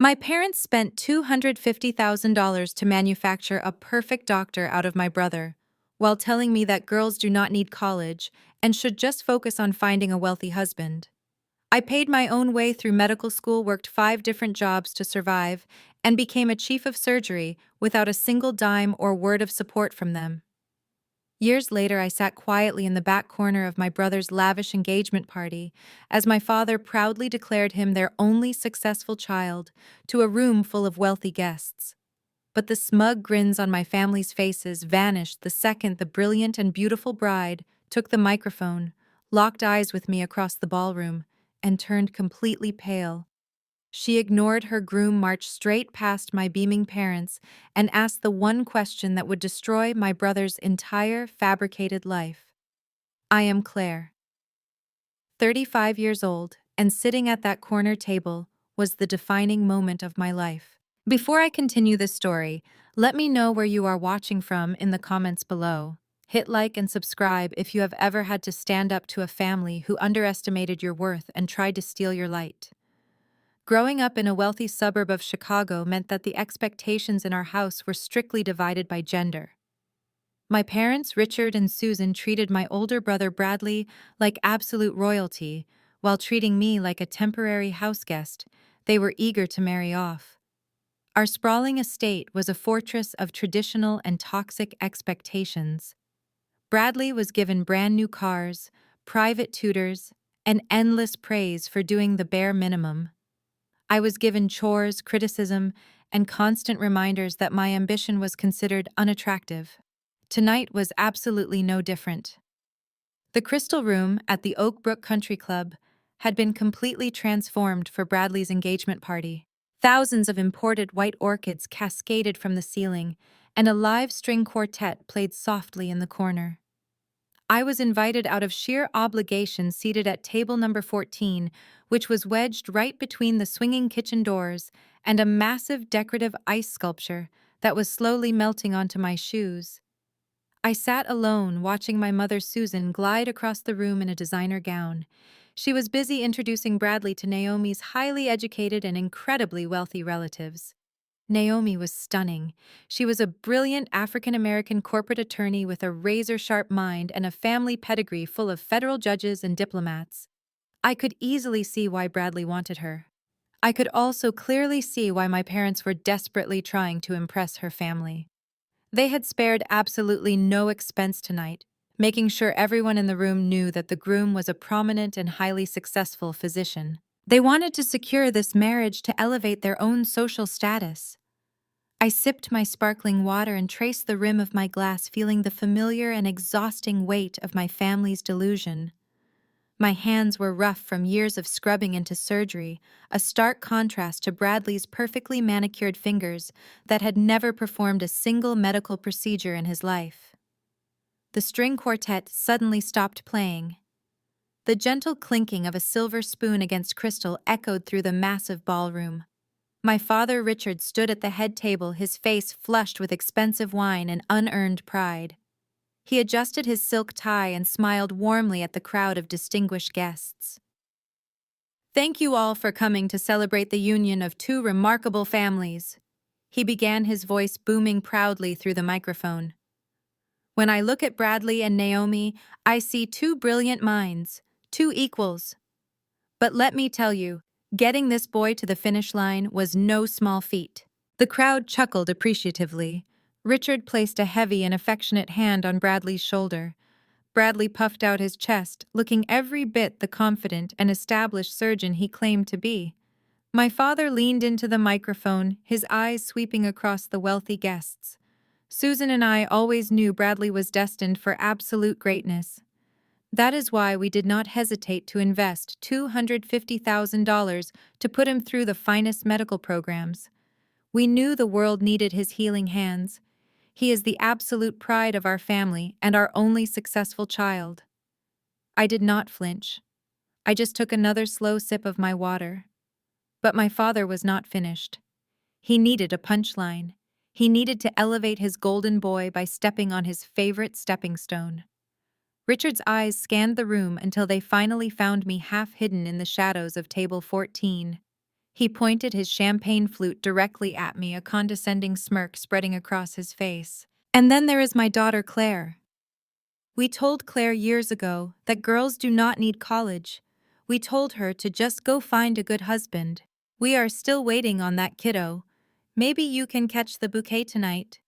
My parents spent $250,000 to manufacture a perfect doctor out of my brother, while telling me that girls do not need college and should just focus on finding a wealthy husband. I paid my own way through medical school, worked 5 different jobs to survive, and became a chief of surgery without a single dime or word of support from them. Years later, I sat quietly in the back corner of my brother's lavish engagement party as my father proudly declared him their only successful child to a room full of wealthy guests. But the smug grins on my family's faces vanished the second the brilliant and beautiful bride took the microphone, locked eyes with me across the ballroom, and turned completely pale. She ignored her groom, marched straight past my beaming parents, and asked the one question that would destroy my brother's entire fabricated life. I am Claire, 35 years old, and sitting at that corner table was the defining moment of my life. Before I continue this story, let me know where you are watching from in the comments below. Hit like and subscribe if you have ever had to stand up to a family who underestimated your worth and tried to steal your light. Growing up in a wealthy suburb of Chicago meant that the expectations in our house were strictly divided by gender. My parents, Richard and Susan, treated my older brother Bradley like absolute royalty, while treating me like a temporary house guest they were eager to marry off. Our sprawling estate was a fortress of traditional and toxic expectations. Bradley was given brand new cars, private tutors, and endless praise for doing the bare minimum. I was given chores, criticism, and constant reminders that my ambition was considered unattractive. Tonight was absolutely no different. The Crystal Room at the Oak Brook Country Club had been completely transformed for Bradley's engagement party. Thousands of imported white orchids cascaded from the ceiling, and a live string quartet played softly in the corner. I was invited out of sheer obligation, seated at table number 14, which was wedged right between the swinging kitchen doors and a massive decorative ice sculpture that was slowly melting onto my shoes. I sat alone, watching my mother Susan glide across the room in a designer gown. She was busy introducing Bradley to Naomi's highly educated and incredibly wealthy relatives. Naomi was stunning. She was a brilliant African-American corporate attorney with a razor-sharp mind and a family pedigree full of federal judges and diplomats. I could easily see why Bradley wanted her. I could also clearly see why my parents were desperately trying to impress her family. They had spared absolutely no expense tonight, making sure everyone in the room knew that the groom was a prominent and highly successful physician. They wanted to secure this marriage to elevate their own social status. I sipped my sparkling water and traced the rim of my glass, feeling the familiar and exhausting weight of my family's delusion. My hands were rough from years of scrubbing into surgery, a stark contrast to Bradley's perfectly manicured fingers that had never performed a single medical procedure in his life. The string quartet suddenly stopped playing. The gentle clinking of a silver spoon against crystal echoed through the massive ballroom. My father Richard stood at the head table, his face flushed with expensive wine and unearned pride. He adjusted his silk tie and smiled warmly at the crowd of distinguished guests. "Thank you all for coming to celebrate the union of two remarkable families," he began, his voice booming proudly through the microphone. "When I look at Bradley and Naomi, I see two brilliant minds, two equals. But let me tell you, getting this boy to the finish line was no small feat." The crowd chuckled appreciatively. Richard placed a heavy and affectionate hand on Bradley's shoulder. Bradley puffed out his chest, looking every bit the confident and established surgeon he claimed to be. My father leaned into the microphone, his eyes sweeping across the wealthy guests. Susan and I always knew Bradley was destined for absolute greatness. That is why we did not hesitate to invest $250,000 to put him through the finest medical programs. We knew the world needed his healing hands. He is the absolute pride of our family and our only successful child. I did not flinch. I just took another slow sip of my water. But my father was not finished. He needed a punchline. He needed to elevate his golden boy by stepping on his favorite stepping stone. Richard's eyes scanned the room until they finally found me half hidden in the shadows of table 14. He pointed his champagne flute directly at me, a condescending smirk spreading across his face. And then there is my daughter Claire. We told Claire years ago that girls do not need college. We told her to just go find a good husband. We are still waiting on that kiddo. Maybe you can catch the bouquet tonight.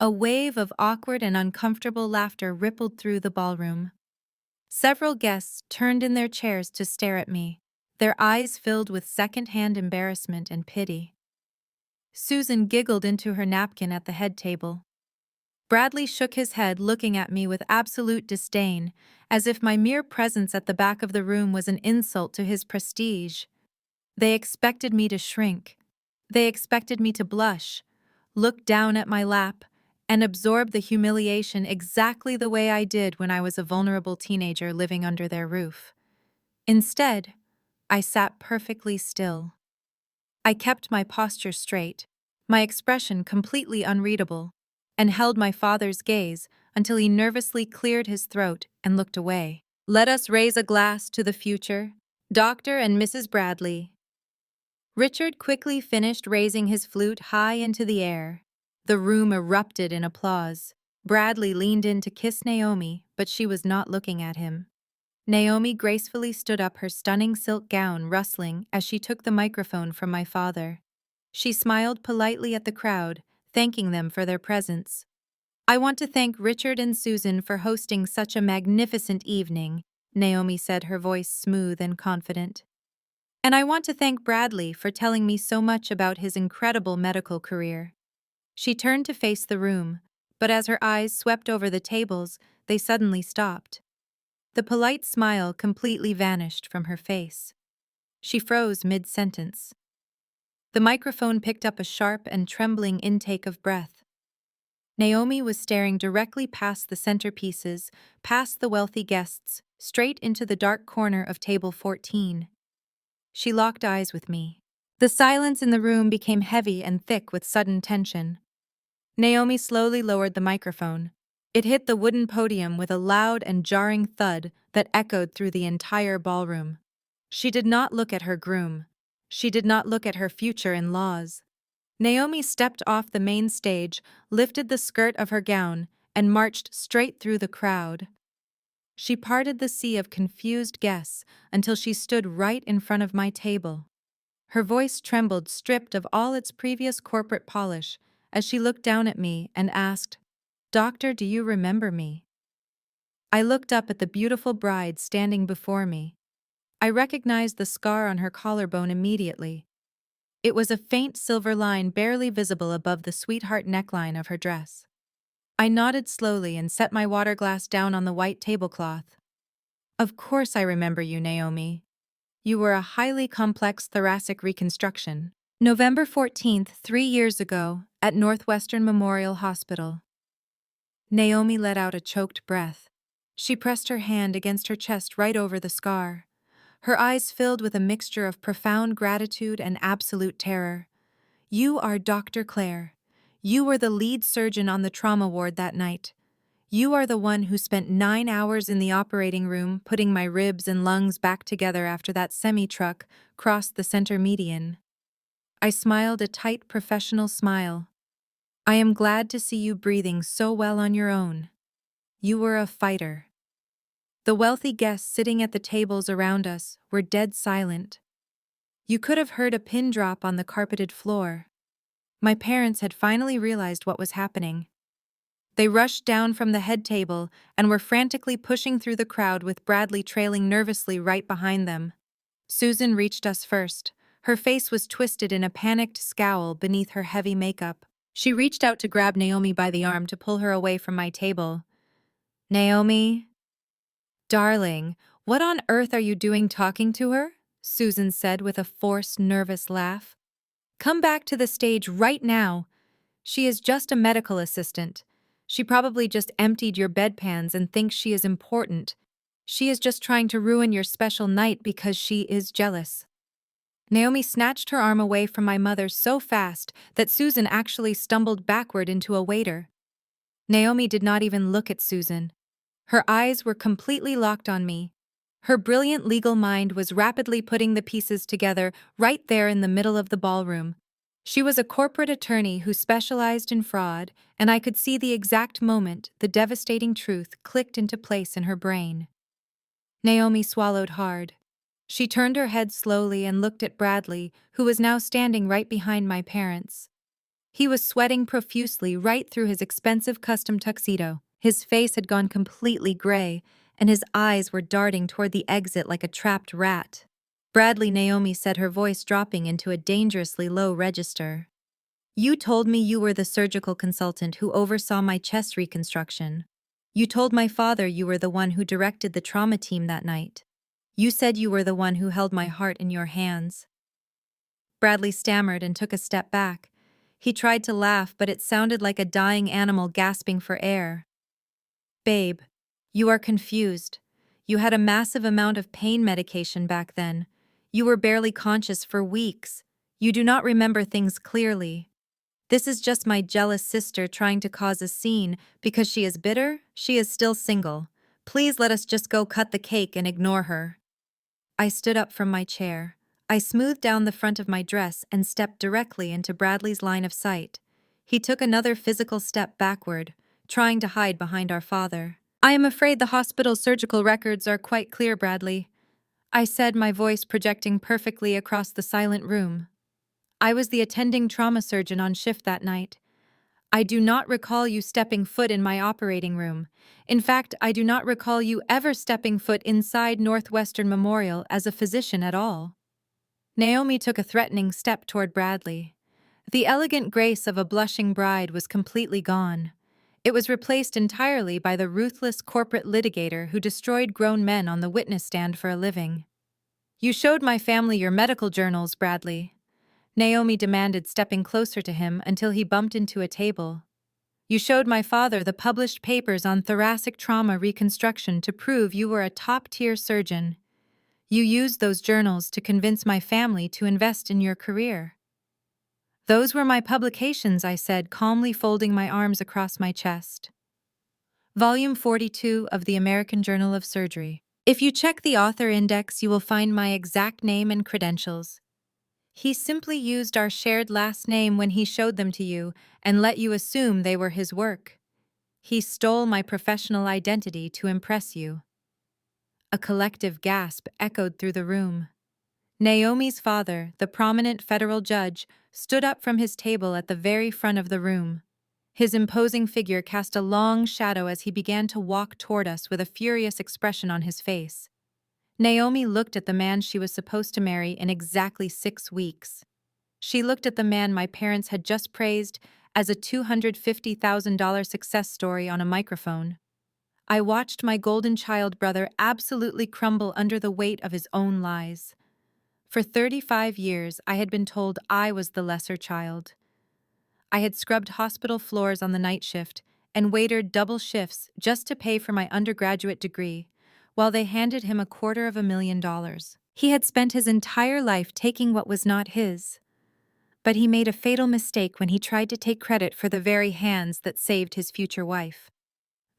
A wave of awkward and uncomfortable laughter rippled through the ballroom. Several guests turned in their chairs to stare at me, their eyes filled with second-hand embarrassment and pity. Susan giggled into her napkin at the head table. Bradley shook his head, looking at me with absolute disdain, as if my mere presence at the back of the room was an insult to his prestige. They expected me to shrink. They expected me to blush, look down at my lap, and absorb the humiliation exactly the way I did when I was a vulnerable teenager living under their roof. Instead, I sat perfectly still. I kept my posture straight, my expression completely unreadable, and held my father's gaze until he nervously cleared his throat and looked away. Let us raise a glass to the future, Dr. and Mrs. Bradley. Richard quickly finished raising his flute high into the air. The room erupted in applause. Bradley leaned in to kiss Naomi, but she was not looking at him. Naomi gracefully stood up, her stunning silk gown rustling as she took the microphone from my father. She smiled politely at the crowd, thanking them for their presence. I want to thank Richard and Susan for hosting such a magnificent evening, Naomi said, her voice smooth and confident. And I want to thank Bradley for telling me so much about his incredible medical career. She turned to face the room, but as her eyes swept over the tables, they suddenly stopped. The polite smile completely vanished from her face. She froze mid-sentence. The microphone picked up a sharp and trembling intake of breath. Naomi was staring directly past the centerpieces, past the wealthy guests, straight into the dark corner of table 14. She locked eyes with me. The silence in the room became heavy and thick with sudden tension. Naomi slowly lowered the microphone. It hit the wooden podium with a loud and jarring thud that echoed through the entire ballroom. She did not look at her groom. She did not look at her future in-laws. Naomi stepped off the main stage, lifted the skirt of her gown, and marched straight through the crowd. She parted the sea of confused guests until she stood right in front of my table. Her voice trembled, stripped of all its previous corporate polish, as she looked down at me and asked, "Doctor, do you remember me?" I looked up at the beautiful bride standing before me. I recognized the scar on her collarbone immediately. It was a faint silver line barely visible above the sweetheart neckline of her dress. I nodded slowly and set my water glass down on the white tablecloth. Of course I remember you, Naomi. You were a highly complex thoracic reconstruction. November 14th, 3 years ago, at Northwestern Memorial Hospital. Naomi let out a choked breath. She pressed her hand against her chest right over the scar. Her eyes filled with a mixture of profound gratitude and absolute terror. You are Dr. Claire. You were the lead surgeon on the trauma ward that night. You are the one who spent 9 hours in the operating room putting my ribs and lungs back together after that semi-truck crossed the center median. I smiled a tight professional smile. I am glad to see you breathing so well on your own. You were a fighter. The wealthy guests sitting at the tables around us were dead silent. You could have heard a pin drop on the carpeted floor. My parents had finally realized what was happening. They rushed down from the head table and were frantically pushing through the crowd with Bradley trailing nervously right behind them. Susan reached us first. Her face was twisted in a panicked scowl beneath her heavy makeup. She reached out to grab Naomi by the arm to pull her away from my table. "Naomi? Darling, what on earth are you doing talking to her?" Susan said with a forced, nervous laugh. "Come back to the stage right now. She is just a medical assistant. She probably just emptied your bedpans and thinks she is important. She is just trying to ruin your special night because she is jealous." Naomi snatched her arm away from my mother so fast that Susan actually stumbled backward into a waiter. Naomi did not even look at Susan. Her eyes were completely locked on me. Her brilliant legal mind was rapidly putting the pieces together right there in the middle of the ballroom. She was a corporate attorney who specialized in fraud, and I could see the exact moment the devastating truth clicked into place in her brain. Naomi swallowed hard. She turned her head slowly and looked at Bradley, who was now standing right behind my parents. He was sweating profusely right through his expensive custom tuxedo. His face had gone completely gray, and his eyes were darting toward the exit like a trapped rat. Bradley, Naomi said, her voice dropping into a dangerously low register. You told me you were the surgical consultant who oversaw my chest reconstruction. You told my father you were the one who directed the trauma team that night. You said you were the one who held my heart in your hands. Bradley stammered and took a step back. He tried to laugh, but it sounded like a dying animal gasping for air. Babe, you are confused. You had a massive amount of pain medication back then. You were barely conscious for weeks. You do not remember things clearly. This is just my jealous sister trying to cause a scene because she is bitter. She is still single. Please let us just go cut the cake and ignore her. I stood up from my chair. I smoothed down the front of my dress and stepped directly into Bradley's line of sight. He took another physical step backward, trying to hide behind our father. I am afraid the hospital's surgical records are quite clear, Bradley, I said, my voice projecting perfectly across the silent room. I was the attending trauma surgeon on shift that night. I do not recall you stepping foot in my operating room. In fact, I do not recall you ever stepping foot inside Northwestern Memorial as a physician at all. Naomi took a threatening step toward Bradley. The elegant grace of a blushing bride was completely gone. It was replaced entirely by the ruthless corporate litigator who destroyed grown men on the witness stand for a living. You showed my family your medical journals, Bradley, Naomi demanded, stepping closer to him until he bumped into a table. You showed my father the published papers on thoracic trauma reconstruction to prove you were a top-tier surgeon. You used those journals to convince my family to invest in your career. Those were my publications, I said, calmly folding my arms across my chest. Volume 42 of the American Journal of Surgery. If you check the author index, you will find my exact name and credentials. He simply used our shared last name when he showed them to you and let you assume they were his work. He stole my professional identity to impress you. A collective gasp echoed through the room. Naomi's father, the prominent federal judge, stood up from his table at the very front of the room. His imposing figure cast a long shadow as he began to walk toward us with a furious expression on his face. Naomi looked at the man she was supposed to marry in exactly 6 weeks. She looked at the man my parents had just praised as a $250,000 success story on a microphone. I watched my golden child brother absolutely crumble under the weight of his own lies. For 35 years, I had been told I was the lesser child. I had scrubbed hospital floors on the night shift and waitered double shifts just to pay for my undergraduate degree, while they handed him $250,000. He had spent his entire life taking what was not his. But he made a fatal mistake when he tried to take credit for the very hands that saved his future wife.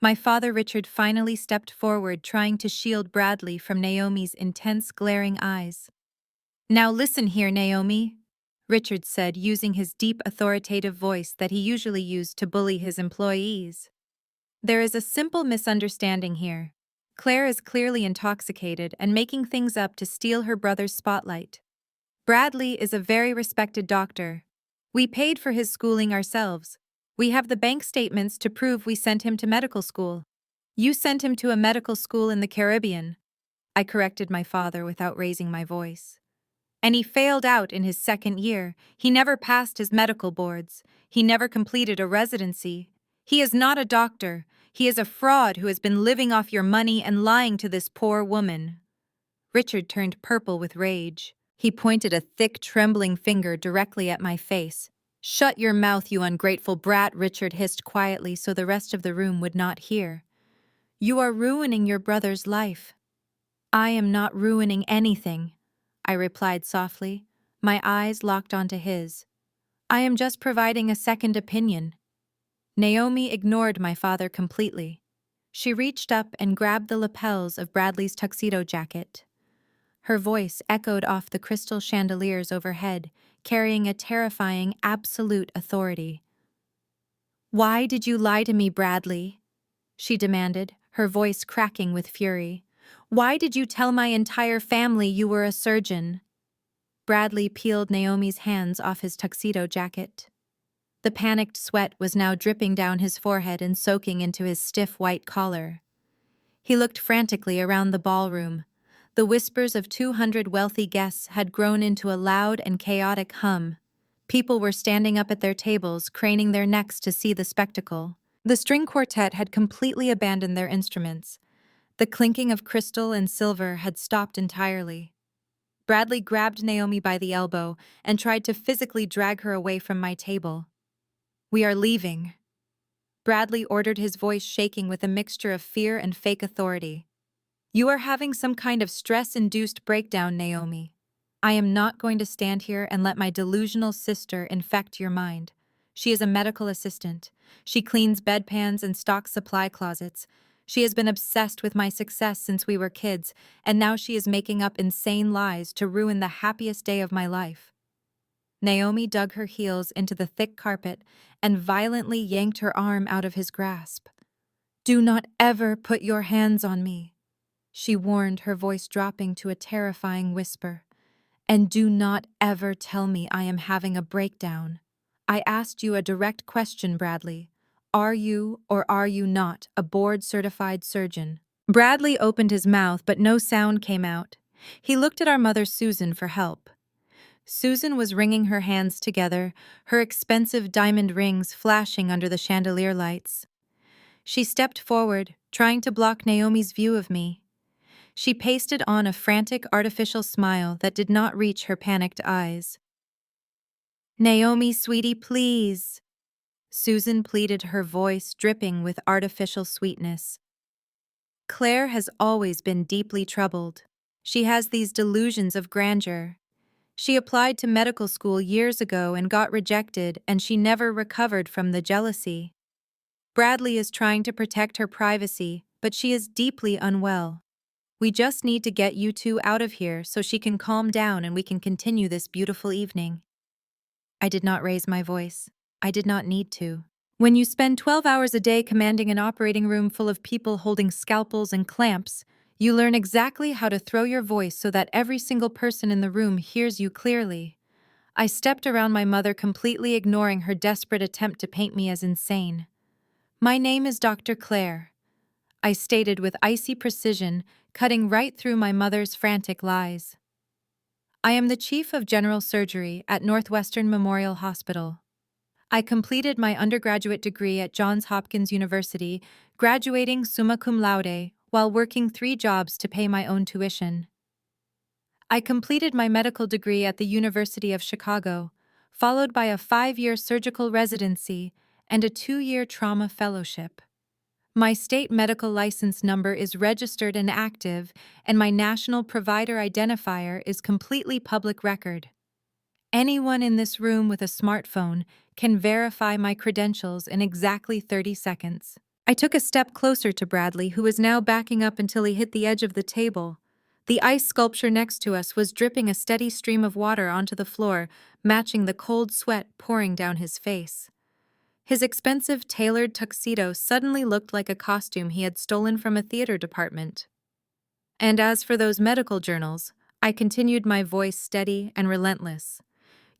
My father, Richard, finally stepped forward, trying to shield Bradley from Naomi's intense, glaring eyes. Now listen here, Naomi, Richard said, using his deep, authoritative voice that he usually used to bully his employees. There is a simple misunderstanding here. Claire is clearly intoxicated and making things up to steal her brother's spotlight. Bradley is a very respected doctor. We paid for his schooling ourselves. We have the bank statements to prove we sent him to medical school. You sent him to a medical school in the Caribbean, I corrected my father without raising my voice. And he failed out in his 2nd year. He never passed his medical boards. He never completed a residency. He is not a doctor. He is a fraud who has been living off your money and lying to this poor woman. Richard turned purple with rage. He pointed a thick, trembling finger directly at my face. Shut your mouth, you ungrateful brat, Richard hissed quietly so the rest of the room would not hear. You are ruining your brother's life. I am not ruining anything, I replied softly, my eyes locked onto his. I am just providing a second opinion. Naomi ignored my father completely. She reached up and grabbed the lapels of Bradley's tuxedo jacket. Her voice echoed off the crystal chandeliers overhead, carrying a terrifying, absolute authority. "Why did you lie to me, Bradley?" she demanded, her voice cracking with fury. "Why did you tell my entire family you were a surgeon?" Bradley peeled Naomi's hands off his tuxedo jacket. The panicked sweat was now dripping down his forehead and soaking into his stiff white collar. He looked frantically around the ballroom. The whispers of 200 wealthy guests had grown into a loud and chaotic hum. People were standing up at their tables, craning their necks to see the spectacle. The string quartet had completely abandoned their instruments. The clinking of crystal and silver had stopped entirely. Bradley grabbed Naomi by the elbow and tried to physically drag her away from my table. "We are leaving." Bradley ordered, his voice shaking with a mixture of fear and fake authority. "You are having some kind of stress-induced breakdown, Naomi. I am not going to stand here and let my delusional sister infect your mind. She is a medical assistant. She cleans bedpans and stocks supply closets. She has been obsessed with my success since we were kids, and now she is making up insane lies to ruin the happiest day of my life." Naomi dug her heels into the thick carpet and violently yanked her arm out of his grasp. "Do not ever put your hands on me," she warned, her voice dropping to a terrifying whisper. "And do not ever tell me I am having a breakdown. I asked you a direct question, Bradley. Are you or are you not a board-certified surgeon?" Bradley opened his mouth, but no sound came out. He looked at our mother Susan for help. Susan was wringing her hands together, her expensive diamond rings flashing under the chandelier lights. She stepped forward, trying to block Naomi's view of me. She pasted on a frantic artificial smile that did not reach her panicked eyes. "Naomi, sweetie, please," Susan pleaded, her voice dripping with artificial sweetness. "Claire has always been deeply troubled. She has these delusions of grandeur. She applied to medical school years ago and got rejected, and she never recovered from the jealousy. Bradley is trying to protect her privacy, but she is deeply unwell. We just need to get you two out of here so she can calm down and we can continue this beautiful evening." I did not raise my voice. I did not need to. When you spend 12 hours a day commanding an operating room full of people holding scalpels and clamps, you learn exactly how to throw your voice so that every single person in the room hears you clearly. I stepped around my mother, completely ignoring her desperate attempt to paint me as insane. "My name is Dr. Claire," I stated with icy precision, cutting right through my mother's frantic lies. "I am the chief of general surgery at Northwestern Memorial Hospital. I completed my undergraduate degree at Johns Hopkins University, graduating summa cum laude while working 3 jobs to pay my own tuition. I completed my medical degree at the University of Chicago, followed by a 5-year surgical residency and a 2-year trauma fellowship. My state medical license number is registered and active, and my national provider identifier is completely public record. Anyone in this room with a smartphone can verify my credentials in exactly 30 seconds. I took a step closer to Bradley, who was now backing up until he hit the edge of the table. The ice sculpture next to us was dripping a steady stream of water onto the floor, matching the cold sweat pouring down his face. His expensive tailored tuxedo suddenly looked like a costume he had stolen from a theater department. And as for those medical journals, I continued, my voice steady and relentless.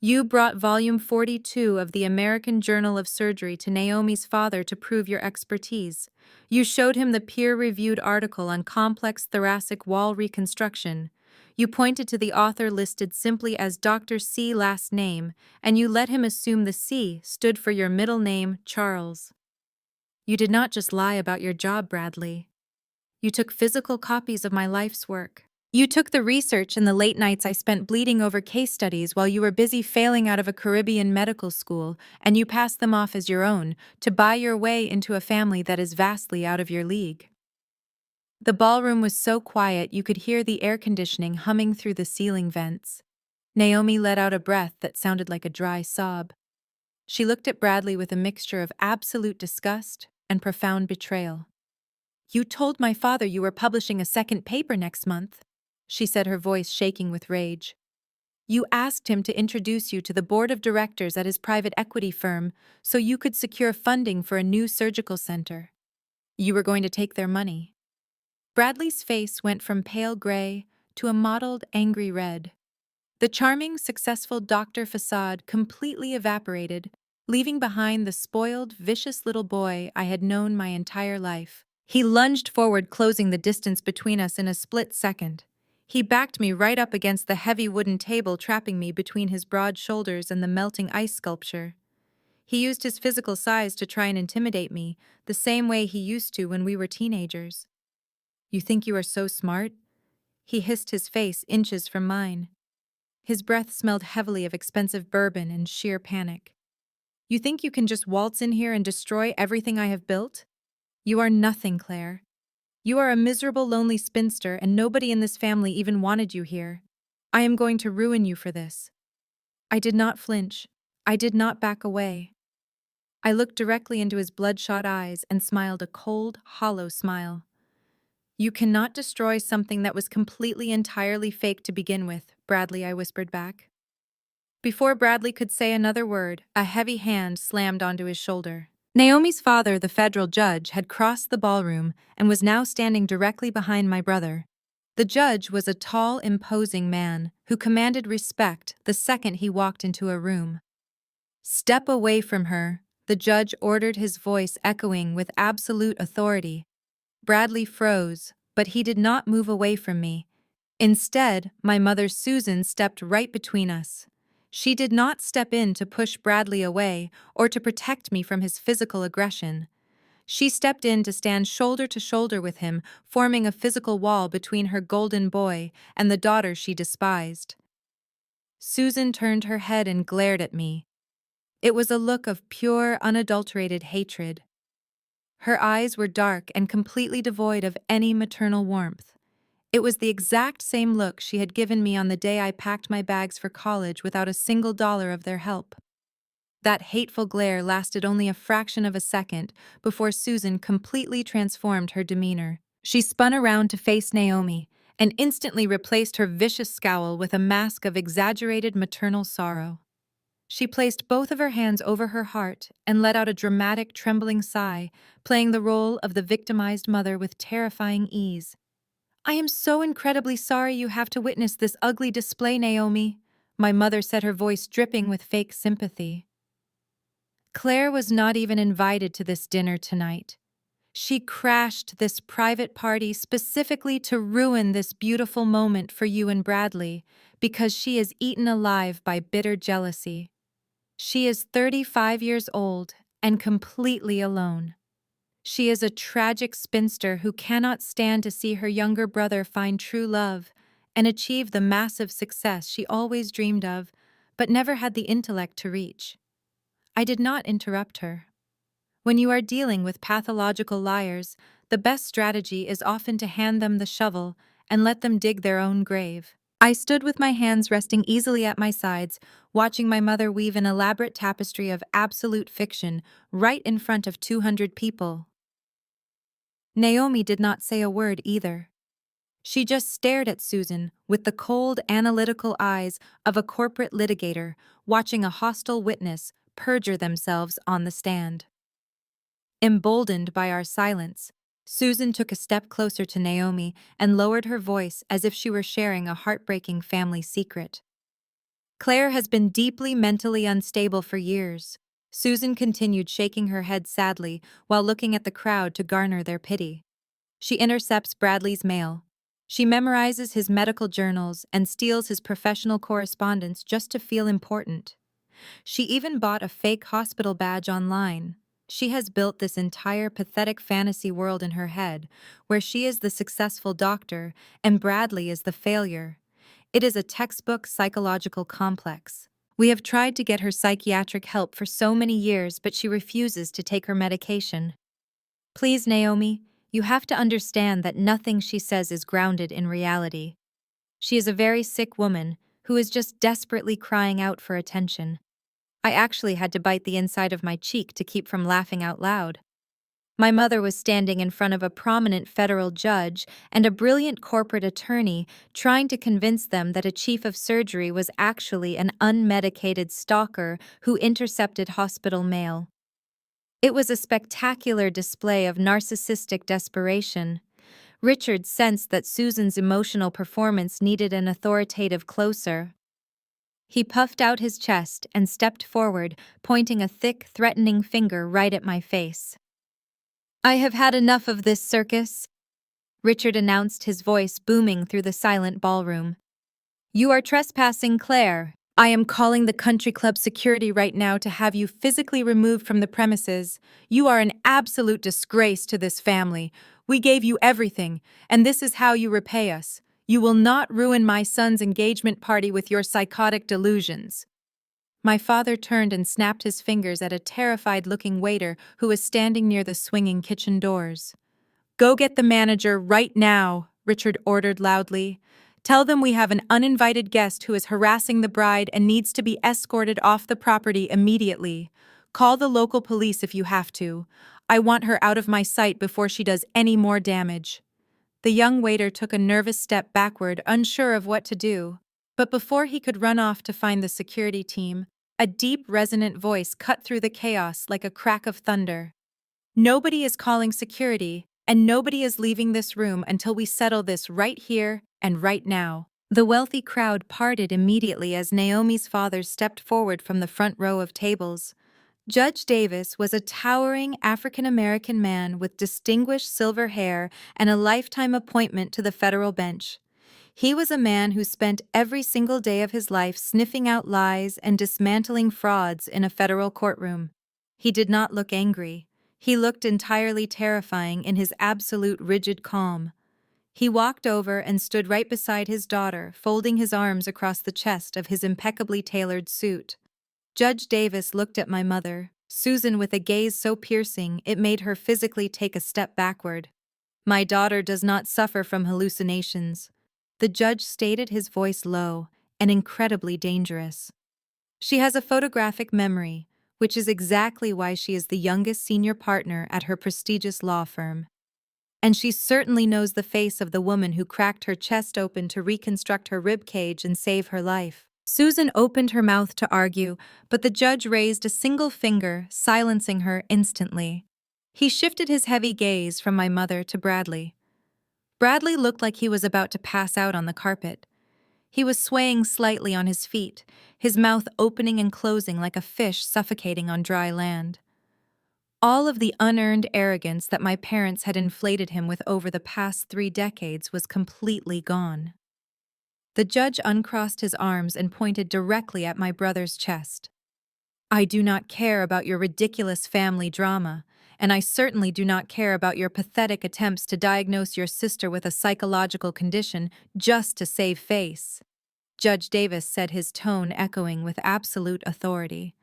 "You brought volume 42 of the American Journal of Surgery to Naomi's father to prove your expertise. You showed him the peer-reviewed article on complex thoracic wall reconstruction. You pointed to the author listed simply as Dr. C last name, and you let him assume the C stood for your middle name, Charles. You did not just lie about your job, Bradley. You took physical copies of my life's work. You took the research and the late nights I spent bleeding over case studies while you were busy failing out of a Caribbean medical school, and you passed them off as your own to buy your way into a family that is vastly out of your league." The ballroom was so quiet you could hear the air conditioning humming through the ceiling vents. Naomi let out a breath that sounded like a dry sob. She looked at Bradley with a mixture of absolute disgust and profound betrayal. You told my father you were publishing a second paper next month, she said, her voice shaking with rage. You asked him to introduce you to the board of directors at his private equity firm so you could secure funding for a new surgical center. You were going to take their money. Bradley's face went from pale gray to a mottled, angry red. The charming, successful doctor facade completely evaporated, leaving behind the spoiled, vicious little boy I had known my entire life. He lunged forward, closing the distance between us in a split second. He backed me right up against the heavy wooden table, trapping me between his broad shoulders and the melting ice sculpture. He used his physical size to try and intimidate me, the same way he used to when we were teenagers. You think you are so smart? He hissed, his face inches from mine. His breath smelled heavily of expensive bourbon and sheer panic. You think you can just waltz in here and destroy everything I have built? You are nothing, Claire. You are a miserable, lonely spinster, and nobody in this family even wanted you here. I am going to ruin you for this. I did not flinch. I did not back away. I looked directly into his bloodshot eyes and smiled a cold, hollow smile. You cannot destroy something that was completely, entirely fake to begin with, Bradley, I whispered back. Before Bradley could say another word, a heavy hand slammed onto his shoulder. Naomi's father, the federal judge, had crossed the ballroom and was now standing directly behind my brother. The judge was a tall, imposing man who commanded respect the second he walked into a room. Step away from her, the judge ordered, his voice echoing with absolute authority. Bradley froze, but he did not move away from me. Instead, my mother Susan stepped right between us. She did not step in to push Bradley away or to protect me from his physical aggression. She stepped in to stand shoulder to shoulder with him, forming a physical wall between her golden boy and the daughter she despised. Susan turned her head and glared at me. It was a look of pure, unadulterated hatred. Her eyes were dark and completely devoid of any maternal warmth. It was the exact same look she had given me on the day I packed my bags for college without a single dollar of their help. That hateful glare lasted only a fraction of a second before Susan completely transformed her demeanor. She spun around to face Naomi and instantly replaced her vicious scowl with a mask of exaggerated maternal sorrow. She placed both of her hands over her heart and let out a dramatic, trembling sigh, playing the role of the victimized mother with terrifying ease. I am so incredibly sorry you have to witness this ugly display, Naomi, my mother said, her voice dripping with fake sympathy. Claire was not even invited to this dinner tonight. She crashed this private party specifically to ruin this beautiful moment for you and Bradley because she is eaten alive by bitter jealousy. She is 35 years old and completely alone. She is a tragic spinster who cannot stand to see her younger brother find true love and achieve the massive success she always dreamed of, but never had the intellect to reach. I did not interrupt her. When you are dealing with pathological liars, the best strategy is often to hand them the shovel and let them dig their own grave. I stood with my hands resting easily at my sides, watching my mother weave an elaborate tapestry of absolute fiction right in front of 200 people. Naomi did not say a word either. She just stared at Susan with the cold, analytical eyes of a corporate litigator watching a hostile witness perjure themselves on the stand. Emboldened by our silence, Susan took a step closer to Naomi and lowered her voice as if she were sharing a heartbreaking family secret. Claire has been deeply mentally unstable for years. Susan continued, shaking her head sadly while looking at the crowd to garner their pity. She intercepts Bradley's mail. She memorizes his medical journals and steals his professional correspondence just to feel important. She even bought a fake hospital badge online. She has built this entire pathetic fantasy world in her head, where she is the successful doctor and Bradley is the failure. It is a textbook psychological complex. We have tried to get her psychiatric help for so many years, but she refuses to take her medication. Please, Naomi, you have to understand that nothing she says is grounded in reality. She is a very sick woman who is just desperately crying out for attention. I actually had to bite the inside of my cheek to keep from laughing out loud. My mother was standing in front of a prominent federal judge and a brilliant corporate attorney, trying to convince them that a chief of surgery was actually an unmedicated stalker who intercepted hospital mail. It was a spectacular display of narcissistic desperation. Richard sensed that Susan's emotional performance needed an authoritative closer. He puffed out his chest and stepped forward, pointing a thick, threatening finger right at my face. "I have had enough of this circus," Richard announced, his voice booming through the silent ballroom. "You are trespassing, Claire. I am calling the country club security right now to have you physically removed from the premises. You are an absolute disgrace to this family. We gave you everything, and this is how you repay us. You will not ruin my son's engagement party with your psychotic delusions." My father turned and snapped his fingers at a terrified-looking waiter who was standing near the swinging kitchen doors. "Go get the manager right now," Richard ordered loudly. "Tell them we have an uninvited guest who is harassing the bride and needs to be escorted off the property immediately. Call the local police if you have to. I want her out of my sight before she does any more damage." The young waiter took a nervous step backward, unsure of what to do. But before he could run off to find the security team, a deep, resonant voice cut through the chaos like a crack of thunder. "Nobody is calling security, and nobody is leaving this room until we settle this right here and right now." The wealthy crowd parted immediately as Naomi's father stepped forward from the front row of tables. Judge Davis was a towering African-American man with distinguished silver hair and a lifetime appointment to the federal bench. He was a man who spent every single day of his life sniffing out lies and dismantling frauds in a federal courtroom. He did not look angry. He looked entirely terrifying in his absolute rigid calm. He walked over and stood right beside his daughter, folding his arms across the chest of his impeccably tailored suit. Judge Davis looked at my mother, Susan, with a gaze so piercing it made her physically take a step backward. "My daughter does not suffer from hallucinations," the judge stated, his voice low and incredibly dangerous. "She has a photographic memory, which is exactly why she is the youngest senior partner at her prestigious law firm. And she certainly knows the face of the woman who cracked her chest open to reconstruct her rib cage and save her life." Susan opened her mouth to argue, but the judge raised a single finger, silencing her instantly. He shifted his heavy gaze from my mother to Bradley. Bradley looked like he was about to pass out on the carpet. He was swaying slightly on his feet, his mouth opening and closing like a fish suffocating on dry land. All of the unearned arrogance that my parents had inflated him with over the past 3 decades was completely gone. The judge uncrossed his arms and pointed directly at my brother's chest. "I do not care about your ridiculous family drama, and I certainly do not care about your pathetic attempts to diagnose your sister with a psychological condition just to save face," Judge Davis said, his tone echoing with absolute authority.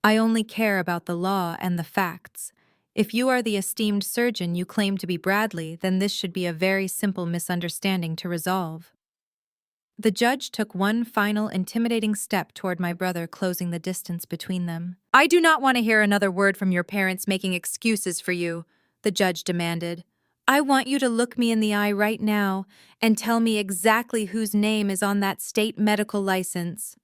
"I only care about the law and the facts. If you are the esteemed surgeon you claim to be, Bradley, then this should be a very simple misunderstanding to resolve." The judge took one final intimidating step toward my brother, closing the distance between them. "I do not want to hear another word from your parents making excuses for you," the judge demanded. "I want you to look me in the eye right now and tell me exactly whose name is on that state medical license."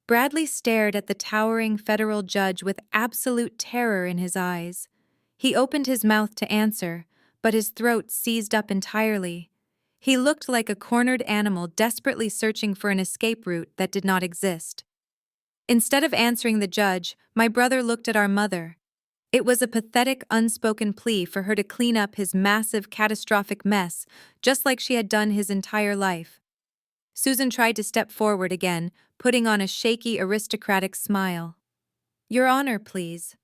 Bradley stared at the towering federal judge with absolute terror in his eyes. He opened his mouth to answer, but his throat seized up entirely. He looked like a cornered animal desperately searching for an escape route that did not exist. Instead of answering the judge, my brother looked at our mother. It was a pathetic, unspoken plea for her to clean up his massive, catastrophic mess, just like she had done his entire life. Susan tried to step forward again, putting on a shaky, aristocratic smile. "Your Honor, please."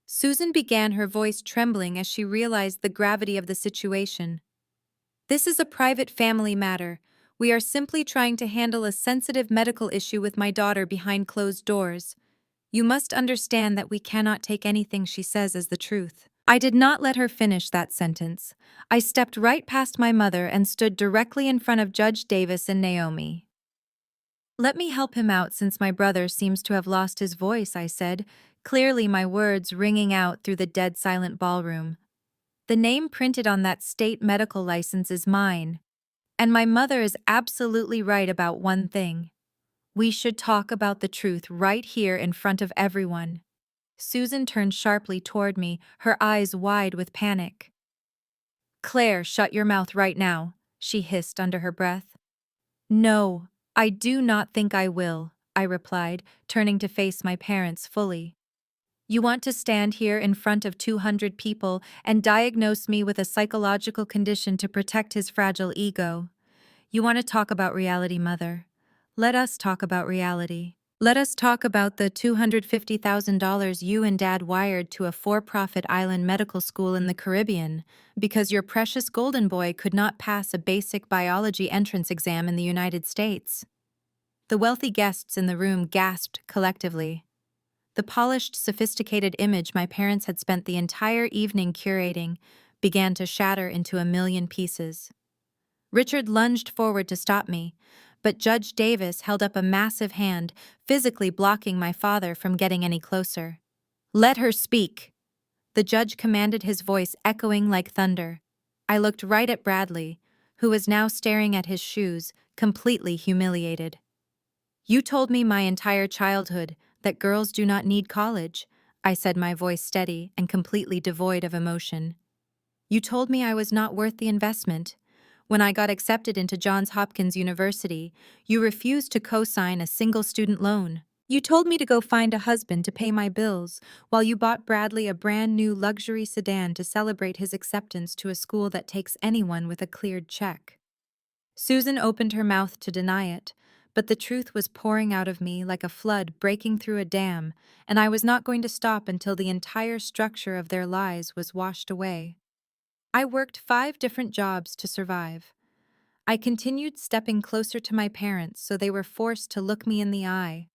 Susan began, her voice trembling as she realized the gravity of the situation. "This is a private family matter. We are simply trying to handle a sensitive medical issue with my daughter behind closed doors. You must understand that we cannot take anything she says as the truth." I did not let her finish that sentence. I stepped right past my mother and stood directly in front of Judge Davis and Naomi. "Let me help him out since my brother seems to have lost his voice," I said, clearly my words ringing out through the dead silent ballroom. The name printed on that state medical license is mine, and my mother is absolutely right about one thing. We should talk about the truth right here in front of everyone. Susan turned sharply toward me, her eyes wide with panic. Claire, shut your mouth right now, she hissed under her breath. No, I do not think I will, I replied, turning to face my parents fully. You want to stand here in front of 200 people and diagnose me with a psychological condition to protect his fragile ego. You want to talk about reality, Mother. Let us talk about reality. Let us talk about the $250,000 you and Dad wired to a for-profit island medical school in the Caribbean because your precious golden boy could not pass a basic biology entrance exam in the United States. The wealthy guests in the room gasped collectively. The polished, sophisticated image my parents had spent the entire evening curating began to shatter into a million pieces. Richard lunged forward to stop me, but Judge Davis held up a massive hand, physically blocking my father from getting any closer. Let her speak, the judge commanded, his voice echoing like thunder. I looked right at Bradley, who was now staring at his shoes, completely humiliated. You told me my entire childhood that girls do not need college, I said, my voice steady and completely devoid of emotion. You told me I was not worth the investment. When I got accepted into Johns Hopkins University, you refused to co-sign a single student loan. You told me to go find a husband to pay my bills, while you bought Bradley a brand new luxury sedan to celebrate his acceptance to a school that takes anyone with a cleared check. Susan opened her mouth to deny it, but the truth was pouring out of me like a flood breaking through a dam, and I was not going to stop until the entire structure of their lies was washed away. I worked 5 different jobs to survive. I continued stepping closer to my parents so they were forced to look me in the eye.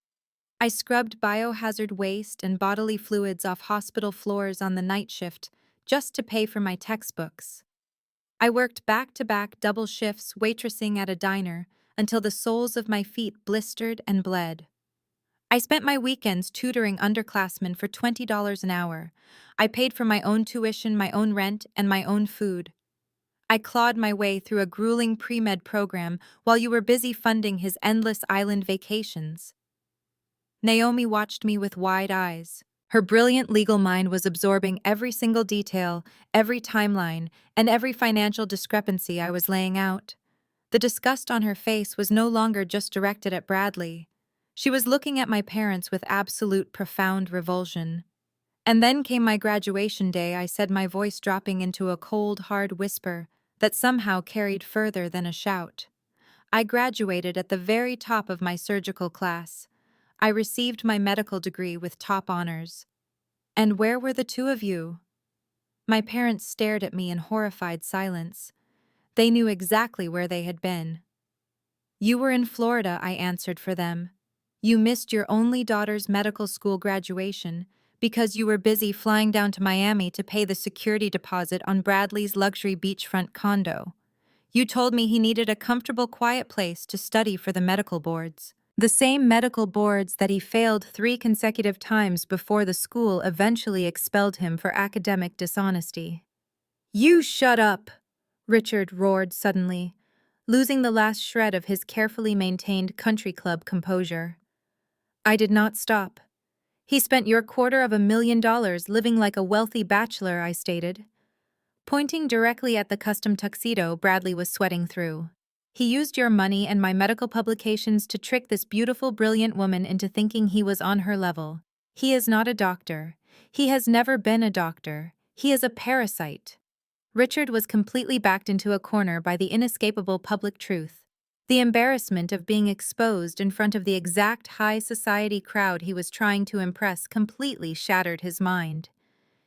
I scrubbed biohazard waste and bodily fluids off hospital floors on the night shift just to pay for my textbooks. I worked back-to-back double shifts waitressing at a diner until the soles of my feet blistered and bled. I spent my weekends tutoring underclassmen for $20 an hour. I paid for my own tuition, my own rent, and my own food. I clawed my way through a grueling pre-med program while you were busy funding his endless island vacations. Naomi watched me with wide eyes. Her brilliant legal mind was absorbing every single detail, every timeline, and every financial discrepancy I was laying out. The disgust on her face was no longer just directed at Bradley. She was looking at my parents with absolute profound revulsion. And then came my graduation day, I said, my voice dropping into a cold, hard whisper that somehow carried further than a shout. I graduated at the very top of my surgical class. I received my medical degree with top honors. And where were the 2 of you? My parents stared at me in horrified silence. They knew exactly where they had been. You were in Florida, I answered for them. You missed your only daughter's medical school graduation because you were busy flying down to Miami to pay the security deposit on Bradley's luxury beachfront condo. You told me he needed a comfortable, quiet place to study for the medical boards. The same medical boards that he failed 3 consecutive times before the school eventually expelled him for academic dishonesty. You shut up, Richard roared suddenly, losing the last shred of his carefully maintained country club composure. I did not stop. He spent your $250,000 living like a wealthy bachelor, I stated. Pointing directly at the custom tuxedo Bradley was sweating through. He used your money and my medical publications to trick this beautiful, brilliant woman into thinking he was on her level. He is not a doctor. He has never been a doctor. He is a parasite. Richard was completely backed into a corner by the inescapable public truth. The embarrassment of being exposed in front of the exact high society crowd he was trying to impress completely shattered his mind.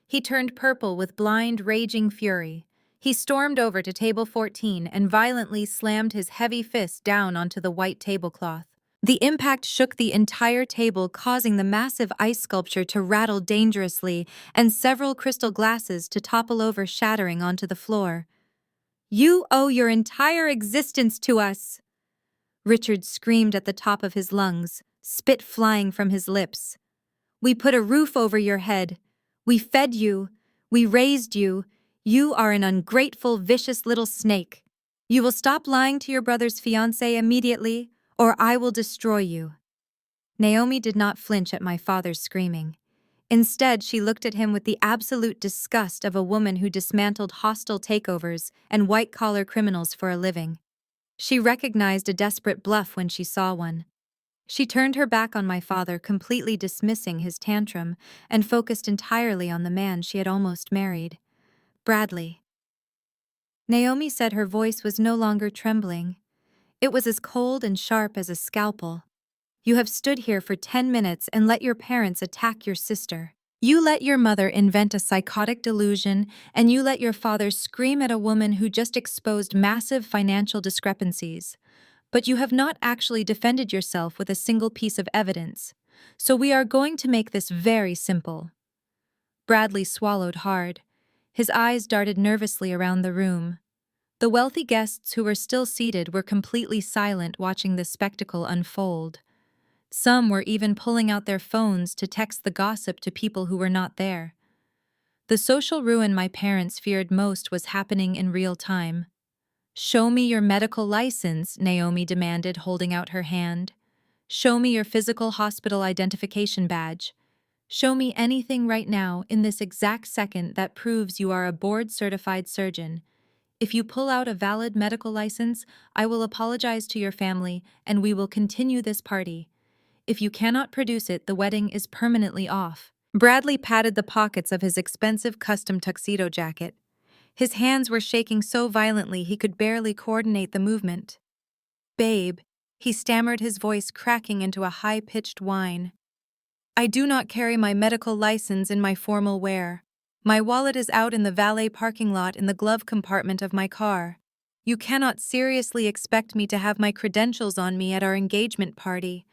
He turned purple with blind, raging fury. He stormed over to table 14 and violently slammed his heavy fist down onto the white tablecloth. The impact shook the entire table, causing the massive ice sculpture to rattle dangerously and several crystal glasses to topple over, shattering onto the floor. You owe your entire existence to us, Richard screamed at the top of his lungs, spit flying from his lips. We put a roof over your head. We fed you. We raised you. You are an ungrateful, vicious little snake. You will stop lying to your brother's fiancé immediately, or I will destroy you." Naomi did not flinch at my father's screaming. Instead, she looked at him with the absolute disgust of a woman who dismantled hostile takeovers and white-collar criminals for a living. She recognized a desperate bluff when she saw one. She turned her back on my father, completely dismissing his tantrum, and focused entirely on the man she had almost married, Bradley. Naomi said her voice was no longer trembling. It was as cold and sharp as a scalpel. "You have stood here for 10 minutes and let your parents attack your sister. You let your mother invent a psychotic delusion, and you let your father scream at a woman who just exposed massive financial discrepancies. But you have not actually defended yourself with a single piece of evidence. So we are going to make this very simple." Bradley swallowed hard. His eyes darted nervously around the room. The wealthy guests who were still seated were completely silent, watching the spectacle unfold. Some were even pulling out their phones to text the gossip to people who were not there. The social ruin my parents feared most was happening in real time. "Show me your medical license," Naomi demanded, holding out her hand. "Show me your physical hospital identification badge. Show me anything right now, in this exact second, that proves you are a board-certified surgeon. If you pull out a valid medical license, I will apologize to your family and we will continue this party. If you cannot produce it, the wedding is permanently off." Bradley patted the pockets of his expensive custom tuxedo jacket. His hands were shaking so violently he could barely coordinate the movement. "Babe," he stammered, his voice cracking into a high-pitched whine. "I do not carry my medical license in my formal wear. My wallet is out in the valet parking lot in the glove compartment of my car. You cannot seriously expect me to have my credentials on me at our engagement party.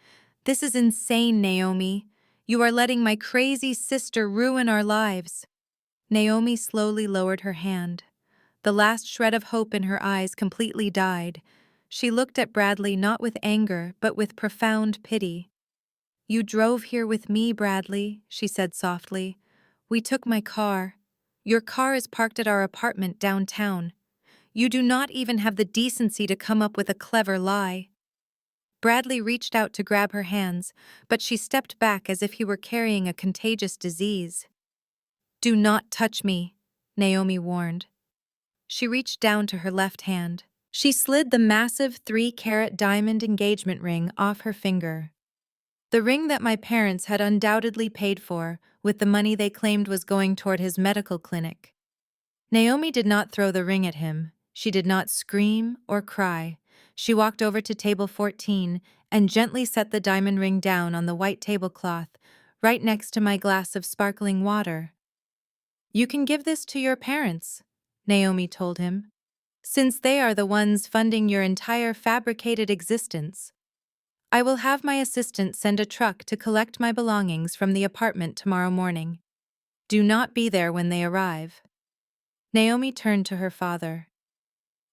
This is insane, Naomi. You are letting my crazy sister ruin our lives." Naomi slowly lowered her hand. The last shred of hope in her eyes completely died. She looked at Bradley not with anger, but with profound pity. "You drove here with me, Bradley," she said softly. "We took my car. Your car is parked at our apartment downtown. You do not even have the decency to come up with a clever lie." Bradley reached out to grab her hands, but she stepped back as if he were carrying a contagious disease. "Do not touch me," Naomi warned. She reached down to her left hand. She slid the massive 3-carat diamond engagement ring off her finger. The ring that my parents had undoubtedly paid for, with the money they claimed was going toward his medical clinic. Naomi did not throw the ring at him. She did not scream or cry. She walked over to table 14 and gently set the diamond ring down on the white tablecloth, right next to my glass of sparkling water. "You can give this to your parents," Naomi told him, "since they are the ones funding your entire fabricated existence. I will have my assistant send a truck to collect my belongings from the apartment tomorrow morning. Do not be there when they arrive." Naomi turned to her father.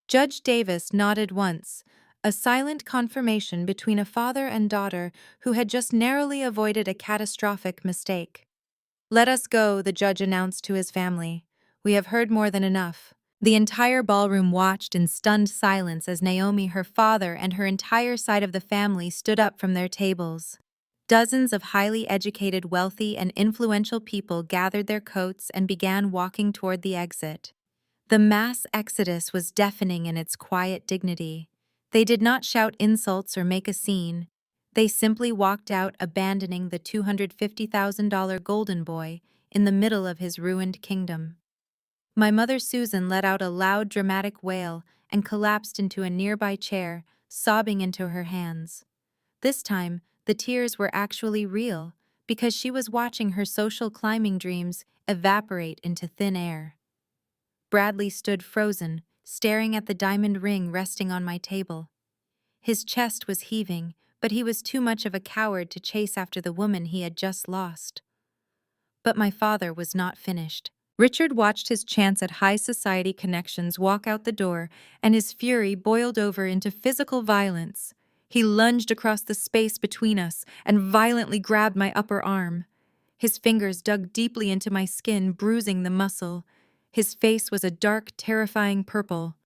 Judge Davis nodded once, a silent confirmation between a father and daughter who had just narrowly avoided a catastrophic mistake. "Let us go," the judge announced to his family. "We have heard more than enough." The entire ballroom watched in stunned silence as Naomi, her father, and her entire side of the family stood up from their tables. Dozens of highly educated, wealthy, and influential people gathered their coats and began walking toward the exit. The mass exodus was deafening in its quiet dignity. They did not shout insults or make a scene. They simply walked out, abandoning the $250,000 golden boy in the middle of his ruined kingdom. My mother Susan let out a loud, dramatic wail and collapsed into a nearby chair, sobbing into her hands. This time, the tears were actually real, because she was watching her social climbing dreams evaporate into thin air. Bradley stood frozen, staring at the diamond ring resting on my table. His chest was heaving, but he was too much of a coward to chase after the woman he had just lost. But my father was not finished. Richard watched his chance at high society connections walk out the door, and his fury boiled over into physical violence. He lunged across the space between us and violently grabbed my upper arm. His fingers dug deeply into my skin, bruising the muscle. His face was a dark, terrifying purple.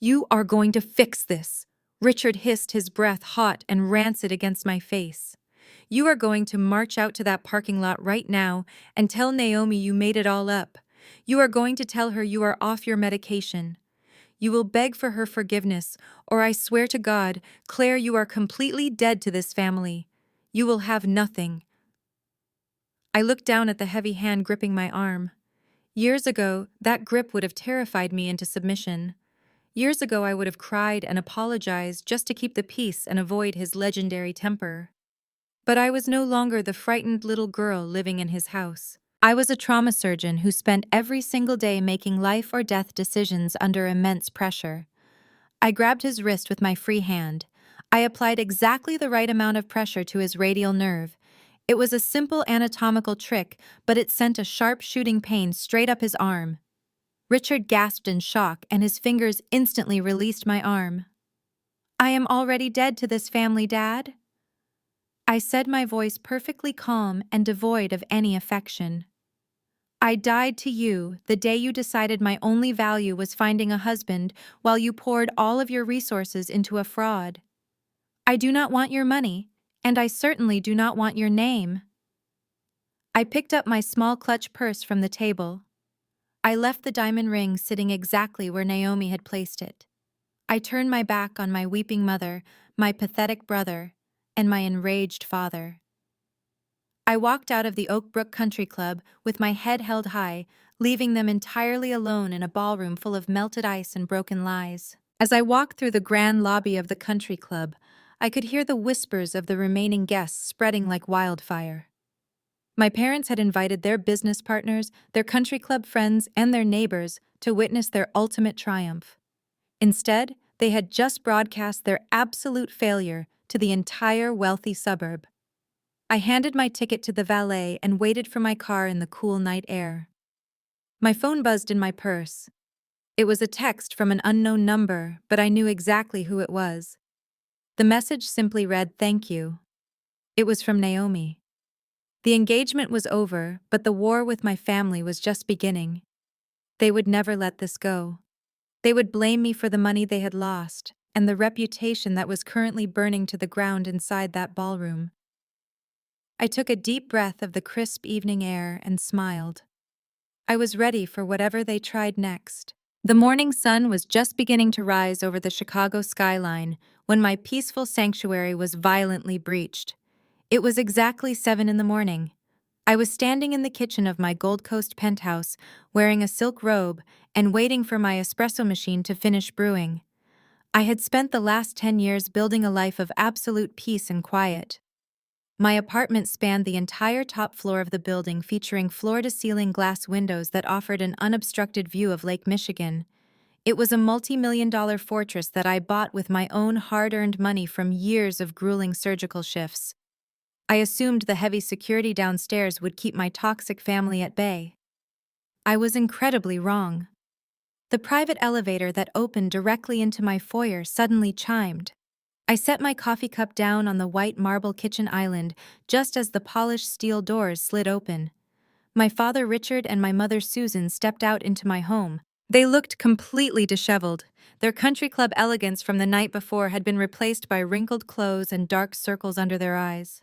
"You are going to fix this," Richard hissed, his breath hot and rancid against my face. "You are going to march out to that parking lot right now and tell Naomi you made it all up. You are going to tell her you are off your medication. You will beg for her forgiveness, or I swear to God, Claire, you are completely dead to this family. You will have nothing." I looked down at the heavy hand gripping my arm. Years ago, that grip would have terrified me into submission. Years ago, I would have cried and apologized just to keep the peace and avoid his legendary temper. But I was no longer the frightened little girl living in his house. I was a trauma surgeon who spent every single day making life or death decisions under immense pressure. I grabbed his wrist with my free hand. I applied exactly the right amount of pressure to his radial nerve. It was a simple anatomical trick, but it sent a sharp shooting pain straight up his arm. Richard gasped in shock, and his fingers instantly released my arm. "I am already dead to this family, Dad," I said, my voice perfectly calm and devoid of any affection. "I died to you the day you decided my only value was finding a husband while you poured all of your resources into a fraud. I do not want your money, and I certainly do not want your name." I picked up my small clutch purse from the table. I left the diamond ring sitting exactly where Naomi had placed it. I turned my back on my weeping mother, my pathetic brother, and my enraged father. I walked out of the Oak Brook Country Club with my head held high, leaving them entirely alone in a ballroom full of melted ice and broken lies. As I walked through the grand lobby of the country club, I could hear the whispers of the remaining guests spreading like wildfire. My parents had invited their business partners, their country club friends, and their neighbors to witness their ultimate triumph. Instead, they had just broadcast their absolute failure to the entire wealthy suburb. I handed my ticket to the valet and waited for my car in the cool night air. My phone buzzed in my purse. It was a text from an unknown number, but I knew exactly who it was. The message simply read, "Thank you." It was from Naomi. The engagement was over, but the war with my family was just beginning. They would never let this go. They would blame me for the money they had lost and the reputation that was currently burning to the ground inside that ballroom. I took a deep breath of the crisp evening air and smiled. I was ready for whatever they tried next. The morning sun was just beginning to rise over the Chicago skyline when my peaceful sanctuary was violently breached. It was exactly 7 in the morning. I was standing in the kitchen of my Gold Coast penthouse, wearing a silk robe and waiting for my espresso machine to finish brewing. I had spent the last 10 years building a life of absolute peace and quiet. My apartment spanned the entire top floor of the building, featuring floor-to-ceiling glass windows that offered an unobstructed view of Lake Michigan. It was a multi-million-dollar fortress that I bought with my own hard-earned money from years of grueling surgical shifts. I assumed the heavy security downstairs would keep my toxic family at bay. I was incredibly wrong. The private elevator that opened directly into my foyer suddenly chimed. I set my coffee cup down on the white marble kitchen island just as the polished steel doors slid open. My father Richard and my mother Susan stepped out into my home. They looked completely disheveled. Their country club elegance from the night before had been replaced by wrinkled clothes and dark circles under their eyes.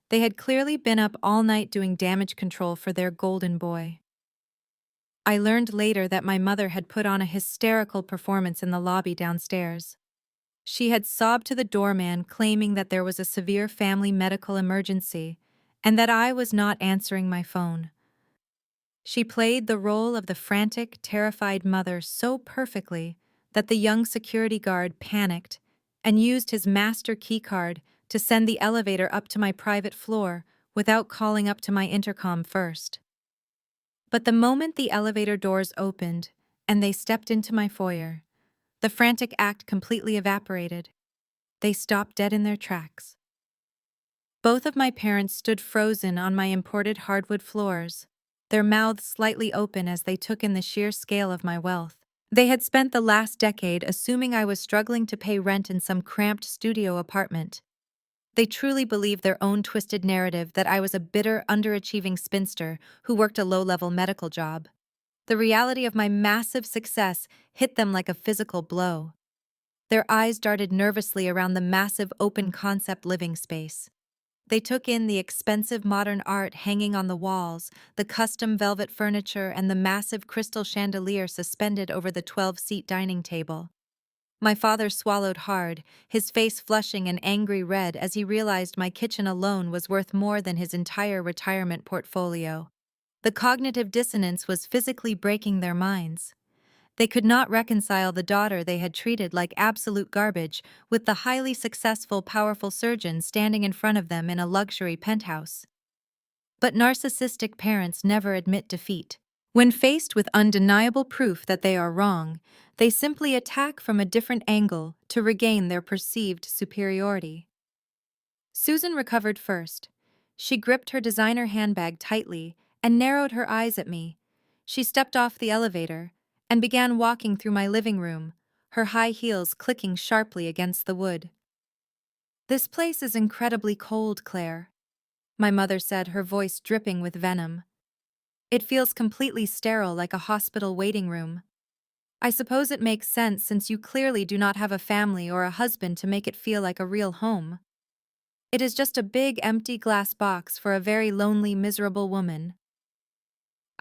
They had clearly been up all night doing damage control for their golden boy. I learned later that my mother had put on a hysterical performance in the lobby downstairs. She had sobbed to the doorman, claiming that there was a severe family medical emergency and that I was not answering my phone. She played the role of the frantic, terrified mother so perfectly that the young security guard panicked and used his master keycard to send the elevator up to my private floor without calling up to my intercom first. But the moment the elevator doors opened and they stepped into my foyer, the frantic act completely evaporated. They stopped dead in their tracks. Both of my parents stood frozen on my imported hardwood floors, their mouths slightly open as they took in the sheer scale of my wealth. They had spent the last decade assuming I was struggling to pay rent in some cramped studio apartment. They truly believed their own twisted narrative that I was a bitter, underachieving spinster who worked a low-level medical job. The reality of my massive success hit them like a physical blow. Their eyes darted nervously around the massive open-concept living space. They took in the expensive modern art hanging on the walls, the custom velvet furniture, and the massive crystal chandelier suspended over the 12-seat dining table. My father swallowed hard, his face flushing an angry red as he realized my kitchen alone was worth more than his entire retirement portfolio. The cognitive dissonance was physically breaking their minds. They could not reconcile the daughter they had treated like absolute garbage with the highly successful, powerful surgeon standing in front of them in a luxury penthouse. But narcissistic parents never admit defeat. When faced with undeniable proof that they are wrong, they simply attack from a different angle to regain their perceived superiority. Susan recovered first. She gripped her designer handbag tightly and narrowed her eyes at me. She stepped off the elevator and began walking through my living room, her high heels clicking sharply against the wood. "This place is incredibly cold, Claire," my mother said, her voice dripping with venom. "It feels completely sterile, like a hospital waiting room. I suppose it makes sense since you clearly do not have a family or a husband to make it feel like a real home. It is just a big, empty glass box for a very lonely, miserable woman."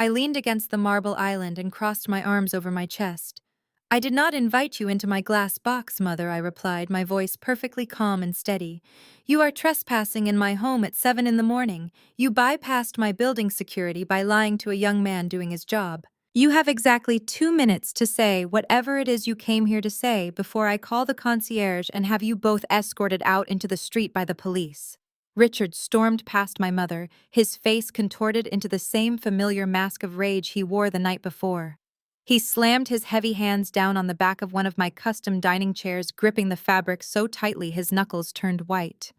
I leaned against the marble island and crossed my arms over my chest. "I did not invite you into my glass box, Mother," I replied, my voice perfectly calm and steady. "You are trespassing in my home at 7 in the morning. You bypassed my building security by lying to a young man doing his job. You have exactly 2 minutes to say whatever it is you came here to say before I call the concierge and have you both escorted out into the street by the police." Richard stormed past my mother, his face contorted into the same familiar mask of rage he wore the night before. He slammed his heavy hands down on the back of one of my custom dining chairs, gripping the fabric so tightly his knuckles turned white.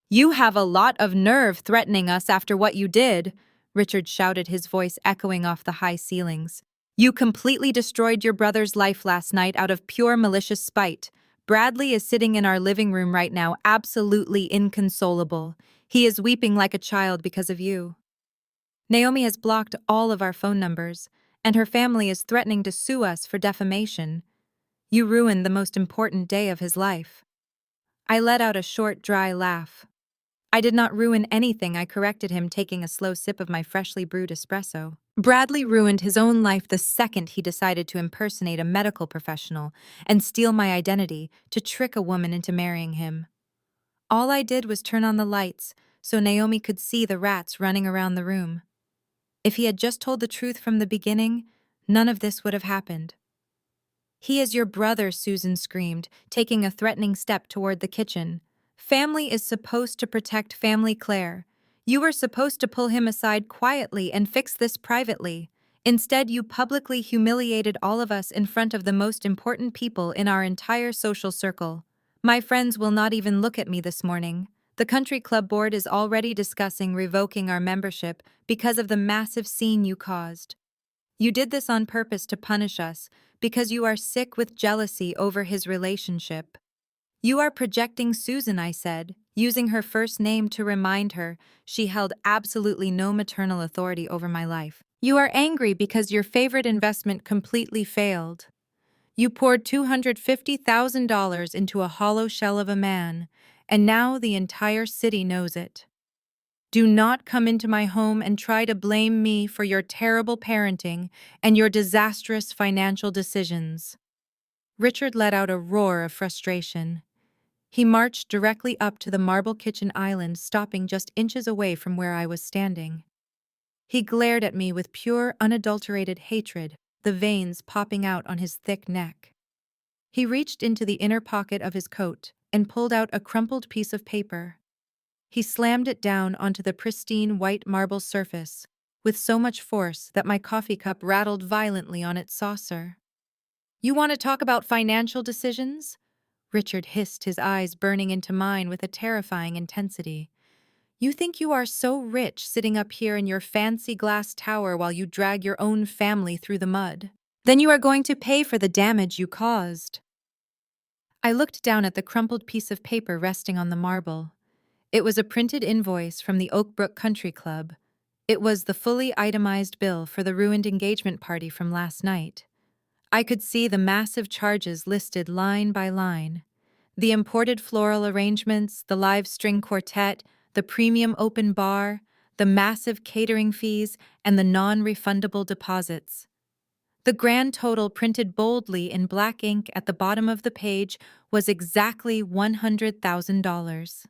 "You have a lot of nerve threatening us after what you did," Richard shouted, his voice echoing off the high ceilings. "You completely destroyed your brother's life last night out of pure malicious spite. Bradley is sitting in our living room right now, absolutely inconsolable. He is weeping like a child because of you. Naomi has blocked all of our phone numbers, and her family is threatening to sue us for defamation. You ruined the most important day of his life." I let out a short, dry laugh. "I did not ruin anything," I corrected him, taking a slow sip of my freshly brewed espresso. "Bradley ruined his own life the second he decided to impersonate a medical professional and steal my identity to trick a woman into marrying him. All I did was turn on the lights so Naomi could see the rats running around the room. If he had just told the truth from the beginning, none of this would have happened." "He is your brother," Susan screamed, taking a threatening step toward the kitchen. "Family is supposed to protect family, Claire. You were supposed to pull him aside quietly and fix this privately. Instead, you publicly humiliated all of us in front of the most important people in our entire social circle. My friends will not even look at me this morning. The country club board is already discussing revoking our membership because of the massive scene you caused. You did this on purpose to punish us, because you are sick with jealousy over his relationship." "You are projecting, Susan," I said, using her first name to remind her she held absolutely no maternal authority over my life. "You are angry because your favorite investment completely failed. You poured $250,000 into a hollow shell of a man, and now the entire city knows it. Do not come into my home and try to blame me for your terrible parenting and your disastrous financial decisions." Richard let out a roar of frustration. He marched directly up to the marble kitchen island, stopping just inches away from where I was standing. He glared at me with pure, unadulterated hatred, the veins popping out on his thick neck. He reached into the inner pocket of his coat and pulled out a crumpled piece of paper. He slammed it down onto the pristine white marble surface with so much force that my coffee cup rattled violently on its saucer. "You want to talk about financial decisions?" Richard hissed, his eyes burning into mine with a terrifying intensity. "You think you are so rich sitting up here in your fancy glass tower while you drag your own family through the mud? Then you are going to pay for the damage you caused." I looked down at the crumpled piece of paper resting on the marble. It was a printed invoice from the Oak Brook Country Club. It was the fully itemized bill for the ruined engagement party from last night. I could see the massive charges listed line by line. The imported floral arrangements, the live string quartet, the premium open bar, the massive catering fees, and the non-refundable deposits. The grand total printed boldly in black ink at the bottom of the page was exactly $100,000.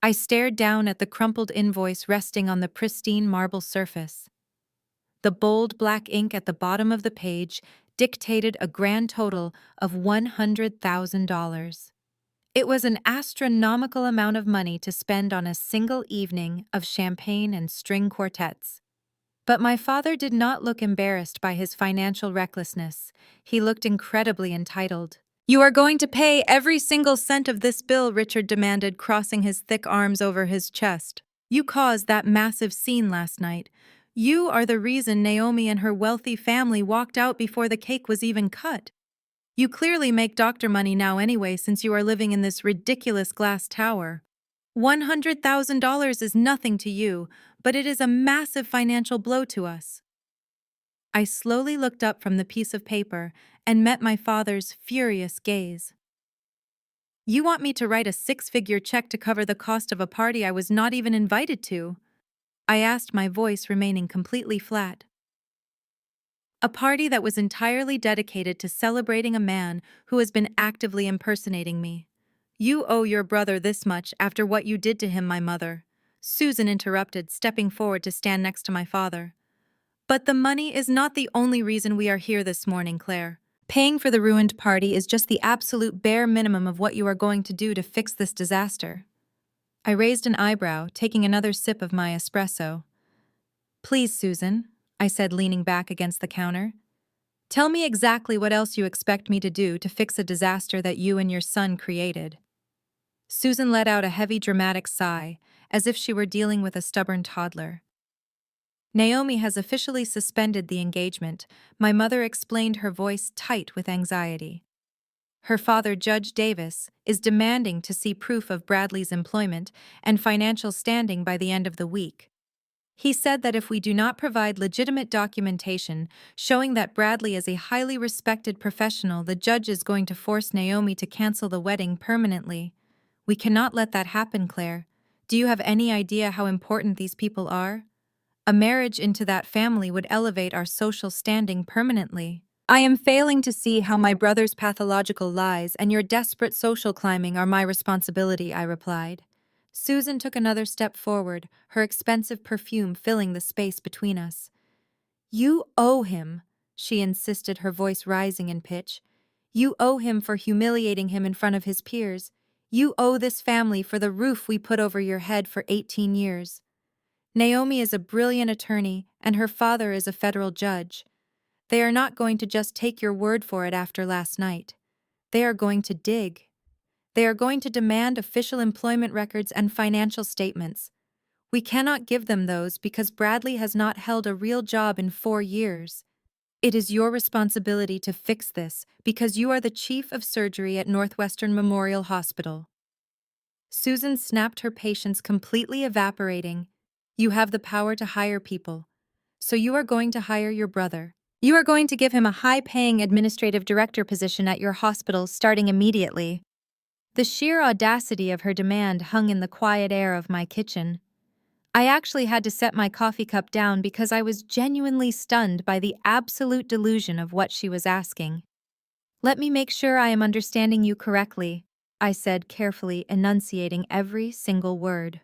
I stared down at the crumpled invoice resting on the pristine marble surface. The bold black ink at the bottom of the page dictated a grand total of $100,000. It was an astronomical amount of money to spend on a single evening of champagne and string quartets. But my father did not look embarrassed by his financial recklessness. He looked incredibly entitled. "You are going to pay every single cent of this bill," Richard demanded, crossing his thick arms over his chest. "You caused that massive scene last night. You are the reason Naomi and her wealthy family walked out before the cake was even cut. You clearly make doctor money now anyway, since you are living in this ridiculous glass tower. $100,000 is nothing to you, but it is a massive financial blow to us." I slowly looked up from the piece of paper and met my father's furious gaze. "You want me to write a six-figure check to cover the cost of a party I was not even invited to?" I asked, my voice remaining completely flat. "A party that was entirely dedicated to celebrating a man who has been actively impersonating me. You owe your brother this much after what you did to him, my mother," Susan interrupted, stepping forward to stand next to my father. "But the money is not the only reason we are here this morning, Claire. Paying for the ruined party is just the absolute bare minimum of what you are going to do to fix this disaster." I raised an eyebrow, taking another sip of my espresso. "Please, Susan," I said, leaning back against the counter. "Tell me exactly what else you expect me to do to fix a disaster that you and your son created." Susan let out a heavy, dramatic sigh, as if she were dealing with a stubborn toddler. "Naomi has officially suspended the engagement," my mother explained, her voice tight with anxiety. "Her father, Judge Davis, is demanding to see proof of Bradley's employment and financial standing by the end of the week. He said that if we do not provide legitimate documentation showing that Bradley is a highly respected professional, the judge is going to force Naomi to cancel the wedding permanently. We cannot let that happen, Claire. Do you have any idea how important these people are? A marriage into that family would elevate our social standing permanently." "I am failing to see how my brother's pathological lies and your desperate social climbing are my responsibility," I replied. Susan took another step forward, her expensive perfume filling the space between us. "You owe him," she insisted, her voice rising in pitch. "You owe him for humiliating him in front of his peers. You owe this family for the roof we put over your head for 18 years. Naomi is a brilliant attorney, and her father is a federal judge. They are not going to just take your word for it after last night. They are going to dig. They are going to demand official employment records and financial statements. We cannot give them those because Bradley has not held a real job in 4 years. It is your responsibility to fix this because you are the chief of surgery at Northwestern Memorial Hospital." Susan snapped, her patience completely evaporating. "You have the power to hire people. So you are going to hire your brother. You are going to give him a high-paying administrative director position at your hospital starting immediately." The sheer audacity of her demand hung in the quiet air of my kitchen. I actually had to set my coffee cup down because I was genuinely stunned by the absolute delusion of what she was asking. "Let me make sure I am understanding you correctly," I said, carefully enunciating every single word.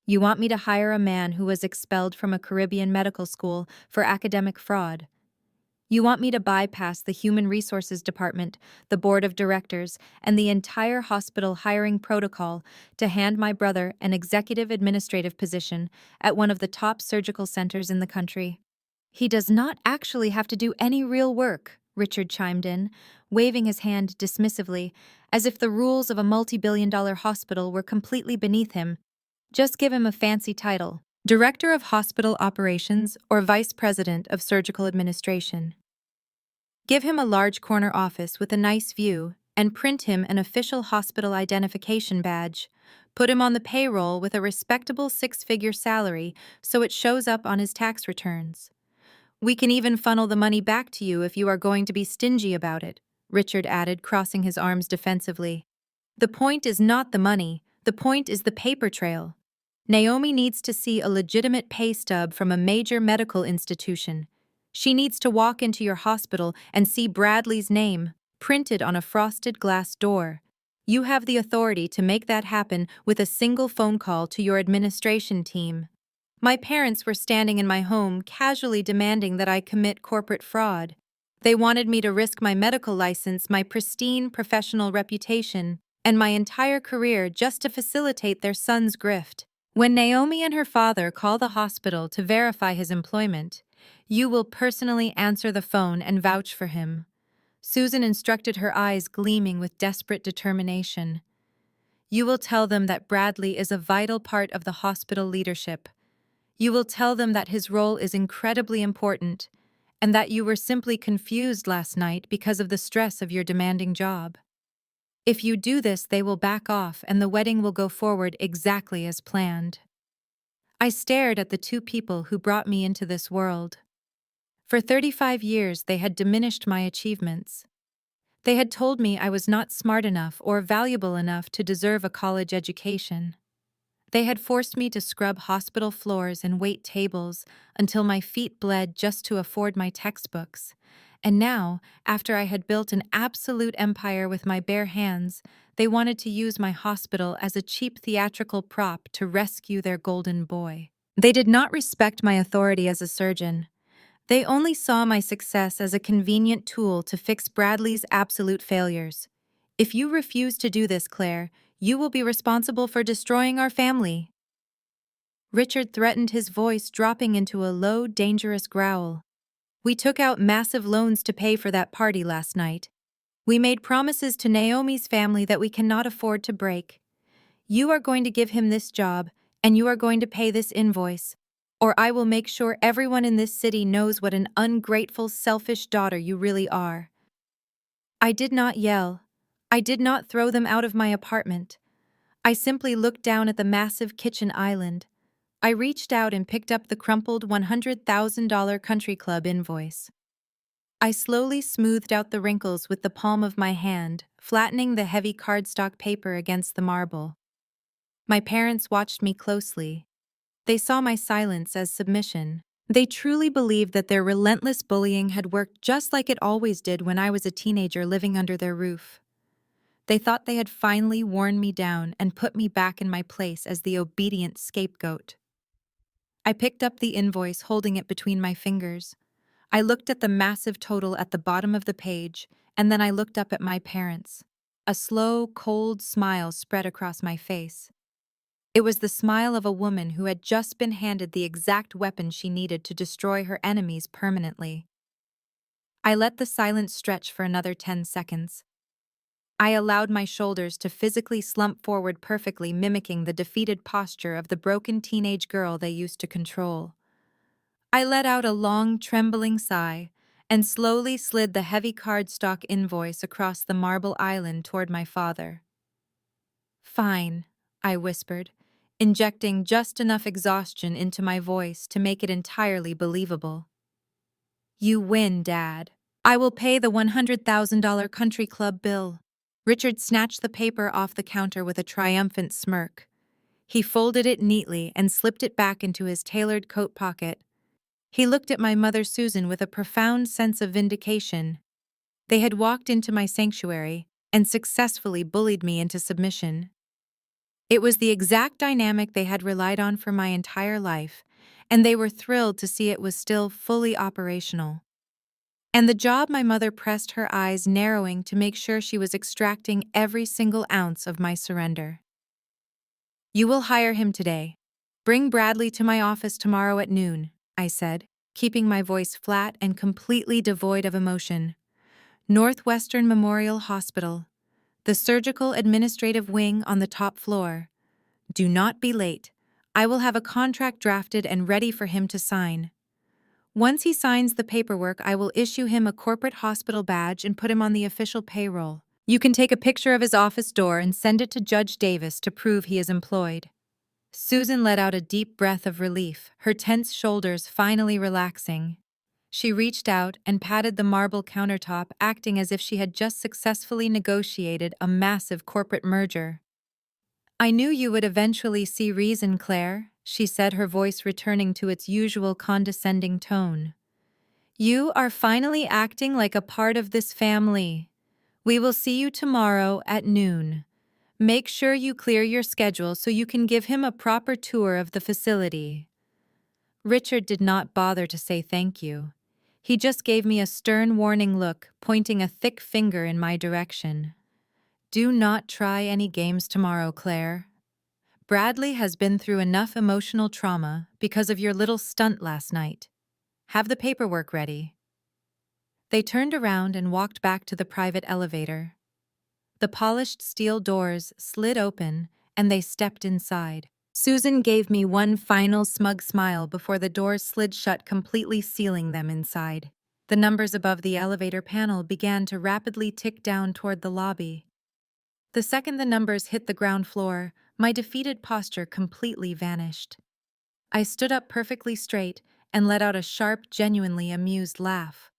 "You want me to hire a man who was expelled from a Caribbean medical school for academic fraud. You want me to bypass the Human Resources Department, the Board of Directors, and the entire hospital hiring protocol to hand my brother an executive administrative position at one of the top surgical centers in the country. He does not actually have to do any real work," Richard chimed in, waving his hand dismissively, as if the rules of a multi-billion-dollar hospital were completely beneath him. "Just give him a fancy title. Director of Hospital Operations or Vice President of Surgical Administration. Give him a large corner office with a nice view and print him an official hospital identification badge. Put him on the payroll with a respectable six-figure salary so it shows up on his tax returns. We can even funnel the money back to you if you are going to be stingy about it, Richard added, crossing his arms defensively. The point is not the money, the point is the paper trail. Naomi needs to see a legitimate pay stub from a major medical institution. She needs to walk into your hospital and see Bradley's name printed on a frosted glass door. You have the authority to make that happen with a single phone call to your administration team. My parents were standing in my home casually demanding that I commit corporate fraud. They wanted me to risk my medical license, my pristine professional reputation, and my entire career just to facilitate their son's grift. When Naomi and her father call the hospital to verify his employment, you will personally answer the phone and vouch for him. Susan instructed, her eyes gleaming with desperate determination. You will tell them that Bradley is a vital part of the hospital leadership. You will tell them that his role is incredibly important, and that you were simply confused last night because of the stress of your demanding job. If you do this, they will back off and the wedding will go forward exactly as planned. I stared at the two people who brought me into this world. For 35 years, they had diminished my achievements. They had told me I was not smart enough or valuable enough to deserve a college education. They had forced me to scrub hospital floors and wait tables until my feet bled just to afford my textbooks. And now, after I had built an absolute empire with my bare hands, they wanted to use my hospital as a cheap theatrical prop to rescue their golden boy. They did not respect my authority as a surgeon. They only saw my success as a convenient tool to fix Bradley's absolute failures. If you refuse to do this, Claire, you will be responsible for destroying our family. Richard threatened, his voice dropping into a low, dangerous growl. We took out massive loans to pay for that party last night. We made promises to Naomi's family that we cannot afford to break. You are going to give him this job, and you are going to pay this invoice, or I will make sure everyone in this city knows what an ungrateful, selfish daughter you really are. I did not yell. I did not throw them out of my apartment. I simply looked down at the massive kitchen island. I reached out and picked up the crumpled $100,000 country club invoice. I slowly smoothed out the wrinkles with the palm of my hand, flattening the heavy cardstock paper against the marble. My parents watched me closely. They saw my silence as submission. They truly believed that their relentless bullying had worked just like it always did when I was a teenager living under their roof. They thought they had finally worn me down and put me back in my place as the obedient scapegoat. I picked up the invoice, holding it between my fingers. I looked at the massive total at the bottom of the page, and then I looked up at my parents. A slow, cold smile spread across my face. It was the smile of a woman who had just been handed the exact weapon she needed to destroy her enemies permanently. I let the silence stretch for another 10 seconds. I allowed my shoulders to physically slump forward, perfectly mimicking the defeated posture of the broken teenage girl they used to control. I let out a long, trembling sigh and slowly slid the heavy cardstock invoice across the marble island toward my father. "Fine," I whispered, injecting just enough exhaustion into my voice to make it entirely believable. "You win, Dad. I will pay the $100,000 country club bill." Richard snatched the paper off the counter with a triumphant smirk. He folded it neatly and slipped it back into his tailored coat pocket. He looked at my mother, Susan, with a profound sense of vindication. They had walked into my sanctuary and successfully bullied me into submission. It was the exact dynamic they had relied on for my entire life, and they were thrilled to see it was still fully operational. And the job, my mother pressed her eyes, narrowing to make sure she was extracting every single ounce of my surrender. "You will hire him today. Bring Bradley to my office tomorrow at noon," I said, keeping my voice flat and completely devoid of emotion. "Northwestern Memorial Hospital, the surgical administrative wing on the top floor. Do not be late. I will have a contract drafted and ready for him to sign. Once he signs the paperwork, I will issue him a corporate hospital badge and put him on the official payroll." You can take a picture of his office door and send it to Judge Davis to prove he is employed. Susan let out a deep breath of relief, her tense shoulders finally relaxing. She reached out and patted the marble countertop, acting as if she had just successfully negotiated a massive corporate merger. I knew you would eventually see reason, Claire, she said, her voice returning to its usual condescending tone. You are finally acting like a part of this family. We will see you tomorrow at noon. Make sure you clear your schedule so you can give him a proper tour of the facility. Richard did not bother to say thank you. He just gave me a stern warning look, pointing a thick finger in my direction. Do not try any games tomorrow, Claire. Bradley has been through enough emotional trauma because of your little stunt last night. Have the paperwork ready. They turned around and walked back to the private elevator. The polished steel doors slid open, and they stepped inside. Susan gave me one final smug smile before the doors slid shut, completely sealing them inside. The numbers above the elevator panel began to rapidly tick down toward the lobby. The second the numbers hit the ground floor, my defeated posture completely vanished. I stood up perfectly straight and let out a sharp, genuinely amused laugh.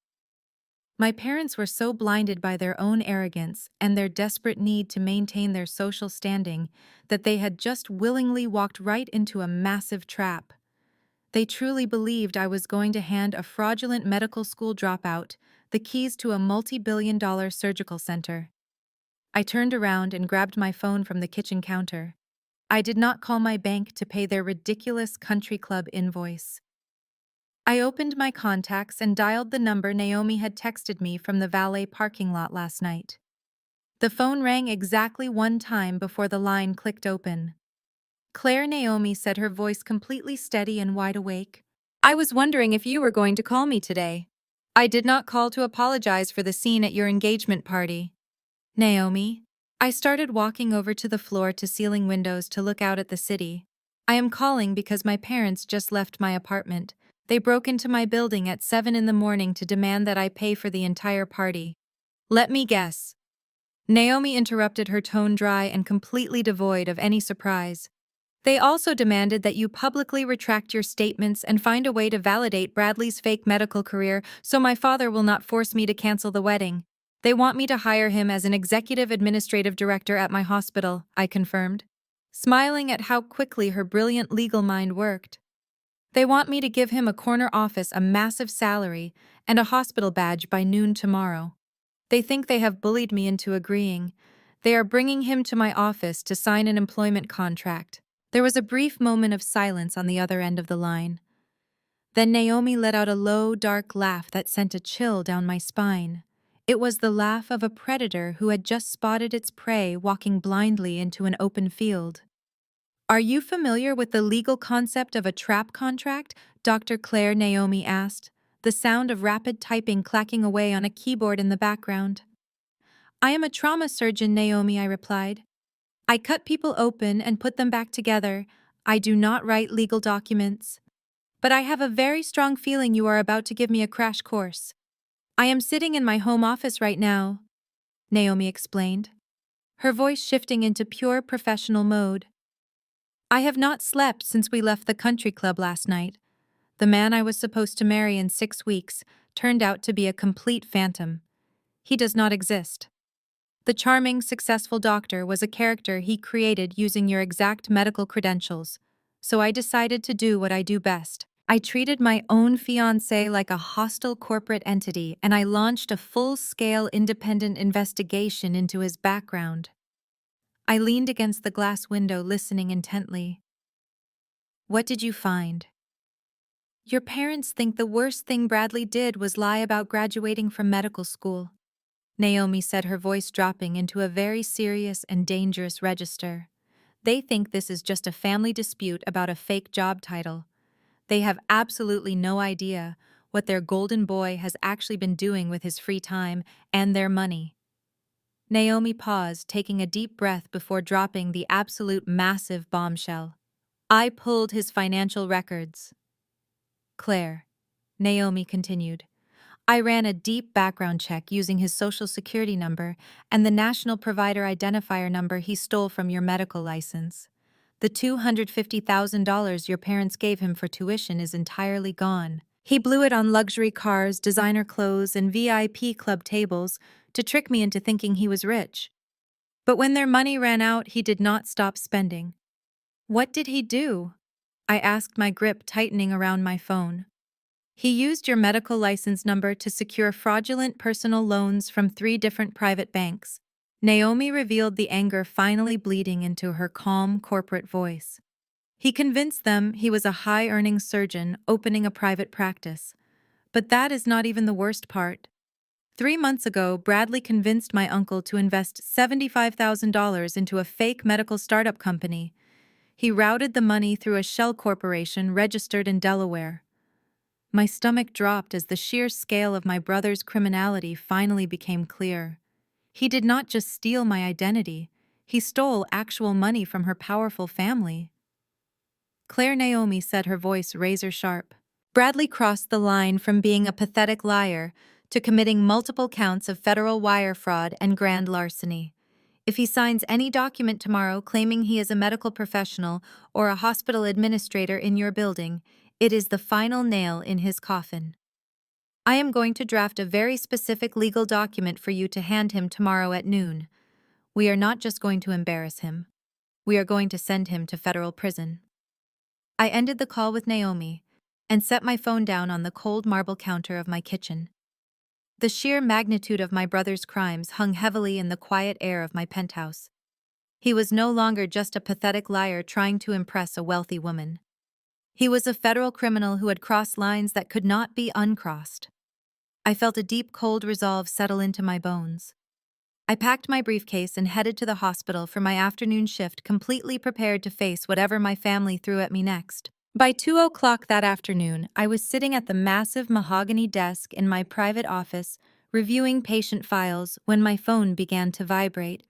My parents were so blinded by their own arrogance and their desperate need to maintain their social standing that they had just willingly walked right into a massive trap. They truly believed I was going to hand a fraudulent medical school dropout the keys to a multi-billion-dollar surgical center. I turned around and grabbed my phone from the kitchen counter. I did not call my bank to pay their ridiculous country club invoice. I opened my contacts and dialed the number Naomi had texted me from the valet parking lot last night. The phone rang exactly one time before the line clicked open. Claire, Naomi said, her voice completely steady and wide awake. I was wondering if you were going to call me today. I did not call to apologize for the scene at your engagement party. Naomi. I started walking over to the floor-to-ceiling windows to look out at the city. I am calling because my parents just left my apartment. They broke into my building at 7 in the morning to demand that I pay for the entire party. Let me guess. Naomi interrupted, her tone dry and completely devoid of any surprise. They also demanded that you publicly retract your statements and find a way to validate Bradley's fake medical career so my father will not force me to cancel the wedding. They want me to hire him as an executive administrative director at my hospital, I confirmed, smiling at how quickly her brilliant legal mind worked. They want me to give him a corner office, a massive salary, and a hospital badge by noon tomorrow. They think they have bullied me into agreeing. They are bringing him to my office to sign an employment contract. There was a brief moment of silence on the other end of the line. Then Naomi let out a low, dark laugh that sent a chill down my spine. It was the laugh of a predator who had just spotted its prey walking blindly into an open field. Are you familiar with the legal concept of a trap contract? Dr. Claire, Naomi asked, the sound of rapid typing clacking away on a keyboard in the background. I am a trauma surgeon, Naomi, I replied. I cut people open and put them back together. I do not write legal documents. But I have a very strong feeling you are about to give me a crash course. I am sitting in my home office right now, Naomi explained, her voice shifting into pure professional mode. I have not slept since we left the country club last night. The man I was supposed to marry in 6 weeks turned out to be a complete phantom. He does not exist. The charming, successful doctor was a character he created using your exact medical credentials, so I decided to do what I do best. I treated my own fiancé like a hostile corporate entity, and I launched a full-scale independent investigation into his background. I leaned against the glass window, listening intently. What did you find? Your parents think the worst thing Bradley did was lie about graduating from medical school, Naomi said, her voice dropping into a very serious and dangerous register. They think this is just a family dispute about a fake job title. They have absolutely no idea what their golden boy has actually been doing with his free time and their money. Naomi paused, taking a deep breath before dropping the absolute massive bombshell. I pulled his financial records. Claire, Naomi continued, I ran a deep background check using his social security number and the national provider identifier number he stole from your medical license. The $250,000 your parents gave him for tuition is entirely gone. He blew it on luxury cars, designer clothes, and VIP club tables to trick me into thinking he was rich. But when their money ran out, he did not stop spending. What did he do? I asked, my grip tightening around my phone. He used your medical license number to secure fraudulent personal loans from 3 different private banks. Naomi revealed, the anger finally bleeding into her calm corporate voice. He convinced them he was a high-earning surgeon opening a private practice. But that is not even the worst part. 3 months ago, Bradley convinced my uncle to invest $75,000 into a fake medical startup company. He routed the money through a shell corporation registered in Delaware. My stomach dropped as the sheer scale of my brother's criminality finally became clear. He did not just steal my identity, he stole actual money from her powerful family. Claire, Naomi said, her voice razor sharp. Bradley crossed the line from being a pathetic liar to committing multiple counts of federal wire fraud and grand larceny. If he signs any document tomorrow claiming he is a medical professional or a hospital administrator in your building, it is the final nail in his coffin. I am going to draft a very specific legal document for you to hand him tomorrow at noon. We are not just going to embarrass him. We are going to send him to federal prison. I ended the call with Naomi and set my phone down on the cold marble counter of my kitchen. The sheer magnitude of my brother's crimes hung heavily in the quiet air of my penthouse. He was no longer just a pathetic liar trying to impress a wealthy woman. He was a federal criminal who had crossed lines that could not be uncrossed. I felt a deep, cold resolve settle into my bones. I packed my briefcase and headed to the hospital for my afternoon shift, completely prepared to face whatever my family threw at me next. By 2 o'clock that afternoon, I was sitting at the massive mahogany desk in my private office, reviewing patient files, when my phone began to vibrate.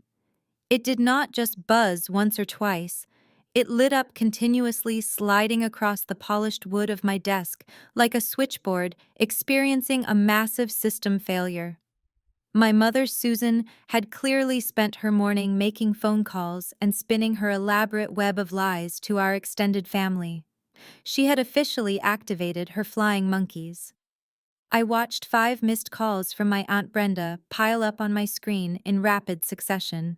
It did not just buzz once or twice. It lit up continuously, sliding across the polished wood of my desk like a switchboard experiencing a massive system failure. My mother, Susan, had clearly spent her morning making phone calls and spinning her elaborate web of lies to our extended family. She had officially activated her flying monkeys. I watched 5 missed calls from my Aunt Brenda pile up on my screen in rapid succession.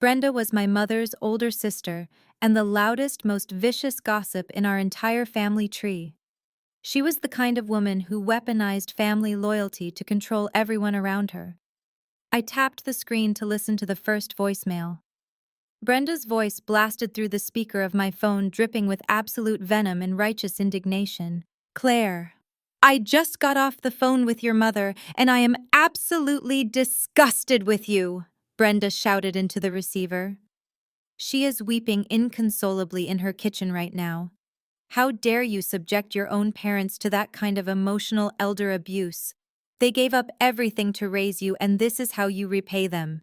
Brenda was my mother's older sister and the loudest, most vicious gossip in our entire family tree. She was the kind of woman who weaponized family loyalty to control everyone around her. I tapped the screen to listen to the first voicemail. Brenda's voice blasted through the speaker of my phone, dripping with absolute venom and righteous indignation. "Claire, I just got off the phone with your mother, and I am absolutely disgusted with you," Brenda shouted into the receiver. "She is weeping inconsolably in her kitchen right now. How dare you subject your own parents to that kind of emotional elder abuse? They gave up everything to raise you, and this is how you repay them.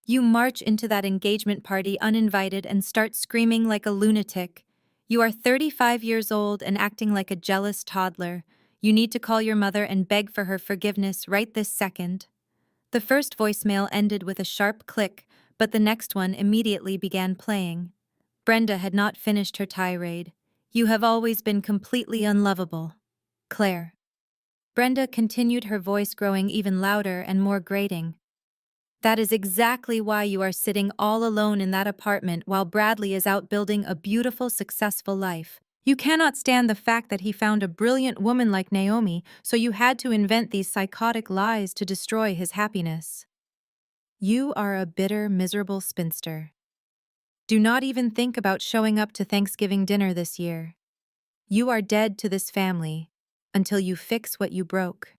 You march into that engagement party uninvited and start screaming like a lunatic. You are 35 years old and acting like a jealous toddler. You need to call your mother and beg for her forgiveness right this second." The first voicemail ended with a sharp click, but the next one immediately began playing. Brenda had not finished her tirade. "You have always been completely unlovable, Claire." Brenda continued, her voice growing even louder and more grating. "That is exactly why you are sitting all alone in that apartment while Bradley is out building a beautiful, successful life. You cannot stand the fact that he found a brilliant woman like Naomi, so you had to invent these psychotic lies to destroy his happiness. You are a bitter, miserable spinster. Do not even think about showing up to Thanksgiving dinner this year. You are dead to this family until you fix what you broke."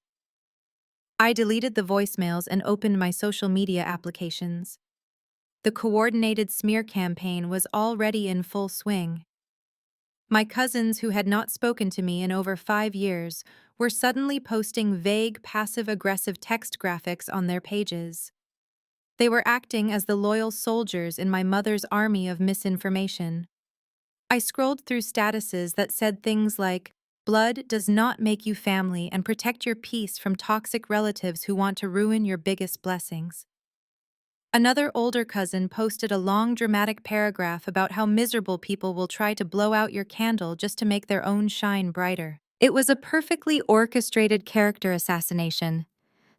I deleted the voicemails and opened my social media applications. The coordinated smear campaign was already in full swing. My cousins, who had not spoken to me in over 5 years, were suddenly posting vague, passive-aggressive text graphics on their pages. They were acting as the loyal soldiers in my mother's army of misinformation. I scrolled through statuses that said things like, Blood does not make you family, and protect your peace from toxic relatives who want to ruin your biggest blessings. Another older cousin posted a long dramatic paragraph about how miserable people will try to blow out your candle just to make their own shine brighter. It was a perfectly orchestrated character assassination.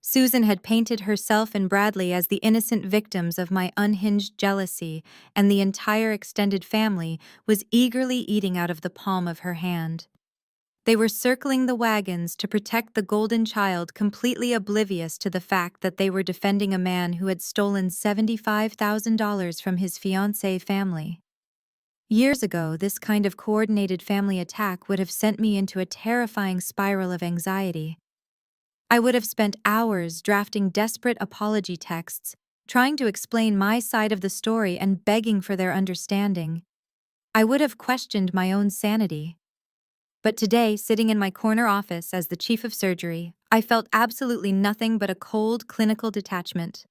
Susan had painted herself and Bradley as the innocent victims of my unhinged jealousy, and the entire extended family was eagerly eating out of the palm of her hand. They were circling the wagons to protect the golden child, completely oblivious to the fact that they were defending a man who had stolen $75,000 from his fiancée family. Years ago, this kind of coordinated family attack would have sent me into a terrifying spiral of anxiety. I would have spent hours drafting desperate apology texts, trying to explain my side of the story and begging for their understanding. I would have questioned my own sanity. But today, sitting in my corner office as the chief of surgery, I felt absolutely nothing but a cold, clinical detachment.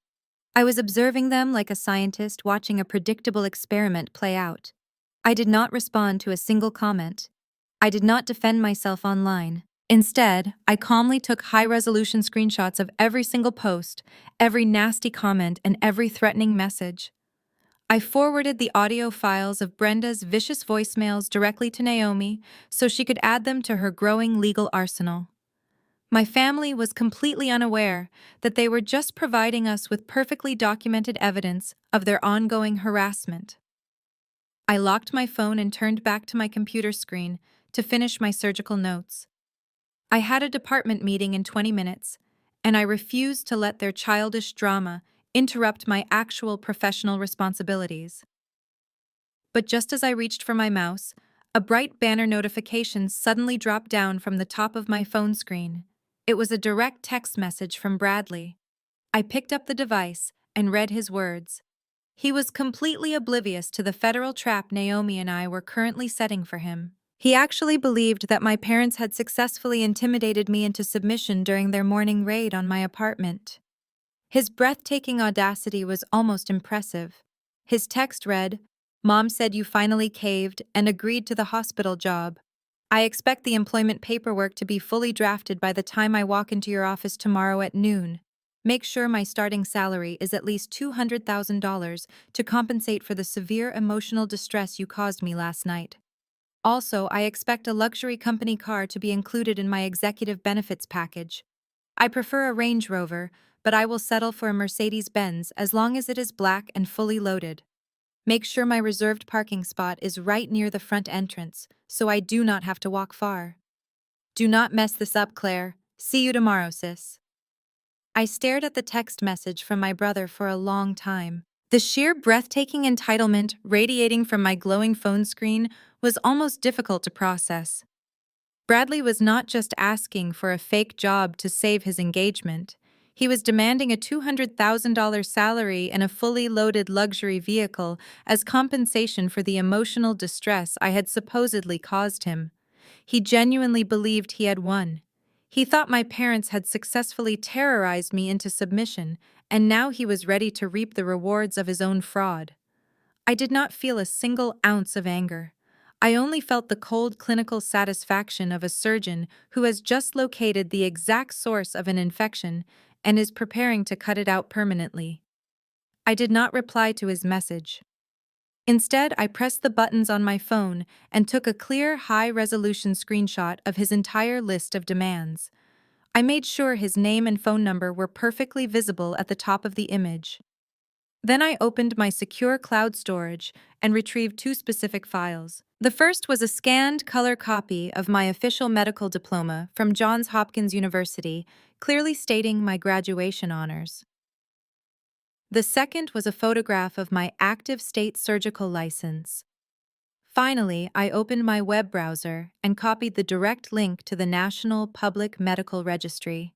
I was observing them like a scientist watching a predictable experiment play out. I did not respond to a single comment. I did not defend myself online. Instead, I calmly took high-resolution screenshots of every single post, every nasty comment, and every threatening message. I forwarded the audio files of Brenda's vicious voicemails directly to Naomi so she could add them to her growing legal arsenal. My family was completely unaware that they were just providing us with perfectly documented evidence of their ongoing harassment. I locked my phone and turned back to my computer screen to finish my surgical notes. I had a department meeting in 20 minutes, and I refused to let their childish drama interrupt my actual professional responsibilities. But just as I reached for my mouse, a bright banner notification suddenly dropped down from the top of my phone screen. It was a direct text message from Bradley. I picked up the device and read his words. He was completely oblivious to the federal trap Naomi and I were currently setting for him. He actually believed that my parents had successfully intimidated me into submission during their morning raid on my apartment. His breathtaking audacity was almost impressive. His text read, "Mom said you finally caved and agreed to the hospital job. I expect the employment paperwork to be fully drafted by the time I walk into your office tomorrow at noon. Make sure my starting salary is at least $200,000 to compensate for the severe emotional distress you caused me last night. Also, I expect a luxury company car to be included in my executive benefits package. I prefer a Range Rover, but I will settle for a Mercedes-Benz as long as it is black and fully loaded. Make sure my reserved parking spot is right near the front entrance, so I do not have to walk far. Do not mess this up, Claire. See you tomorrow, sis." I stared at the text message from my brother for a long time. The sheer breathtaking entitlement radiating from my glowing phone screen was almost difficult to process. Bradley was not just asking for a fake job to save his engagement. He was demanding a $200,000 salary and a fully loaded luxury vehicle as compensation for the emotional distress I had supposedly caused him. He genuinely believed he had won. He thought my parents had successfully terrorized me into submission, and now he was ready to reap the rewards of his own fraud. I did not feel a single ounce of anger. I only felt the cold clinical satisfaction of a surgeon who has just located the exact source of an infection and is preparing to cut it out permanently. I did not reply to his message. Instead, I pressed the buttons on my phone and took a clear, high-resolution screenshot of his entire list of demands. I made sure his name and phone number were perfectly visible at the top of the image. Then I opened my secure cloud storage and retrieved two specific files. The first was a scanned color copy of my official medical diploma from Johns Hopkins University, clearly stating my graduation honors. The second was a photograph of my active state surgical license. Finally, I opened my web browser and copied the direct link to the National Public Medical Registry.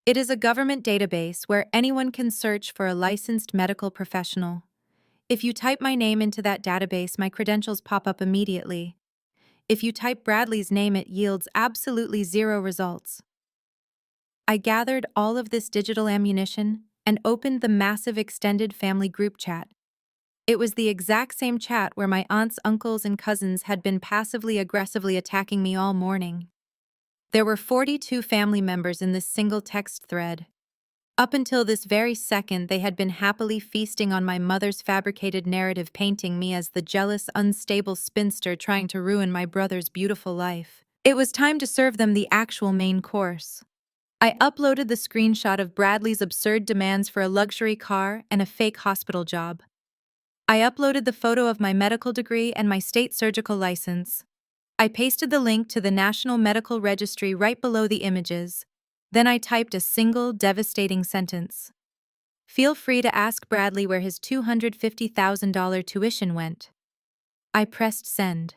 It is a government database where anyone can search for a licensed medical professional. If you type my name into that database, my credentials pop up immediately. If you type Bradley's name, it yields absolutely zero results. I gathered all of this digital ammunition and opened the massive extended family group chat. It was the exact same chat where my aunts, uncles, and cousins had been passively aggressively attacking me all morning. There were 42 family members in this single text thread. Up until this very second, they had been happily feasting on my mother's fabricated narrative, painting me as the jealous, unstable spinster trying to ruin my brother's beautiful life. It was time to serve them the actual main course. I uploaded the screenshot of Bradley's absurd demands for a luxury car and a fake hospital job. I uploaded the photo of my medical degree and my state surgical license. I pasted the link to the National Medical Registry right below the images. Then I typed a single, devastating sentence. Feel free to ask Bradley where his $250,000 tuition went. I pressed send.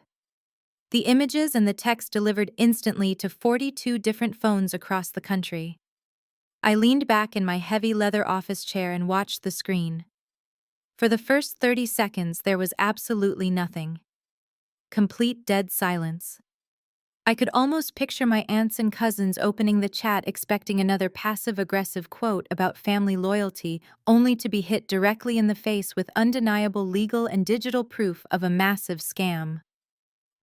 The images and the text delivered instantly to 42 different phones across the country. I leaned back in my heavy leather office chair and watched the screen. For the first 30 seconds, there was absolutely nothing. Complete dead silence. I could almost picture my aunts and cousins opening the chat expecting another passive-aggressive quote about family loyalty, only to be hit directly in the face with undeniable legal and digital proof of a massive scam.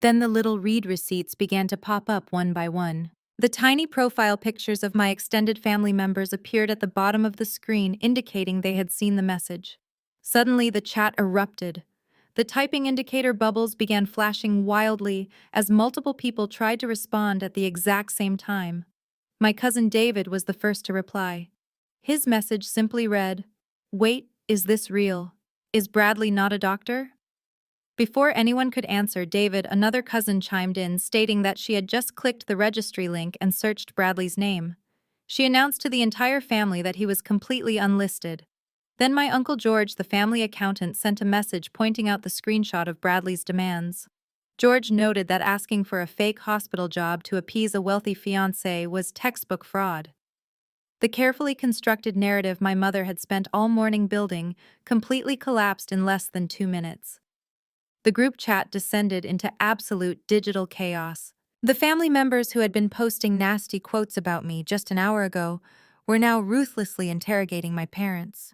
Then the little read receipts began to pop up one by one. The tiny profile pictures of my extended family members appeared at the bottom of the screen, indicating they had seen the message. Suddenly, the chat erupted. The typing indicator bubbles began flashing wildly as multiple people tried to respond at the exact same time. My cousin David was the first to reply. His message simply read, "Wait, is this real? Is Bradley not a doctor?" Before anyone could answer, David, another cousin, chimed in, stating that she had just clicked the registry link and searched Bradley's name. She announced to the entire family that he was completely unlisted. Then my Uncle George, the family accountant, sent a message pointing out the screenshot of Bradley's demands. George noted that asking for a fake hospital job to appease a wealthy fiancé was textbook fraud. The carefully constructed narrative my mother had spent all morning building completely collapsed in less than 2 minutes. The group chat descended into absolute digital chaos. The family members who had been posting nasty quotes about me just an hour ago were now ruthlessly interrogating my parents.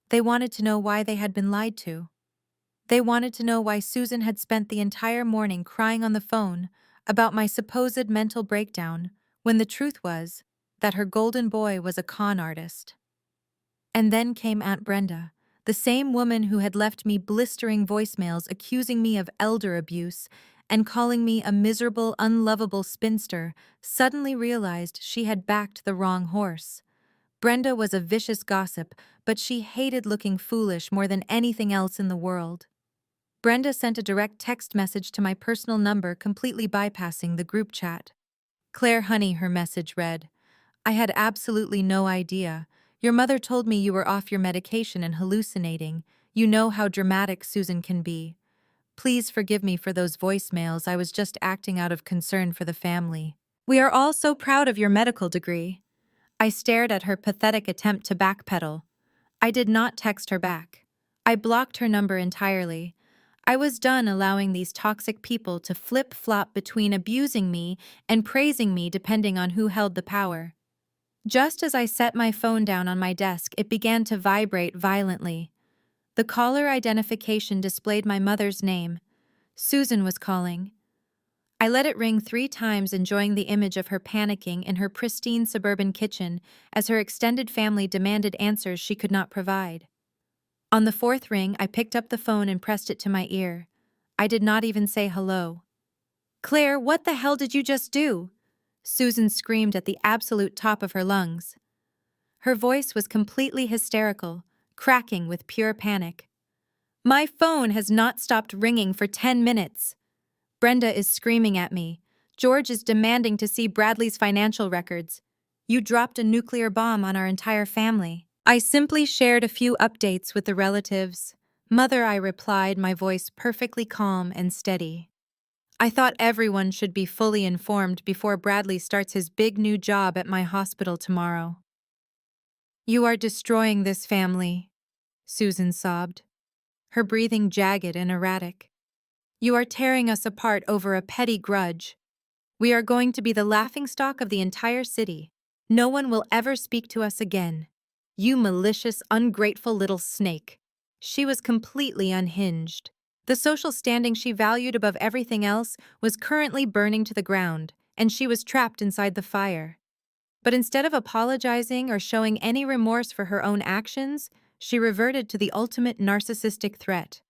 They wanted to know why they had been lied to. They wanted to know why Susan had spent the entire morning crying on the phone about my supposed mental breakdown, when the truth was that her golden boy was a con artist. And then came Aunt Brenda, the same woman who had left me blistering voicemails accusing me of elder abuse and calling me a miserable, unlovable spinster, suddenly realized she had backed the wrong horse. Brenda was a vicious gossip, but she hated looking foolish more than anything else in the world. Brenda sent a direct text message to my personal number, completely bypassing the group chat. "Claire, honey," her message read, "I had absolutely no idea. Your mother told me you were off your medication and hallucinating. You know how dramatic Susan can be. Please forgive me for those voicemails. I was just acting out of concern for the family. We are all so proud of your medical degree." I stared at her pathetic attempt to backpedal. I did not text her back. I blocked her number entirely. I was done allowing these toxic people to flip-flop between abusing me and praising me depending on who held the power. Just as I set my phone down on my desk, it began to vibrate violently. The caller identification displayed my mother's name. Susan was calling. I let it ring 3 times, enjoying the image of her panicking in her pristine suburban kitchen as her extended family demanded answers she could not provide. On the 4th ring, I picked up the phone and pressed it to my ear. I did not even say hello. "Claire, what the hell did you just do?" Susan screamed at the absolute top of her lungs. Her voice was completely hysterical, cracking with pure panic. "My phone has not stopped ringing for 10 minutes. Brenda is screaming at me. George is demanding to see Bradley's financial records. You dropped a nuclear bomb on our entire family." I simply shared a few updates with the relatives. "Mother," I replied, my voice perfectly calm and steady. "I thought everyone should be fully informed before Bradley starts his big new job at my hospital tomorrow." "You are destroying this family," Susan sobbed, her breathing jagged and erratic. "You are tearing us apart over a petty grudge. We are going to be the laughingstock of the entire city. No one will ever speak to us again. You malicious, ungrateful little snake." She was completely unhinged. The social standing she valued above everything else was currently burning to the ground, and she was trapped inside the fire. But instead of apologizing or showing any remorse for her own actions, she reverted to the ultimate narcissistic threat.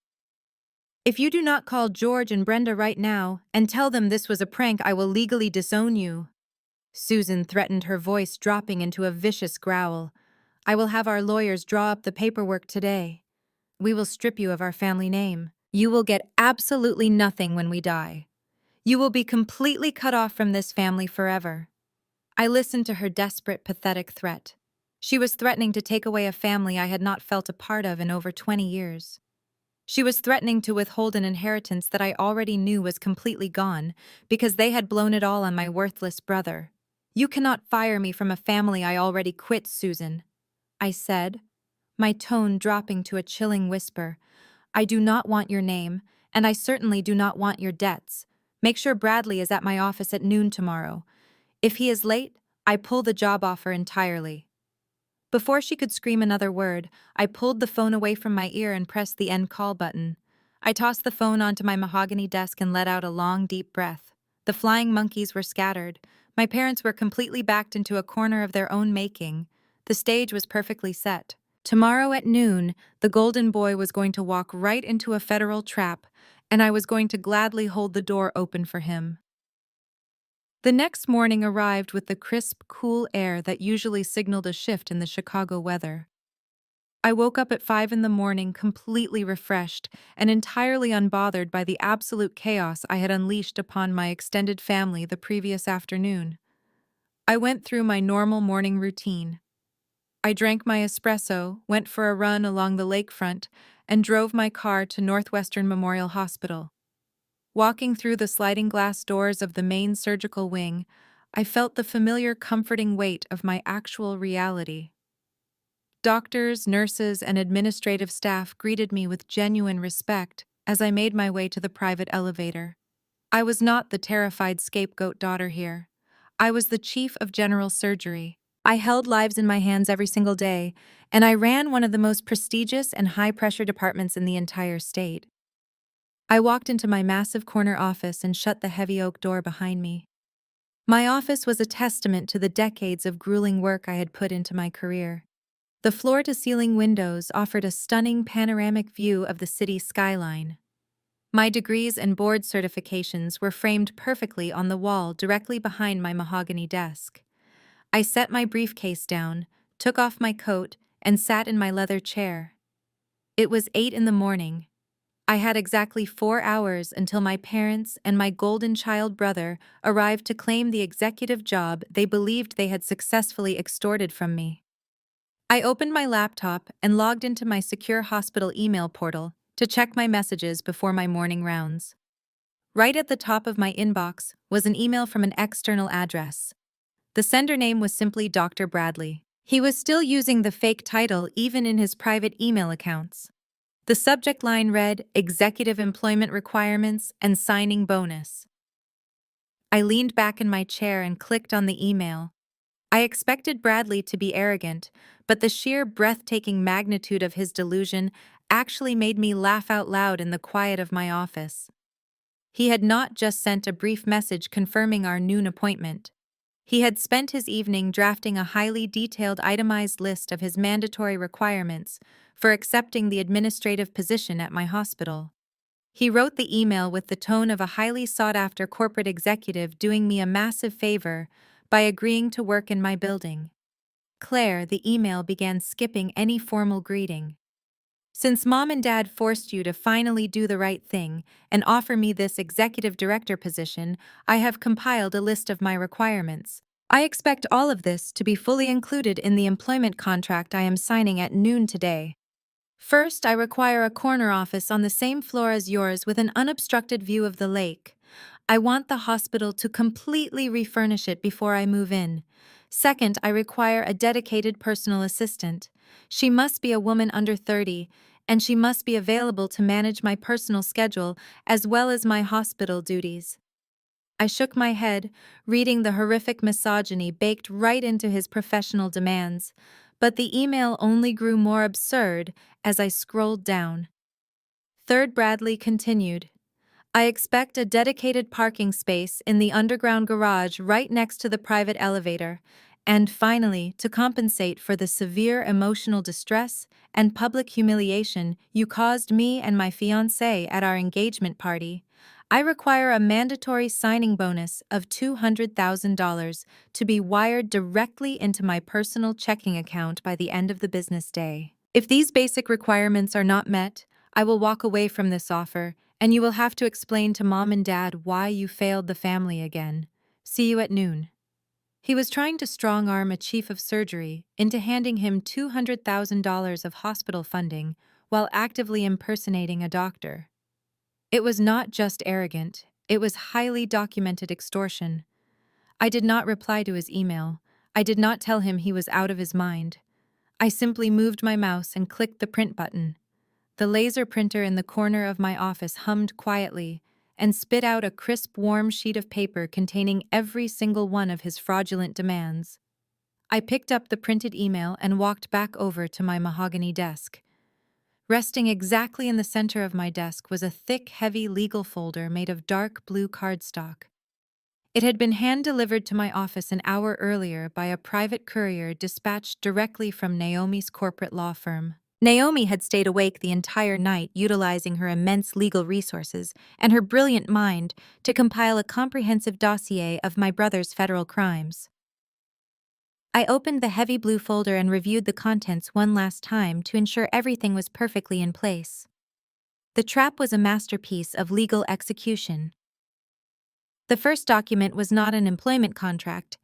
If you do not call George and Brenda right now and tell them this was a prank, I will legally disown you. Susan threatened, her voice dropping into a vicious growl. I will have our lawyers draw up the paperwork today. We will strip you of our family name. You will get absolutely nothing when we die. You will be completely cut off from this family forever. I listened to her desperate, pathetic threat. She was threatening to take away a family I had not felt a part of in over 20 years. She was threatening to withhold an inheritance that I already knew was completely gone because they had blown it all on my worthless brother. You cannot fire me from a family I already quit, Susan, I said, my tone dropping to a chilling whisper. I do not want your name, and I certainly do not want your debts. Make sure Bradley is at my office at noon tomorrow. If he is late, I pull the job offer entirely. Before she could scream another word, I pulled the phone away from my ear and pressed the end call button. I tossed the phone onto my mahogany desk and let out a long, deep breath. The flying monkeys were scattered. My parents were completely backed into a corner of their own making. The stage was perfectly set. Tomorrow at noon, the golden boy was going to walk right into a federal trap, and I was going to gladly hold the door open for him. The next morning arrived with the crisp, cool air that usually signaled a shift in the Chicago weather. I woke up at 5 in the morning completely refreshed and entirely unbothered by the absolute chaos I had unleashed upon my extended family the previous afternoon. I went through my normal morning routine. I drank my espresso, went for a run along the lakefront, and drove my car to Northwestern Memorial Hospital. Walking through the sliding glass doors of the main surgical wing, I felt the familiar comforting weight of my actual reality. Doctors, nurses, and administrative staff greeted me with genuine respect as I made my way to the private elevator. I was not the terrified scapegoat daughter here. I was the chief of general surgery. I held lives in my hands every single day, and I ran one of the most prestigious and high-pressure departments in the entire state. I walked into my massive corner office and shut the heavy oak door behind me. My office was a testament to the decades of grueling work I had put into my career. The floor-to-ceiling windows offered a stunning panoramic view of the city skyline. My degrees and board certifications were framed perfectly on the wall directly behind my mahogany desk. I set my briefcase down, took off my coat, and sat in my leather chair. It was 8 in the morning. I had exactly 4 hours until my parents and my golden child brother arrived to claim the executive job they believed they had successfully extorted from me. I opened my laptop and logged into my secure hospital email portal to check my messages before my morning rounds. Right at the top of my inbox was an email from an external address. The sender name was simply Dr. Bradley. He was still using the fake title even in his private email accounts. The subject line read, Executive Employment Requirements and Signing Bonus. I leaned back in my chair and clicked on the email. I expected Bradley to be arrogant, but the sheer breathtaking magnitude of his delusion actually made me laugh out loud in the quiet of my office. He had not just sent a brief message confirming our noon appointment. He had spent his evening drafting a highly detailed itemized list of his mandatory requirements for accepting the administrative position at my hospital. He wrote the email with the tone of a highly sought-after corporate executive doing me a massive favor by agreeing to work in my building. Claire, the email began skipping any formal greeting. Since Mom and Dad forced you to finally do the right thing and offer me this executive director position, I have compiled a list of my requirements. I expect all of this to be fully included in the employment contract I am signing at noon today. First, I require a corner office on the same floor as yours with an unobstructed view of the lake. I want the hospital to completely refurnish it before I move in. Second, I require a dedicated personal assistant. She must be a woman under 30, and she must be available to manage my personal schedule as well as my hospital duties. I shook my head, reading the horrific misogyny baked right into his professional demands, But the email only grew more absurd as I scrolled down. Third Bradley continued, I expect a dedicated parking space in the underground garage right next to the private elevator. And finally, to compensate for the severe emotional distress and public humiliation you caused me and my fiancé at our engagement party, I require a mandatory signing bonus of $200,000 to be wired directly into my personal checking account by the end of the business day. If these basic requirements are not met, I will walk away from this offer, and you will have to explain to Mom and Dad why you failed the family again. See you at noon. He was trying to strong-arm a chief of surgery into handing him $200,000 of hospital funding while actively impersonating a doctor. It was not just arrogant, it was highly documented extortion. I did not reply to his email. I did not tell him he was out of his mind. I simply moved my mouse and clicked the print button. The laser printer in the corner of my office hummed quietly and spit out a crisp, warm sheet of paper containing every single one of his fraudulent demands. I picked up the printed email and walked back over to my mahogany desk. Resting exactly in the center of my desk was a thick, heavy legal folder made of dark blue cardstock. It had been hand-delivered to my office an hour earlier by a private courier dispatched directly from Naomi's corporate law firm. Naomi had stayed awake the entire night, utilizing her immense legal resources and her brilliant mind to compile a comprehensive dossier of my brother's federal crimes. I opened the heavy blue folder and reviewed the contents one last time to ensure everything was perfectly in place. The trap was a masterpiece of legal execution. The first document was not an employment contract.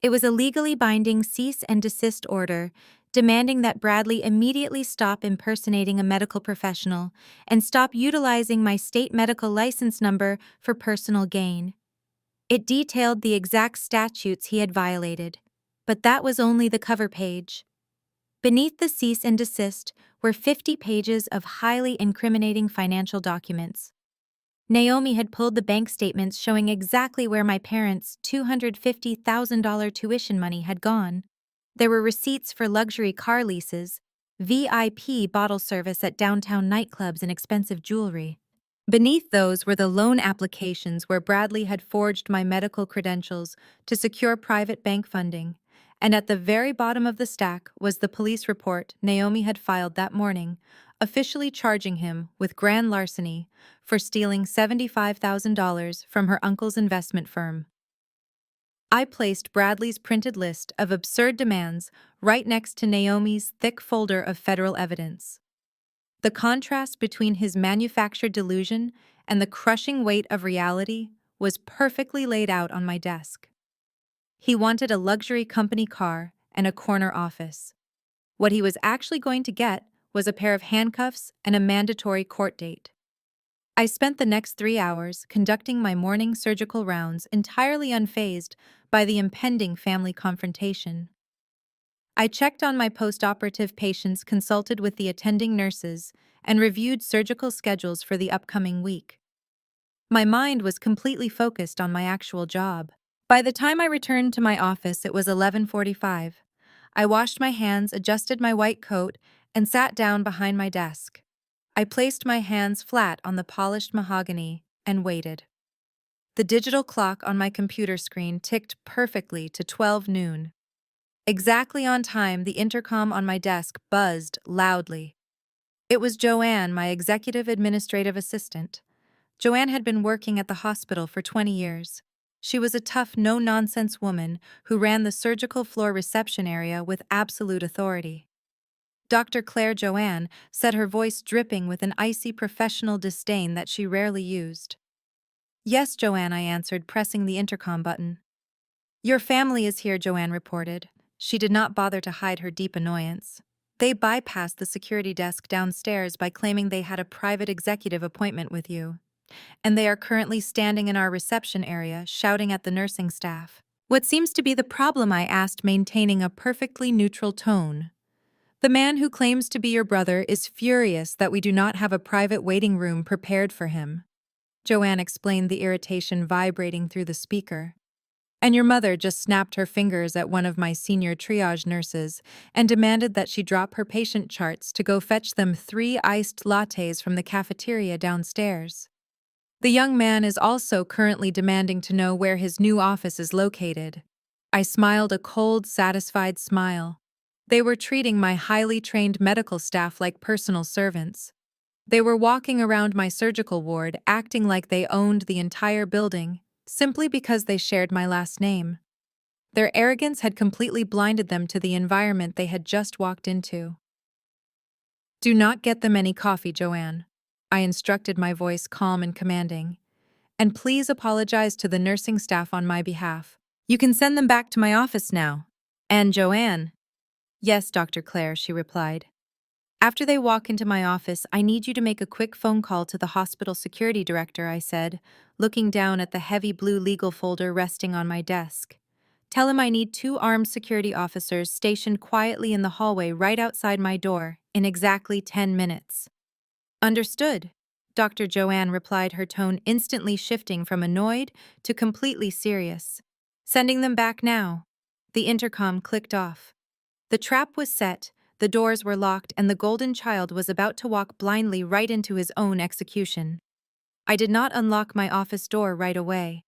It was a legally binding cease and desist order demanding that Bradley immediately stop impersonating a medical professional and stop utilizing my state medical license number for personal gain. It detailed the exact statutes he had violated, but that was only the cover page. Beneath the cease and desist were 50 pages of highly incriminating financial documents. Naomi had pulled the bank statements showing exactly where my parents' $250,000 tuition money had gone. There were receipts for luxury car leases, VIP bottle service at downtown nightclubs, and expensive jewelry. Beneath those were the loan applications where Bradley had forged my medical credentials to secure private bank funding. And at the very bottom of the stack was the police report Naomi had filed that morning, officially charging him with grand larceny for stealing $75,000 from her uncle's investment firm. I placed Bradley's printed list of absurd demands right next to Naomi's thick folder of federal evidence. The contrast between his manufactured delusion and the crushing weight of reality was perfectly laid out on my desk. He wanted a luxury company car and a corner office. What he was actually going to get was a pair of handcuffs and a mandatory court date. I spent the next 3 hours conducting my morning surgical rounds entirely unfazed by the impending family confrontation. I checked on my post-operative patients, consulted with the attending nurses, and reviewed surgical schedules for the upcoming week. My mind was completely focused on my actual job. By the time I returned to my office, it was 11:45. I washed my hands, adjusted my white coat, and sat down behind my desk. I placed my hands flat on the polished mahogany and waited. The digital clock on my computer screen ticked perfectly to 12 noon. Exactly on time, the intercom on my desk buzzed loudly. It was Joanne, my executive administrative assistant. Joanne had been working at the hospital for 20 years. She was a tough, no-nonsense woman who ran the surgical floor reception area with absolute authority. Dr. Claire Joanne said, her voice dripping with an icy professional disdain that she rarely used. "Yes, Joanne," I answered, pressing the intercom button. "Your family is here," Joanne reported. She did not bother to hide her deep annoyance. "They bypassed the security desk downstairs by claiming they had a private executive appointment with you. And they are currently standing in our reception area, shouting at the nursing staff." "What seems to be the problem?" I asked, maintaining a perfectly neutral tone. "The man who claims to be your brother is furious that we do not have a private waiting room prepared for him," Joanne explained, the irritation vibrating through the speaker. And your mother just snapped her fingers at one of my senior triage nurses and demanded that she drop her patient charts to go fetch them 3 iced lattes from the cafeteria downstairs. The young man is also currently demanding to know where his new office is located. I smiled a cold, satisfied smile. They were treating my highly trained medical staff like personal servants. They were walking around my surgical ward acting like they owned the entire building, simply because they shared my last name. Their arrogance had completely blinded them to the environment they had just walked into. Do not get them any coffee, Joanne. I instructed, my voice calm and commanding. And please apologize to the nursing staff on my behalf. You can send them back to my office now. And Joanne? Yes, Dr. Claire, she replied. After they walk into my office, I need you to make a quick phone call to the hospital security director, I said, looking down at the heavy blue legal folder resting on my desk. Tell him I need 2 armed security officers stationed quietly in the hallway right outside my door in exactly 10 minutes. Understood, Dr. Joanne replied, her tone instantly shifting from annoyed to completely serious. Sending them back now. The intercom clicked off. The trap was set, the doors were locked, and the golden child was about to walk blindly right into his own execution. I did not unlock my office door right away.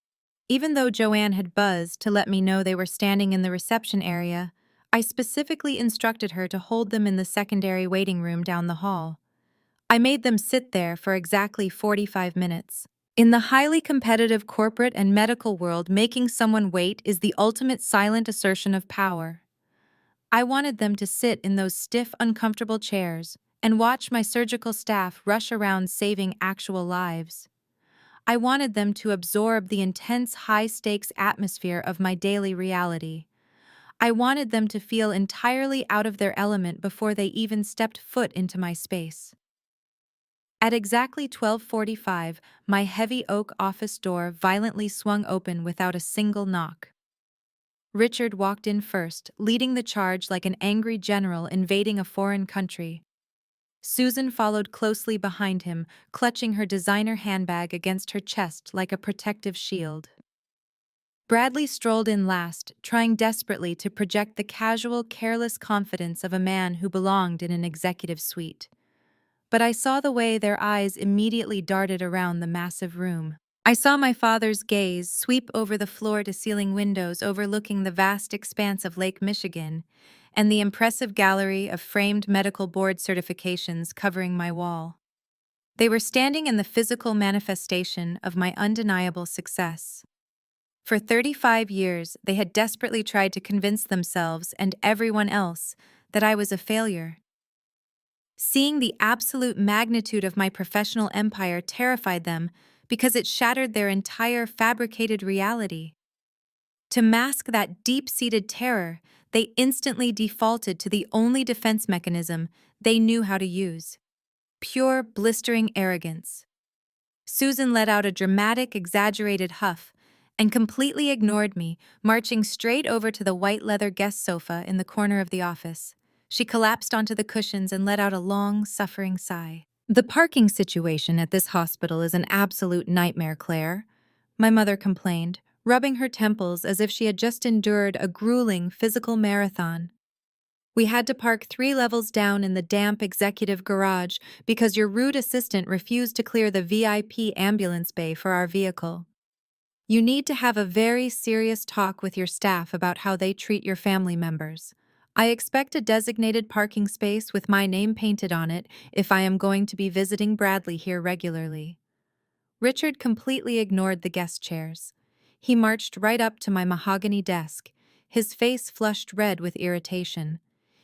Even though Joanne had buzzed to let me know they were standing in the reception area, I specifically instructed her to hold them in the secondary waiting room down the hall. I made them sit there for exactly 45 minutes. In the highly competitive corporate and medical world, making someone wait is the ultimate silent assertion of power. I wanted them to sit in those stiff, uncomfortable chairs and watch my surgical staff rush around saving actual lives. I wanted them to absorb the intense, high-stakes atmosphere of my daily reality. I wanted them to feel entirely out of their element before they even stepped foot into my space. At exactly 12:45, my heavy oak office door violently swung open without a single knock. Richard walked in first, leading the charge like an angry general invading a foreign country. Susan followed closely behind him, clutching her designer handbag against her chest like a protective shield. Bradley strolled in last, trying desperately to project the casual, careless confidence of a man who belonged in an executive suite. But I saw the way their eyes immediately darted around the massive room. I saw my father's gaze sweep over the floor-to-ceiling windows overlooking the vast expanse of Lake Michigan and the impressive gallery of framed medical board certifications covering my wall. They were standing in the physical manifestation of my undeniable success. For 35 years, they had desperately tried to convince themselves and everyone else that I was a failure. Seeing the absolute magnitude of my professional empire terrified them because it shattered their entire fabricated reality. To mask that deep-seated terror, they instantly defaulted to the only defense mechanism they knew how to use: pure, blistering arrogance. Susan let out a dramatic, exaggerated huff and completely ignored me, marching straight over to the white leather guest sofa in the corner of the office. She collapsed onto the cushions and let out a long, suffering sigh. The parking situation at this hospital is an absolute nightmare, Claire, my mother complained, rubbing her temples as if she had just endured a grueling physical marathon. We had to park 3 levels down in the damp executive garage because your rude assistant refused to clear the VIP ambulance bay for our vehicle. You need to have a very serious talk with your staff about how they treat your family members. I expect a designated parking space with my name painted on it if I am going to be visiting Bradley here regularly. Richard completely ignored the guest chairs. He marched right up to my mahogany desk, his face flushed red with irritation.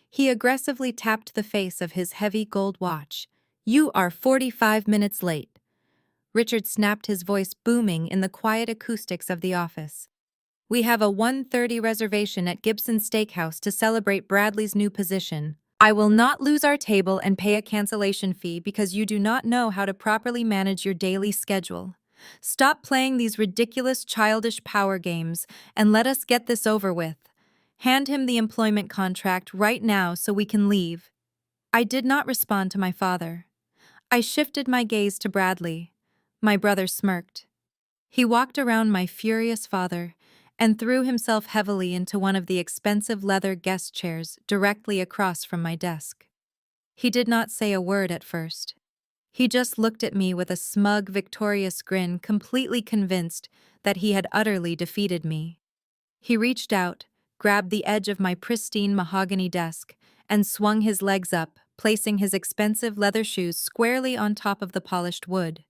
He aggressively tapped the face of his heavy gold watch. "You are 45 minutes late." Richard snapped, his voice booming in the quiet acoustics of the office. "We have a 1:30 reservation at Gibson's Steakhouse to celebrate Bradley's new position. I will not lose our table and pay a cancellation fee because you do not know how to properly manage your daily schedule. Stop playing these ridiculous, childish power games and let us get this over with. Hand him the employment contract right now so we can leave." I did not respond to my father. I shifted my gaze to Bradley. My brother smirked. He walked around my furious father and threw himself heavily into one of the expensive leather guest chairs directly across from my desk. He did not say a word at first. He just looked at me with a smug, victorious grin, completely convinced that he had utterly defeated me. He reached out, grabbed the edge of my pristine mahogany desk, and swung his legs up, placing his expensive leather shoes squarely on top of the polished wood.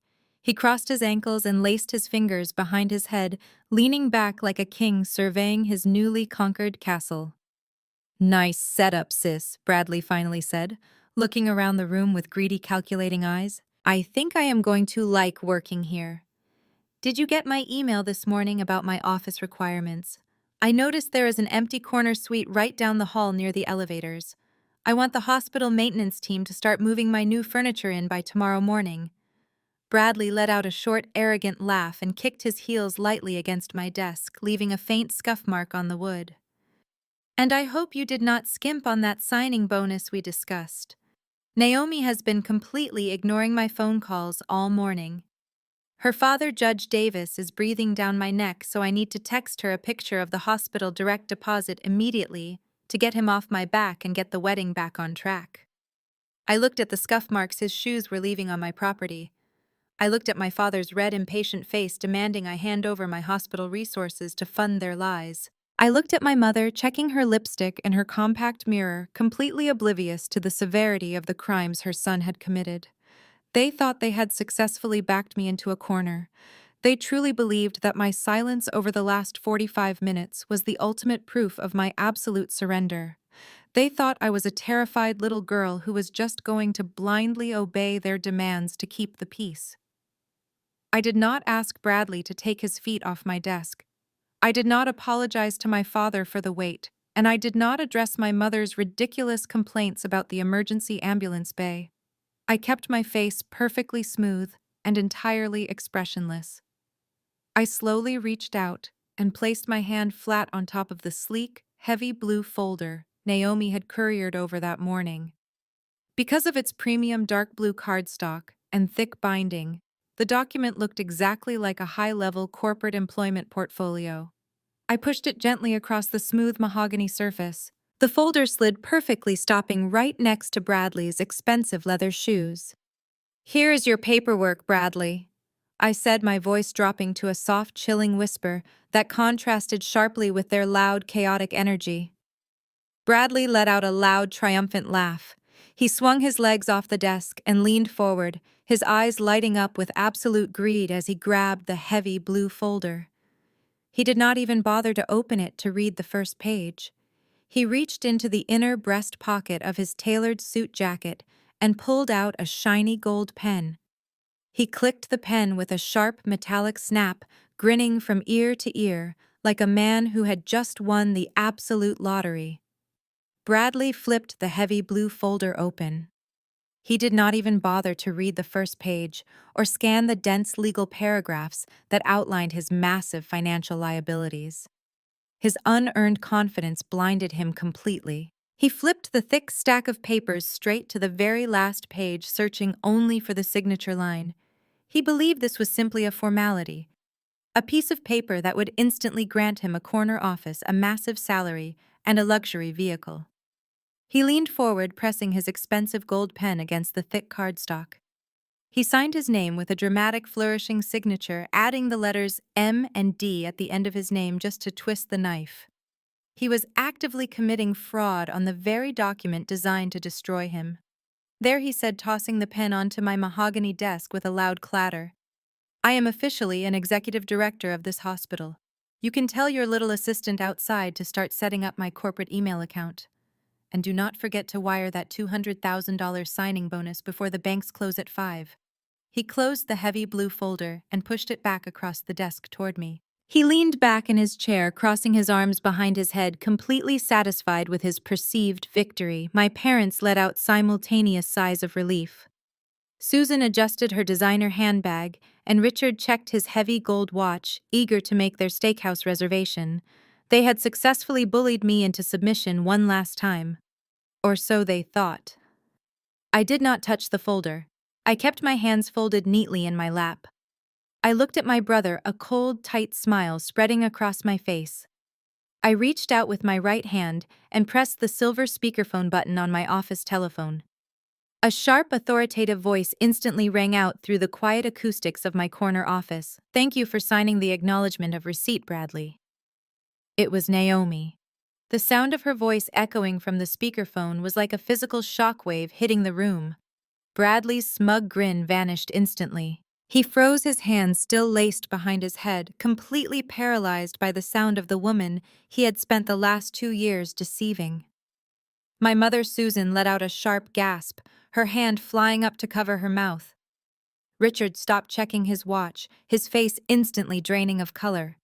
He crossed his ankles and laced his fingers behind his head, leaning back like a king surveying his newly conquered castle. "Nice setup, sis," Bradley finally said, looking around the room with greedy, calculating eyes. "I think I am going to like working here. Did you get my email this morning about my office requirements? I noticed there is an empty corner suite right down the hall near the elevators. I want the hospital maintenance team to start moving my new furniture in by tomorrow morning." Bradley let out a short, arrogant laugh and kicked his heels lightly against my desk, leaving a faint scuff mark on the wood. "And I hope you did not skimp on that signing bonus we discussed. Naomi has been completely ignoring my phone calls all morning. Her father, Judge Davis, is breathing down my neck, so I need to text her a picture of the hospital direct deposit immediately to get him off my back and get the wedding back on track." I looked at the scuff marks his shoes were leaving on my property. I looked at my father's red, impatient face demanding I hand over my hospital resources to fund their lies. I looked at my mother checking her lipstick in her compact mirror, completely oblivious to the severity of the crimes her son had committed. They thought they had successfully backed me into a corner. They truly believed that my silence over the last 45 minutes was the ultimate proof of my absolute surrender. They thought I was a terrified little girl who was just going to blindly obey their demands to keep the peace. I did not ask Bradley to take his feet off my desk. I did not apologize to my father for the wait, and I did not address my mother's ridiculous complaints about the emergency ambulance bay. I kept my face perfectly smooth and entirely expressionless. I slowly reached out and placed my hand flat on top of the sleek, heavy blue folder Naomi had couriered over that morning. Because of its premium dark blue cardstock and thick binding, the document looked exactly like a high-level corporate employment portfolio. I pushed it gently across the smooth mahogany surface. The folder slid perfectly, stopping right next to Bradley's expensive leather shoes. "Here is your paperwork, Bradley," I said, my voice dropping to a soft, chilling whisper that contrasted sharply with their loud, chaotic energy. Bradley let out a loud, triumphant laugh. He swung his legs off the desk and leaned forward, his eyes lighting up with absolute greed as he grabbed the heavy blue folder. He did not even bother to open it to read the first page. He reached into the inner breast pocket of his tailored suit jacket and pulled out a shiny gold pen. He clicked the pen with a sharp metallic snap, grinning from ear to ear, like a man who had just won the absolute lottery. Bradley flipped the heavy blue folder open. He did not even bother to read the first page or scan the dense legal paragraphs that outlined his massive financial liabilities. His unearned confidence blinded him completely. He flipped the thick stack of papers straight to the very last page, searching only for the signature line. He believed this was simply a formality, a piece of paper that would instantly grant him a corner office, a massive salary, and a luxury vehicle. He leaned forward, pressing his expensive gold pen against the thick cardstock. He signed his name with a dramatic, flourishing signature, adding the letters M and D at the end of his name just to twist the knife. He was actively committing fraud on the very document designed to destroy him. "There," he said, tossing the pen onto my mahogany desk with a loud clatter. "I am officially an executive director of this hospital. You can tell your little assistant outside to start setting up my corporate email account. And do not forget to wire that $200,000 signing bonus before the banks close at 5. He closed the heavy blue folder and pushed it back across the desk toward me. He leaned back in his chair, crossing his arms behind his head, completely satisfied with his perceived victory. My parents let out simultaneous sighs of relief. Susan adjusted her designer handbag, and Richard checked his heavy gold watch, eager to make their steakhouse reservation. They had successfully bullied me into submission one last time. Or so they thought. I did not touch the folder. I kept my hands folded neatly in my lap. I looked at my brother, a cold, tight smile spreading across my face. I reached out with my right hand and pressed the silver speakerphone button on my office telephone. A sharp, authoritative voice instantly rang out through the quiet acoustics of my corner office. "Thank you for signing the acknowledgement of receipt, Bradley." It was Naomi. The sound of her voice echoing from the speakerphone was like a physical shockwave hitting the room. Bradley's smug grin vanished instantly. He froze, his hands still laced behind his head, completely paralyzed by the sound of the woman he had spent the last 2 years deceiving. My mother Susan let out a sharp gasp, her hand flying up to cover her mouth. Richard stopped checking his watch, his face instantly draining of color.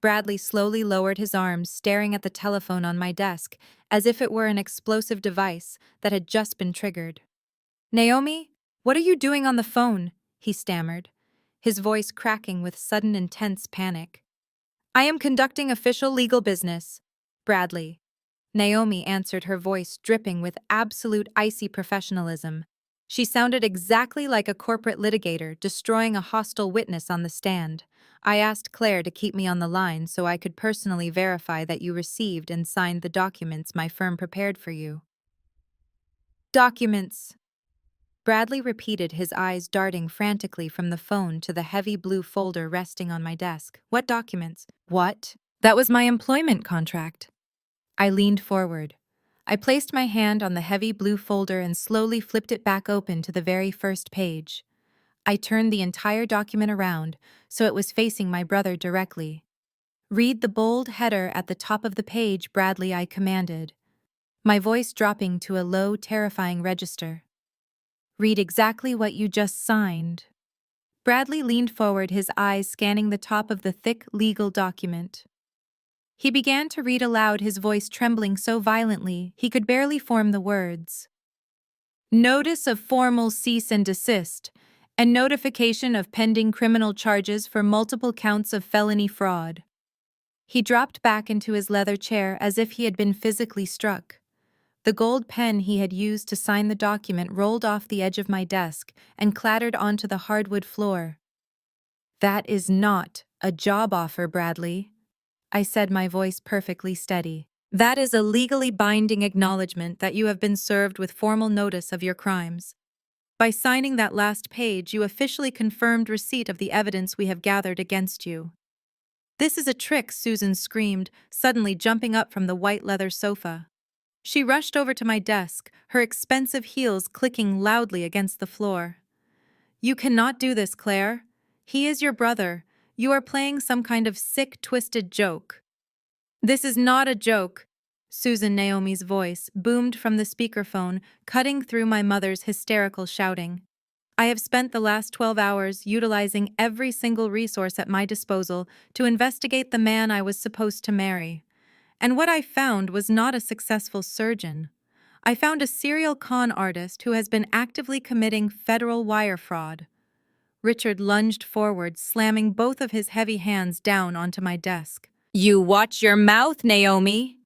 Bradley slowly lowered his arms, staring at the telephone on my desk, as if it were an explosive device that had just been triggered. "Naomi, what are you doing on the phone?" he stammered, his voice cracking with sudden intense panic. "I am conducting official legal business." "Bradley." Naomi answered, her voice dripping with absolute icy professionalism. She sounded exactly like a corporate litigator destroying a hostile witness on the stand. "I asked Claire to keep me on the line so I could personally verify that you received and signed the documents my firm prepared for you." "Documents?" Bradley repeated, his eyes darting frantically from the phone to the heavy blue folder resting on my desk. "What documents?" "What?" "That was my employment contract." I leaned forward. I placed my hand on the heavy blue folder and slowly flipped it back open to the very first page. I turned the entire document around so it was facing my brother directly. "Read the bold header at the top of the page, Bradley," I commanded, my voice dropping to a low, terrifying register. "Read exactly what you just signed." Bradley leaned forward, his eyes scanning the top of the thick legal document. He began to read aloud, his voice trembling so violently he could barely form the words. "Notice of formal cease and desist, and notification of pending criminal charges for multiple counts of felony fraud." He dropped back into his leather chair as if he had been physically struck. The gold pen he had used to sign the document rolled off the edge of my desk and clattered onto the hardwood floor. "That is not a job offer, Bradley," I said, my voice perfectly steady. "That is a legally binding acknowledgement that you have been served with formal notice of your crimes. By signing that last page, you officially confirmed receipt of the evidence we have gathered against you." "This is a trick," Susan screamed, suddenly jumping up from the white leather sofa. She rushed over to my desk, her expensive heels clicking loudly against the floor. "You cannot do this, Claire. He is your brother. You are playing some kind of sick, twisted joke." "This is not a joke," Susan Naomi's voice boomed from the speakerphone, cutting through my mother's hysterical shouting. "I have spent the last 12 hours utilizing every single resource at my disposal to investigate the man I was supposed to marry. And what I found was not a successful surgeon. I found a serial con artist who has been actively committing federal wire fraud." Richard lunged forward, slamming both of his heavy hands down onto my desk. "You watch your mouth, Naomi!"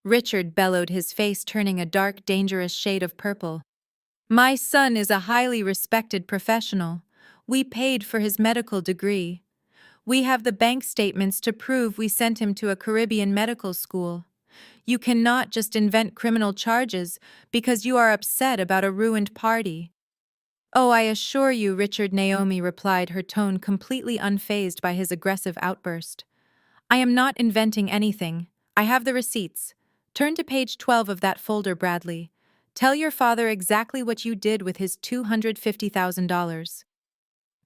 Richard bellowed, his face turning a dark, dangerous shade of purple. "My son is a highly respected professional. We paid for his medical degree. We have the bank statements to prove we sent him to a Caribbean medical school. You cannot just invent criminal charges because you are upset about a ruined party." "Oh, I assure you," Richard, Naomi replied, her tone completely unfazed by his aggressive outburst. "I am not inventing anything. I have the receipts. Turn to page 12 of that folder, Bradley. Tell your father exactly what you did with his $250,000.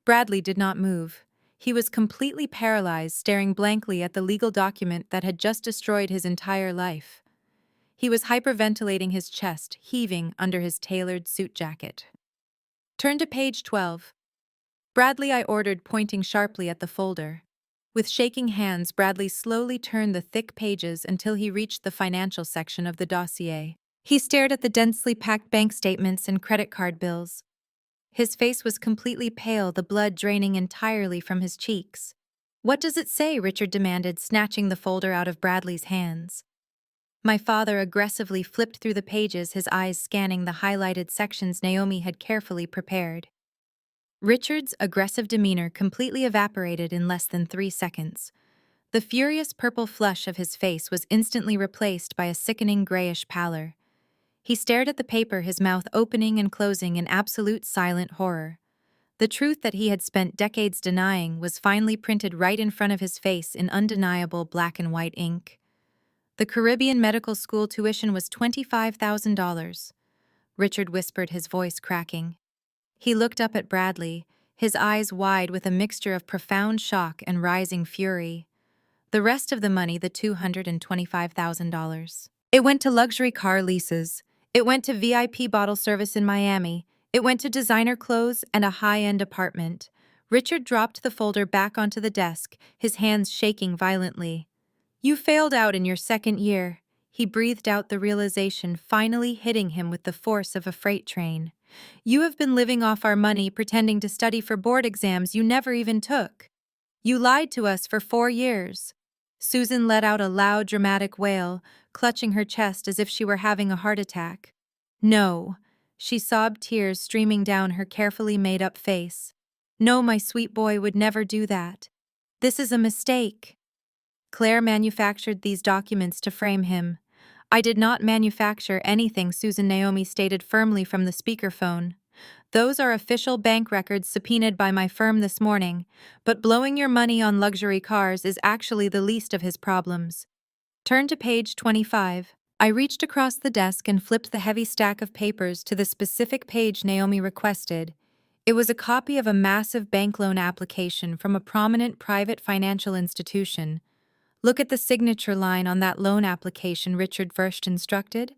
Bradley did not move. He was completely paralyzed, staring blankly at the legal document that had just destroyed his entire life. He was hyperventilating, his chest heaving under his tailored suit jacket. "Turn to page 12. Bradley," I ordered, pointing sharply at the folder. With shaking hands, Bradley slowly turned the thick pages until he reached the financial section of the dossier. He stared at the densely packed bank statements and credit card bills. His face was completely pale, the blood draining entirely from his cheeks. "What does it say?" Richard demanded, snatching the folder out of Bradley's hands. My father aggressively flipped through the pages, his eyes scanning the highlighted sections Naomi had carefully prepared. Richard's aggressive demeanor completely evaporated in less than 3 seconds. The furious purple flush of his face was instantly replaced by a sickening grayish pallor. He stared at the paper, his mouth opening and closing in absolute silent horror. The truth that he had spent decades denying was finally printed right in front of his face in undeniable black and white ink. The Caribbean medical school tuition was $25,000. Richard whispered, his voice cracking. He looked up at Bradley, his eyes wide with a mixture of profound shock and rising fury. The rest of the money, the $225,000. It went to luxury car leases. It went to VIP bottle service in Miami. It went to designer clothes and a high-end apartment. Richard dropped the folder back onto the desk, his hands shaking violently. You failed out in your second year. He breathed out, the realization finally hitting him with the force of a freight train. You have been living off our money, pretending to study for board exams you never even took. You lied to us for 4 years. Susan let out a loud, dramatic wail, clutching her chest as if she were having a heart attack. No, she sobbed, tears streaming down her carefully made-up face. No, my sweet boy would never do that. This is a mistake. Claire manufactured these documents to frame him. I did not manufacture anything, Susan Naomi stated firmly from the speakerphone. Those are official bank records subpoenaed by my firm this morning, but blowing your money on luxury cars is actually the least of his problems. Turn to page 25. I reached across the desk and flipped the heavy stack of papers to the specific page Naomi requested. It was a copy of a massive bank loan application from a prominent private financial institution. Look at the signature line on that loan application, Richard first instructed.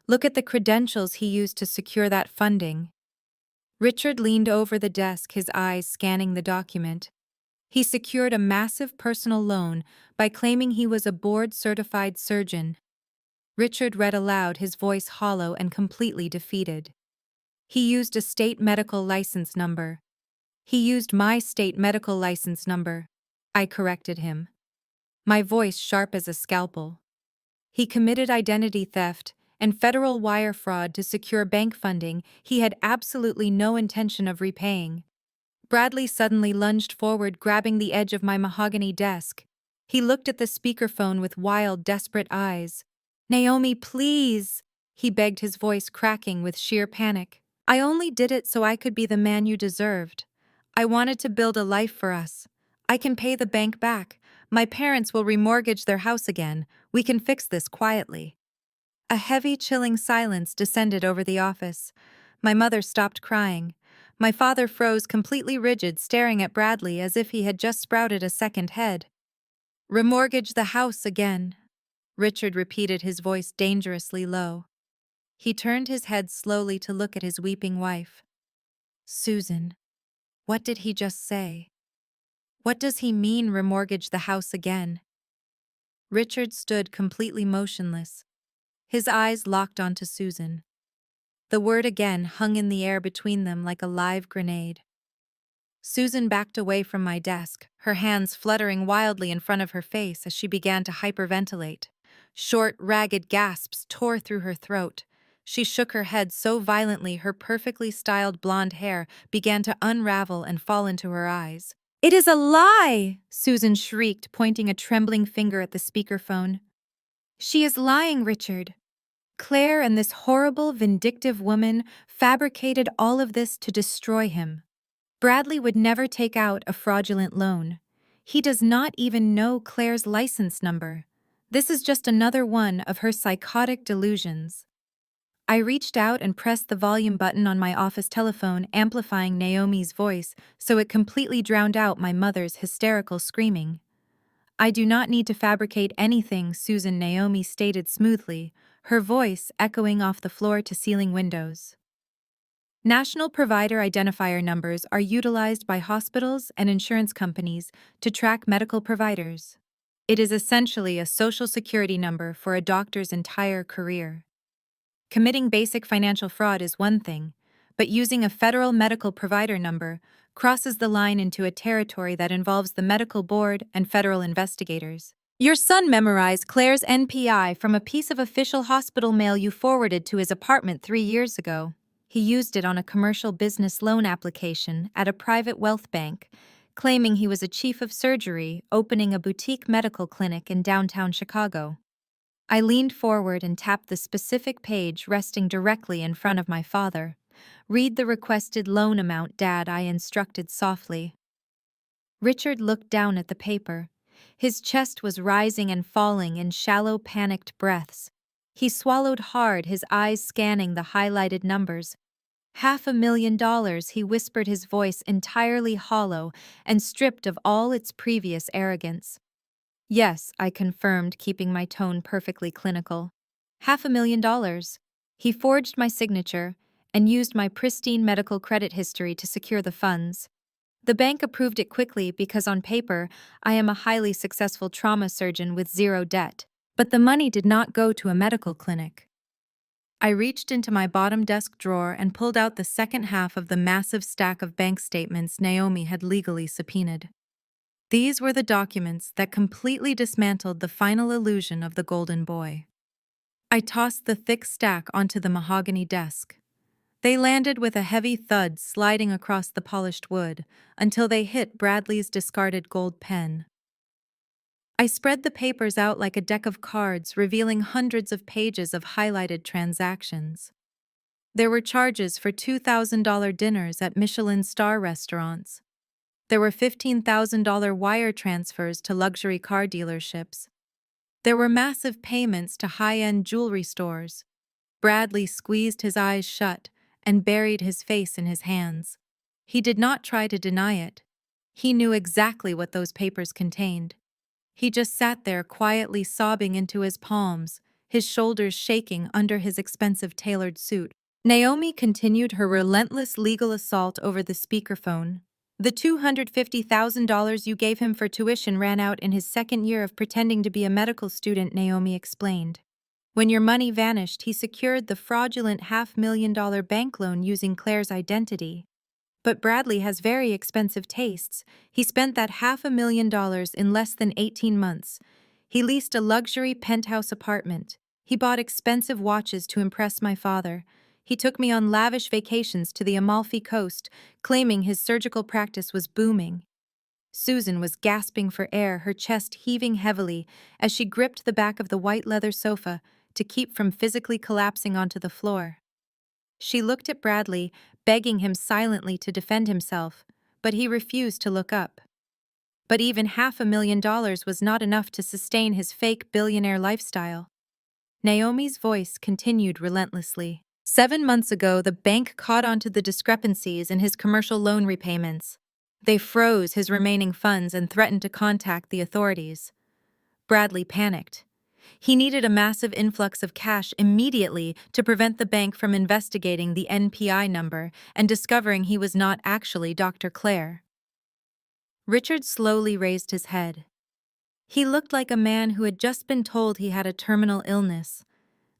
Look at the credentials he used to secure that funding. Richard leaned over the desk, his eyes scanning the document. He secured a massive personal loan by claiming he was a board-certified surgeon. Richard read aloud, his voice hollow and completely defeated. He used a state medical license number. He used my state medical license number. I corrected him, my voice sharp as a scalpel. He committed identity theft and federal wire fraud to secure bank funding he had absolutely no intention of repaying. Bradley suddenly lunged forward, grabbing the edge of my mahogany desk. He looked at the speakerphone with wild, desperate eyes. Naomi, please, he begged, his voice cracking with sheer panic. I only did it so I could be the man you deserved. I wanted to build a life for us. I can pay the bank back. My parents will remortgage their house again. We can fix this quietly. A heavy, chilling silence descended over the office. My mother stopped crying. My father froze completely rigid, staring at Bradley as if he had just sprouted a second head. Remortgage the house again, Richard repeated, his voice dangerously low. He turned his head slowly to look at his weeping wife. Susan, what did he just say? What does he mean, remortgage the house again? Richard stood completely motionless, his eyes locked onto Susan. The word again hung in the air between them like a live grenade. Susan backed away from my desk, her hands fluttering wildly in front of her face as she began to hyperventilate. Short, ragged gasps tore through her throat. She shook her head so violently her perfectly styled blonde hair began to unravel and fall into her eyes. It is a lie, Susan shrieked, pointing a trembling finger at the speakerphone. She is lying, Richard. Claire and this horrible, vindictive woman fabricated all of this to destroy him. Bradley would never take out a fraudulent loan. He does not even know Claire's license number. This is just another one of her psychotic delusions. I reached out and pressed the volume button on my office telephone, amplifying Naomi's voice so it completely drowned out my mother's hysterical screaming. I do not need to fabricate anything, Susan Naomi stated smoothly, her voice echoing off the floor-to-ceiling windows. National provider identifier numbers are utilized by hospitals and insurance companies to track medical providers. It is essentially a social security number for a doctor's entire career. Committing basic financial fraud is one thing, but using a federal medical provider number crosses the line into a territory that involves the medical board and federal investigators. Your son memorized Claire's NPI from a piece of official hospital mail you forwarded to his apartment 3 years ago. He used it on a commercial business loan application at a private wealth bank, claiming he was a chief of surgery opening a boutique medical clinic in downtown Chicago. I leaned forward and tapped the specific page resting directly in front of my father. "Read the requested loan amount, Dad," I instructed softly. Richard looked down at the paper. His chest was rising and falling in shallow, panicked breaths. He swallowed hard, his eyes scanning the highlighted numbers. $500,000, he whispered, his voice entirely hollow and stripped of all its previous arrogance. "Yes," I confirmed, keeping my tone perfectly clinical. $500,000. He forged my signature and used my pristine medical credit history to secure the funds. The bank approved it quickly because on paper, I am a highly successful trauma surgeon with zero debt. But the money did not go to a medical clinic. I reached into my bottom desk drawer and pulled out the second half of the massive stack of bank statements Naomi had legally subpoenaed. These were the documents that completely dismantled the final illusion of the golden boy. I tossed the thick stack onto the mahogany desk. They landed with a heavy thud sliding across the polished wood until they hit Bradley's discarded gold pen. I spread the papers out like a deck of cards, revealing hundreds of pages of highlighted transactions. There were charges for $2,000 dinners at Michelin star restaurants. There were $15,000 wire transfers to luxury car dealerships. There were massive payments to high-end jewelry stores. Bradley squeezed his eyes shut and buried his face in his hands. He did not try to deny it. He knew exactly what those papers contained. He just sat there quietly sobbing into his palms, his shoulders shaking under his expensive tailored suit. Naomi continued her relentless legal assault over the speakerphone. "The $250,000 you gave him for tuition ran out in his second year of pretending to be a medical student," Naomi explained. "When your money vanished, he secured the fraudulent $500,000 bank loan using Claire's identity. But Bradley has very expensive tastes. He spent that $500,000 in less than 18 months. He leased a luxury penthouse apartment. He bought expensive watches to impress my father. He took me on lavish vacations to the Amalfi Coast, claiming his surgical practice was booming." Susan was gasping for air, her chest heaving heavily as she gripped the back of the white leather sofa to keep from physically collapsing onto the floor. She looked at Bradley, begging him silently to defend himself, but he refused to look up. But even $500,000 was not enough to sustain his fake billionaire lifestyle. Naomi's voice continued relentlessly. 7 months ago, the bank caught on to the discrepancies in his commercial loan repayments. They froze his remaining funds and threatened to contact the authorities. Bradley panicked. He needed a massive influx of cash immediately to prevent the bank from investigating the NPI number and discovering he was not actually Dr. Claire. Richard slowly raised his head. He looked like a man who had just been told he had a terminal illness.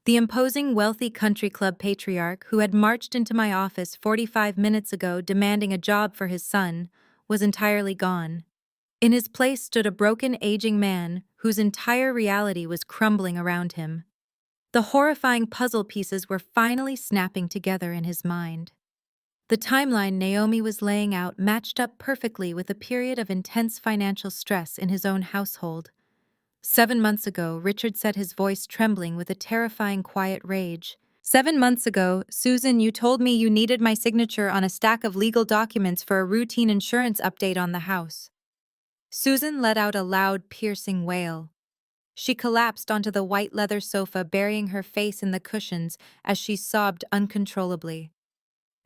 The imposing wealthy country club patriarch who had marched into my office 45 minutes ago demanding a job for his son was entirely gone. In his place stood a broken, aging man whose entire reality was crumbling around him. The horrifying puzzle pieces were finally snapping together in his mind. The timeline Naomi was laying out matched up perfectly with a period of intense financial stress in his own household. 7 months ago, Richard said, his voice trembling with a terrifying quiet rage. 7 months ago, Susan, you told me you needed my signature on a stack of legal documents for a routine insurance update on the house. Susan let out a loud, piercing wail. She collapsed onto the white leather sofa, burying her face in the cushions as she sobbed uncontrollably.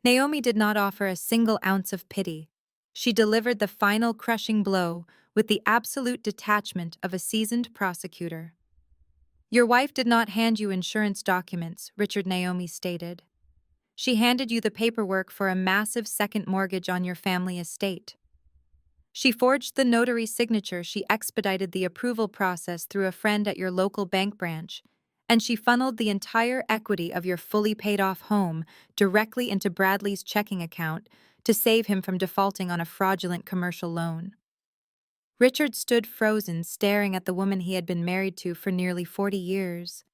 Naomi did not offer a single ounce of pity. She delivered the final crushing blow with the absolute detachment of a seasoned prosecutor. "Your wife did not hand you insurance documents," Richard, Naomi stated. "She handed you the paperwork for a massive second mortgage on your family estate. She forged the notary's signature, she expedited the approval process through a friend at your local bank branch, and she funneled the entire equity of your fully paid-off home directly into Bradley's checking account to save him from defaulting on a fraudulent commercial loan." Richard stood frozen, staring at the woman he had been married to for nearly 40 years.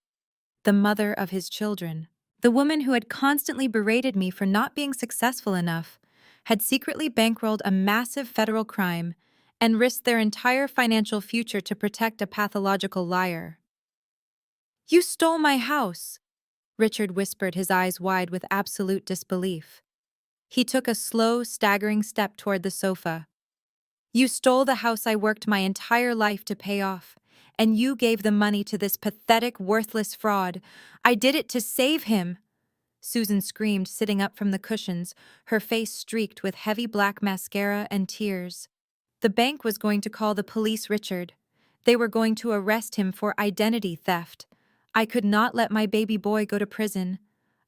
The mother of his children, The woman who had constantly berated me for not being successful enough had secretly bankrolled a massive federal crime and risked their entire financial future to protect a pathological liar. "You stole my house," Richard whispered, his eyes wide with absolute disbelief. He took a slow, staggering step toward the sofa. "You stole the house I worked my entire life to pay off, and you gave the money to this pathetic, worthless fraud. I did it to save him." Susan screamed, sitting up from the cushions, her face streaked with heavy black mascara and tears. The bank was going to call the police, Richard. They were going to arrest him for identity theft. I could not let my baby boy go to prison.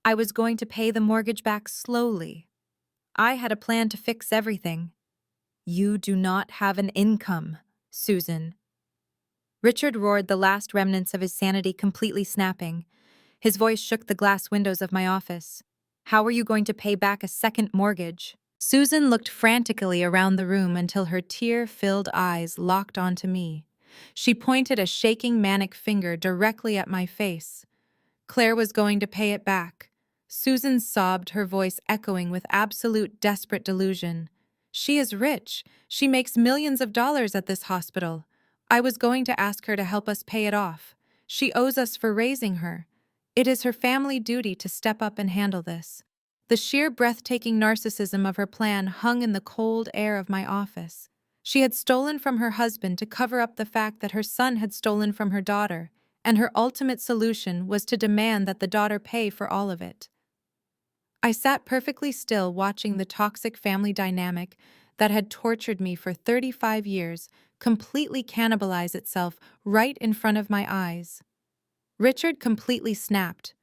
I was going to pay the mortgage back slowly. I had a plan to fix everything. "You do not have an income, Susan." Richard roared, the last remnants of his sanity completely snapping. His voice shook the glass windows of my office. "How are you going to pay back a second mortgage?" Susan looked frantically around the room until her tear-filled eyes locked onto me. She pointed a shaking, manic finger directly at my face. "Claire was going to pay it back." Susan sobbed, her voice echoing with absolute desperate delusion. "She is rich. She makes millions of dollars at this hospital. I was going to ask her to help us pay it off. She owes us for raising her. It is her family duty to step up and handle this." The sheer breathtaking narcissism of her plan hung in the cold air of my office. She had stolen from her husband to cover up the fact that her son had stolen from her daughter, and her ultimate solution was to demand that the daughter pay for all of it. I sat perfectly still, watching the toxic family dynamic that had tortured me for 35 years completely cannibalize itself right in front of my eyes. Richard completely snapped.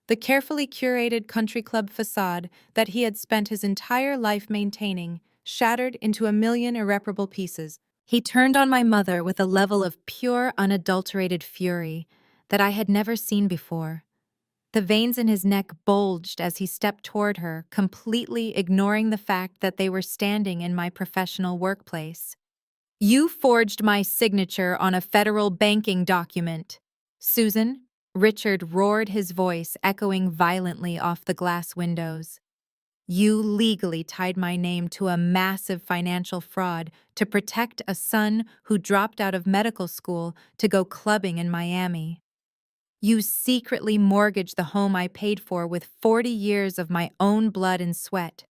The carefully curated country club facade that he had spent his entire life maintaining shattered into a million irreparable pieces. He turned on my mother with a level of pure, unadulterated fury that I had never seen before. The veins in his neck bulged as he stepped toward her, completely ignoring the fact that they were standing in my professional workplace. "You forged my signature on a federal banking document, Susan," Richard roared, his voice echoing violently off the glass windows. "You legally tied my name to a massive financial fraud to protect a son who dropped out of medical school to go clubbing in Miami. You secretly mortgaged the home I paid for with 40 years of my own blood and sweat.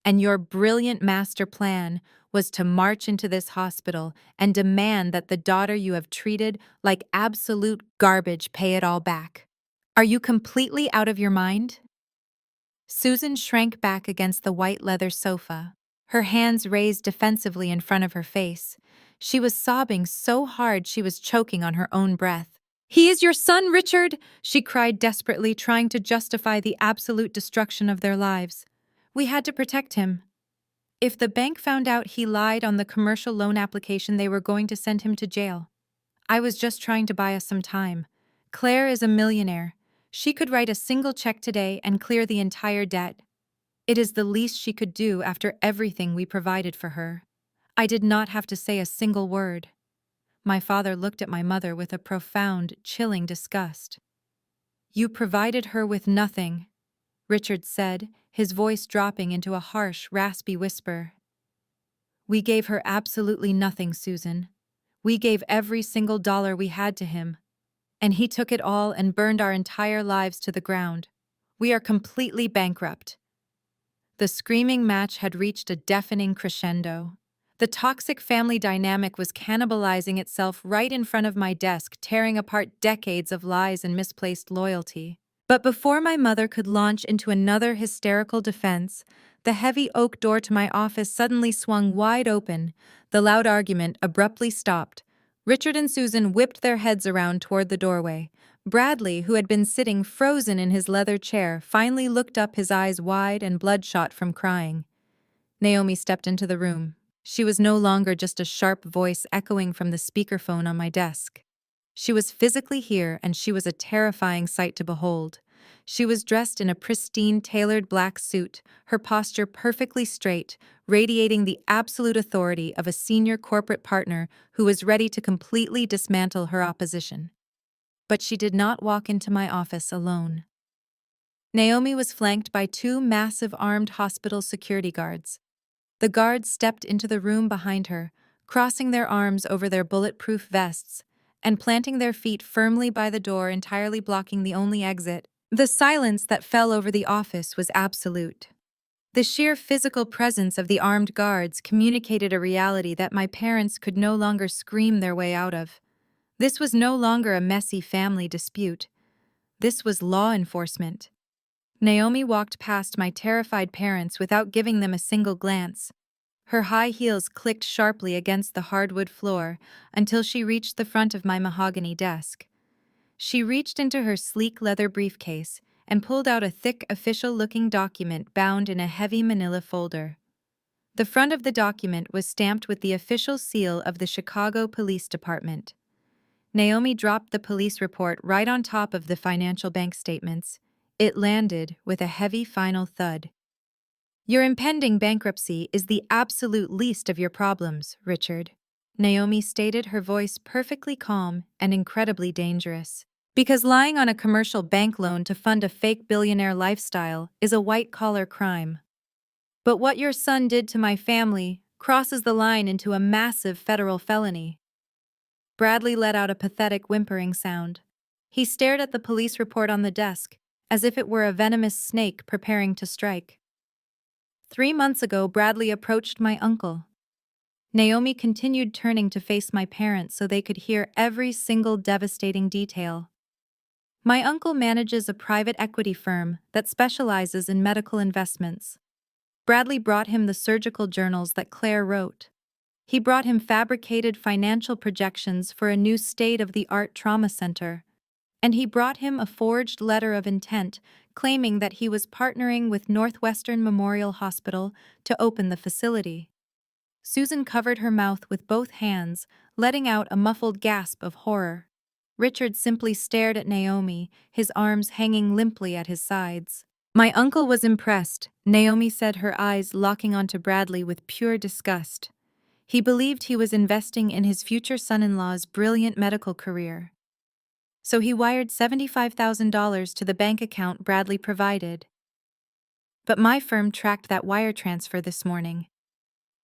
And your brilliant master plan was to march into this hospital and demand that the daughter you have treated like absolute garbage pay it all back. Are you completely out of your mind?" Susan shrank back against the white leather sofa, her hands raised defensively in front of her face. She was sobbing so hard she was choking on her own breath. "He is your son, Richard!" she cried desperately, trying to justify the absolute destruction of their lives. "We had to protect him. If the bank found out he lied on the commercial loan application, they were going to send him to jail. I was just trying to buy us some time. Claire is a millionaire. She could write a single check today and clear the entire debt. It is the least she could do after everything we provided for her." I did not have to say a single word. My father looked at my mother with a profound, chilling disgust. "You provided her with nothing," Richard said, his voice dropping into a harsh, raspy whisper. "We gave her absolutely nothing, Susan. We gave every single dollar we had to him. And he took it all and burned our entire lives to the ground. We are completely bankrupt." The screaming match had reached a deafening crescendo. The toxic family dynamic was cannibalizing itself right in front of my desk, tearing apart decades of lies and misplaced loyalty. But before my mother could launch into another hysterical defense, the heavy oak door to my office suddenly swung wide open. The loud argument abruptly stopped. Richard and Susan whipped their heads around toward the doorway. Bradley, who had been sitting frozen in his leather chair, finally looked up, his eyes wide and bloodshot from crying. Naomi stepped into the room. She was no longer just a sharp voice echoing from the speakerphone on my desk. She was physically here, and she was a terrifying sight to behold. She was dressed in a pristine, tailored black suit, her posture perfectly straight, radiating the absolute authority of a senior corporate partner who was ready to completely dismantle her opposition. But she did not walk into my office alone. Naomi was flanked by two massive armed hospital security guards. The guards stepped into the room behind her, crossing their arms over their bulletproof vests and planting their feet firmly by the door, entirely blocking the only exit. The silence that fell over the office was absolute. The sheer physical presence of the armed guards communicated a reality that my parents could no longer scream their way out of. This was no longer a messy family dispute. This was law enforcement. Naomi walked past my terrified parents without giving them a single glance. Her high heels clicked sharply against the hardwood floor until she reached the front of my mahogany desk. She reached into her sleek leather briefcase and pulled out a thick, official-looking document bound in a heavy manila folder. The front of the document was stamped with the official seal of the Chicago Police Department. Naomi dropped the police report right on top of the financial bank statements. It landed with a heavy final thud. "Your impending bankruptcy is the absolute least of your problems, Richard," Naomi stated, her voice perfectly calm and incredibly dangerous. "Because lying on a commercial bank loan to fund a fake billionaire lifestyle is a white-collar crime. But what your son did to my family crosses the line into a massive federal felony." Bradley let out a pathetic whimpering sound. He stared at the police report on the desk, as if it were a venomous snake preparing to strike. 3 months ago, Bradley approached my uncle. Naomi continued, turning to face my parents so they could hear every single devastating detail. "My uncle manages a private equity firm that specializes in medical investments. Bradley brought him the surgical journals that Claire wrote. He brought him fabricated financial projections for a new state-of-the-art trauma center. And he brought him a forged letter of intent claiming that he was partnering with Northwestern Memorial Hospital to open the facility." Susan covered her mouth with both hands, letting out a muffled gasp of horror. Richard simply stared at Naomi, his arms hanging limply at his sides. "My uncle was impressed," Naomi said, her eyes locking onto Bradley with pure disgust. "He believed he was investing in his future son-in-law's brilliant medical career. So he wired $75,000 to the bank account Bradley provided. But my firm tracked that wire transfer this morning.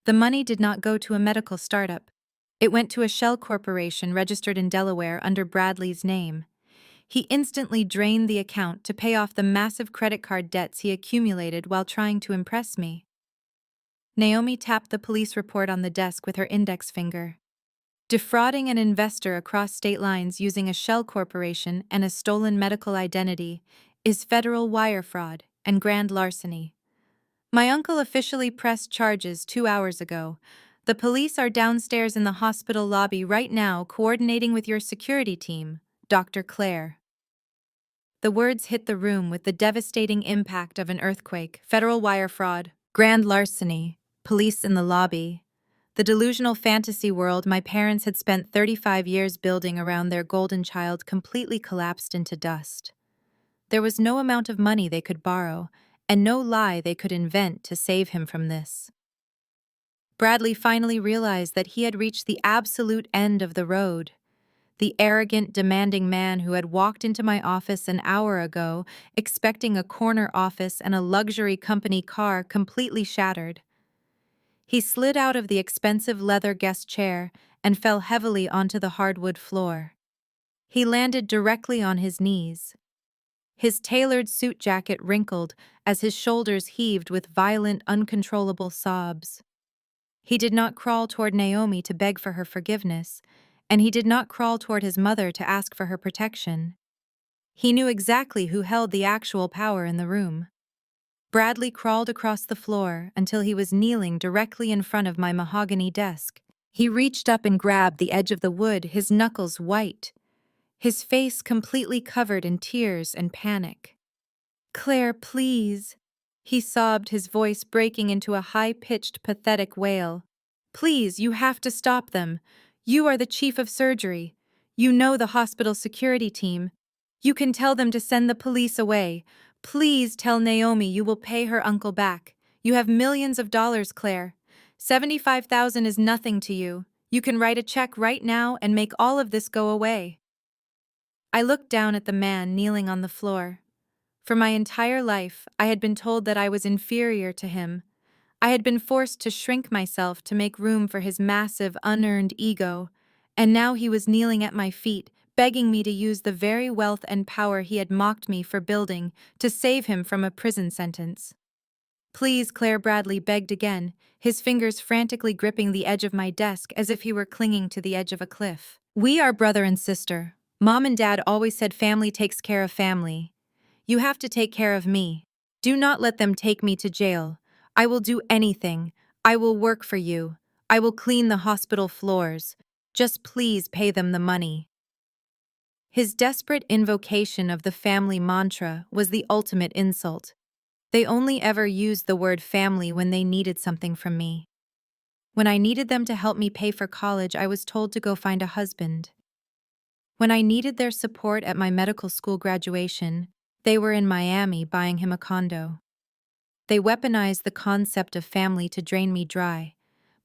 The money did not go to a medical startup. It went to a shell corporation registered in Delaware under Bradley's name. He instantly drained the account to pay off the massive credit card debts he accumulated while trying to impress me." Naomi tapped the police report on the desk with her index finger. "Defrauding an investor across state lines using a shell corporation and a stolen medical identity is federal wire fraud and grand larceny. My uncle officially pressed charges 2 hours ago. The police are downstairs in the hospital lobby right now coordinating with your security team, Dr. Claire." The words hit the room with the devastating impact of an earthquake. Federal wire fraud, grand larceny, police in the lobby. The delusional fantasy world my parents had spent 35 years building around their golden child completely collapsed into dust. There was no amount of money they could borrow, and no lie they could invent to save him from this. Bradley finally realized that he had reached the absolute end of the road. The arrogant, demanding man who had walked into my office an hour ago, expecting a corner office and a luxury company car, completely shattered. He slid out of the expensive leather guest chair and fell heavily onto the hardwood floor. He landed directly on his knees. His tailored suit jacket wrinkled as his shoulders heaved with violent, uncontrollable sobs. He did not crawl toward Naomi to beg for her forgiveness, and he did not crawl toward his mother to ask for her protection. He knew exactly who held the actual power in the room. Bradley crawled across the floor until he was kneeling directly in front of my mahogany desk. He reached up and grabbed the edge of the wood, his knuckles white, his face completely covered in tears and panic. "Claire, please," he sobbed, his voice breaking into a high-pitched, pathetic wail. "Please, you have to stop them. You are the chief of surgery. You know the hospital security team. You can tell them to send the police away. Please tell Naomi you will pay her uncle back. You have millions of dollars, Claire. 75,000 is nothing to you. You can write a check right now and make all of this go away." I looked down at the man kneeling on the floor. For my entire life, I had been told that I was inferior to him. I had been forced to shrink myself to make room for his massive, unearned ego, and now he was kneeling at my feet, begging me to use the very wealth and power he had mocked me for building to save him from a prison sentence. Please, Claire Bradley begged again, his fingers frantically gripping the edge of my desk as if he were clinging to the edge of a cliff. We are brother and sister. Mom and Dad always said family takes care of family. You have to take care of me. Do not let them take me to jail. I will do anything. I will work for you. I will clean the hospital floors. Just please pay them the money. His desperate invocation of the family mantra was the ultimate insult. They only ever used the word family when they needed something from me. When I needed them to help me pay for college, I was told to go find a husband. When I needed their support at my medical school graduation, they were in Miami buying him a condo. They weaponized the concept of family to drain me dry,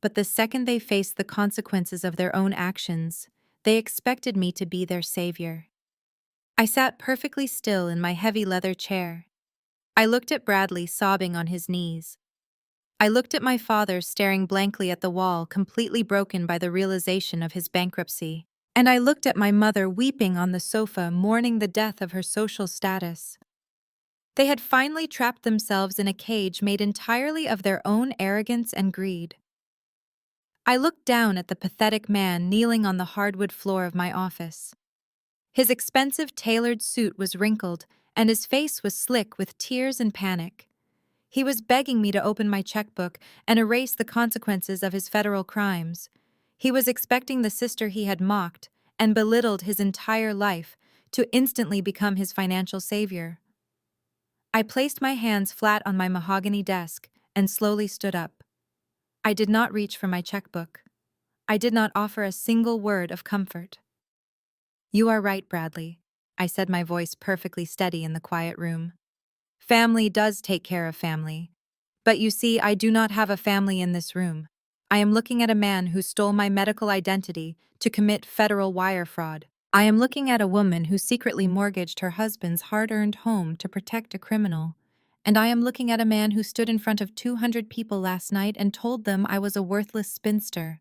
but the second they faced the consequences of their own actions, they expected me to be their savior. I sat perfectly still in my heavy leather chair. I looked at Bradley sobbing on his knees. I looked at my father staring blankly at the wall, completely broken by the realization of his bankruptcy. And I looked at my mother weeping on the sofa, mourning the death of her social status. They had finally trapped themselves in a cage made entirely of their own arrogance and greed. I looked down at the pathetic man kneeling on the hardwood floor of my office. His expensive tailored suit was wrinkled, and his face was slick with tears and panic. He was begging me to open my checkbook and erase the consequences of his federal crimes. He was expecting the sister he had mocked and belittled his entire life to instantly become his financial savior. I placed my hands flat on my mahogany desk and slowly stood up. I did not reach for my checkbook. I did not offer a single word of comfort. You are right, Bradley, I said, my voice perfectly steady in the quiet room. Family does take care of family. But you see, I do not have a family in this room. I am looking at a man who stole my medical identity to commit federal wire fraud. I am looking at a woman who secretly mortgaged her husband's hard-earned home to protect a criminal. And I am looking at a man who stood in front of 200 people last night and told them I was a worthless spinster.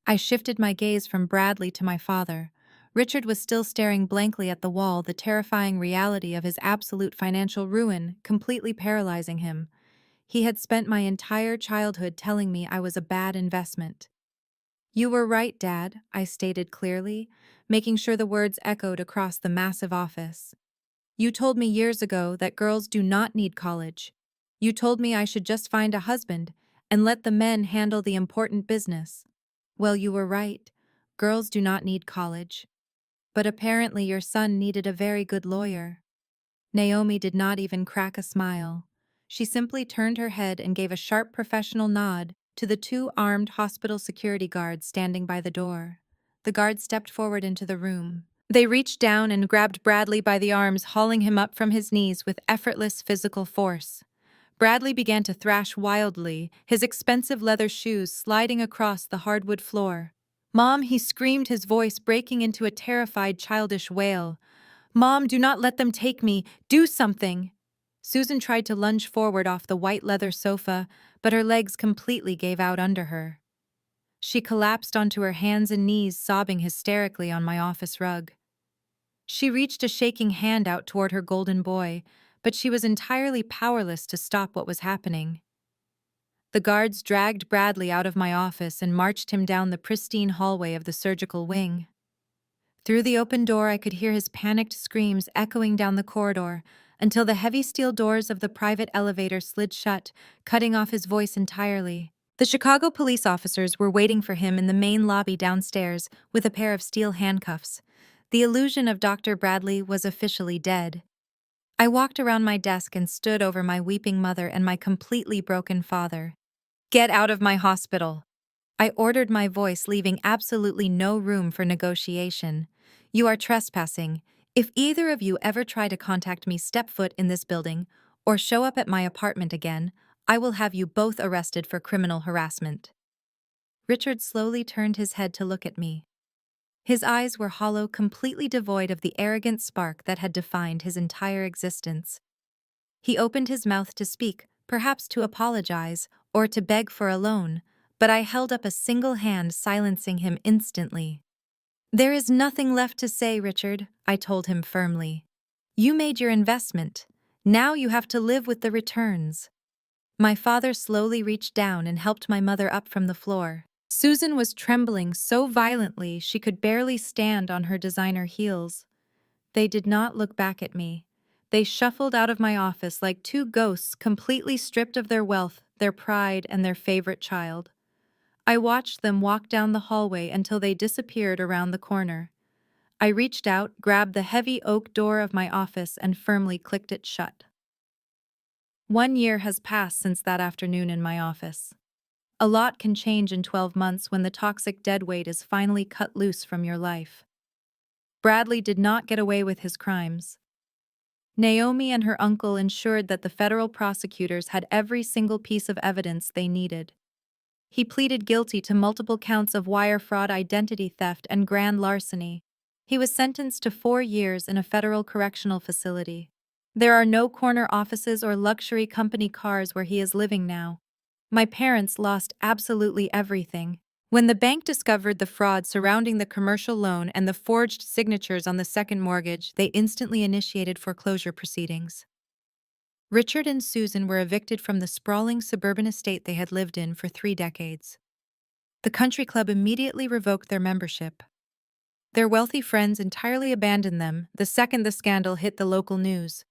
I shifted my gaze from Bradley to my father. Richard was still staring blankly at the wall, the terrifying reality of his absolute financial ruin completely paralyzing him. He had spent my entire childhood telling me I was a bad investment. You were right, Dad, I stated clearly, making sure the words echoed across the massive office. You told me years ago that girls do not need college. You told me I should just find a husband and let the men handle the important business. Well, you were right. Girls do not need college. But apparently your son needed a very good lawyer. Naomi did not even crack a smile. She simply turned her head and gave a sharp professional nod to the two armed hospital security guards standing by the door. The guards stepped forward into the room. They reached down and grabbed Bradley by the arms, hauling him up from his knees with effortless physical force. Bradley began to thrash wildly, his expensive leather shoes sliding across the hardwood floor. Mom, he screamed, his voice breaking into a terrified, childish wail. Mom, do not let them take me. Do something. Susan tried to lunge forward off the white leather sofa, but her legs completely gave out under her. She collapsed onto her hands and knees, sobbing hysterically on my office rug. She reached a shaking hand out toward her golden boy, but she was entirely powerless to stop what was happening. The guards dragged Bradley out of my office and marched him down the pristine hallway of the surgical wing. Through the open door, I could hear his panicked screams echoing down the corridor until the heavy steel doors of the private elevator slid shut, cutting off his voice entirely. The Chicago police officers were waiting for him in the main lobby downstairs with a pair of steel handcuffs. The illusion of Dr. Bradley was officially dead. I walked around my desk and stood over my weeping mother and my completely broken father. Get out of my hospital! I ordered, my voice leaving absolutely no room for negotiation. You are trespassing. If either of you ever try to contact me, step foot in this building, or show up at my apartment again, I will have you both arrested for criminal harassment. Richard slowly turned his head to look at me. His eyes were hollow, completely devoid of the arrogant spark that had defined his entire existence. He opened his mouth to speak, perhaps to apologize, or to beg for a loan, but I held up a single hand, silencing him instantly. "There is nothing left to say, Richard," I told him firmly. "You made your investment. Now you have to live with the returns." My father slowly reached down and helped my mother up from the floor. Susan was trembling so violently she could barely stand on her designer heels. They did not look back at me. They shuffled out of my office like two ghosts, completely stripped of their wealth, their pride, and their favorite child. I watched them walk down the hallway until they disappeared around the corner. I reached out, grabbed the heavy oak door of my office, and firmly clicked it shut. 1 year has passed since that afternoon in my office. A lot can change in 12 months when the toxic deadweight is finally cut loose from your life. Bradley did not get away with his crimes. Naomi and her uncle ensured that the federal prosecutors had every single piece of evidence they needed. He pleaded guilty to multiple counts of wire fraud, identity theft, and grand larceny. He was sentenced to 4 years in a federal correctional facility. There are no corner offices or luxury company cars where he is living now. My parents lost absolutely everything. When the bank discovered the fraud surrounding the commercial loan and the forged signatures on the second mortgage, they instantly initiated foreclosure proceedings. Richard and Susan were evicted from the sprawling suburban estate they had lived in for 3 decades. The country club immediately revoked their membership. Their wealthy friends entirely abandoned them the second the scandal hit the local news.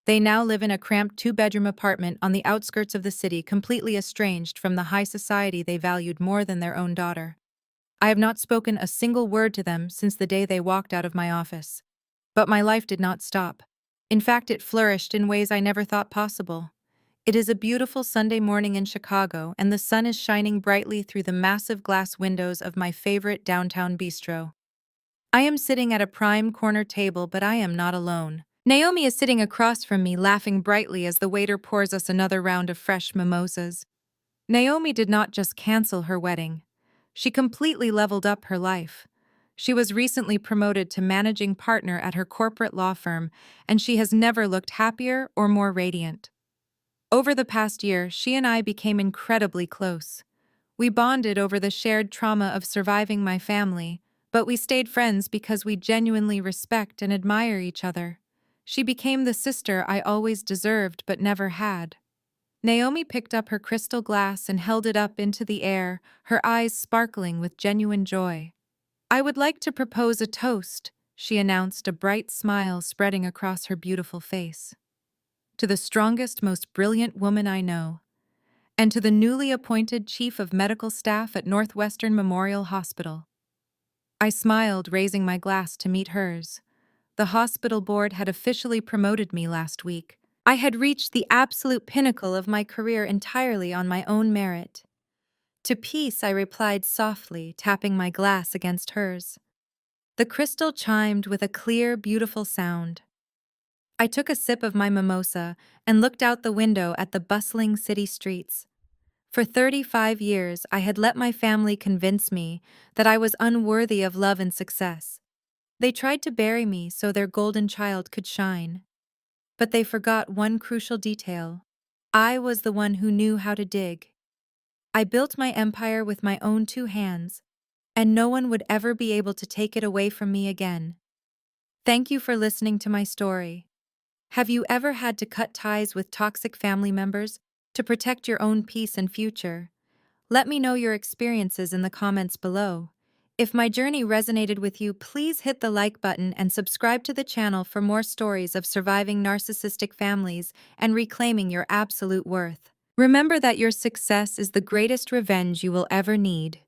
They now live in a cramped 2-bedroom apartment on the outskirts of the city, completely estranged from the high society they valued more than their own daughter. I have not spoken a single word to them since the day they walked out of my office. But my life did not stop. In fact, it flourished in ways I never thought possible. It is a beautiful Sunday morning in Chicago, and the sun is shining brightly through the massive glass windows of my favorite downtown bistro. I am sitting at a prime corner table, but I am not alone. Naomi is sitting across from me, laughing brightly as the waiter pours us another round of fresh mimosas. Naomi did not just cancel her wedding. She completely leveled up her life. She was recently promoted to managing partner at her corporate law firm, and she has never looked happier or more radiant. Over the past year, she and I became incredibly close. We bonded over the shared trauma of surviving my family, but we stayed friends because we genuinely respect and admire each other. She became the sister I always deserved but never had. Naomi picked up her crystal glass and held it up into the air, her eyes sparkling with genuine joy. "I would like to propose a toast," she announced, a bright smile spreading across her beautiful face. "To the strongest, most brilliant woman I know, and to the newly appointed Chief of Medical Staff at Northwestern Memorial Hospital." I smiled, raising my glass to meet hers. The hospital board had officially promoted me last week. I had reached the absolute pinnacle of my career entirely on my own merit. "To peace," I replied softly, tapping my glass against hers. The crystal chimed with a clear, beautiful sound. I took a sip of my mimosa and looked out the window at the bustling city streets. For 35 years, I had let my family convince me that I was unworthy of love and success. They tried to bury me so their golden child could shine. But they forgot one crucial detail. I was the one who knew how to dig. I built my empire with my own 2 hands, and no one would ever be able to take it away from me again. Thank you for listening to my story. Have you ever had to cut ties with toxic family members to protect your own peace and future? Let me know your experiences in the comments below. If my journey resonated with you, please hit the like button and subscribe to the channel for more stories of surviving narcissistic families and reclaiming your absolute worth. Remember that your success is the greatest revenge you will ever need.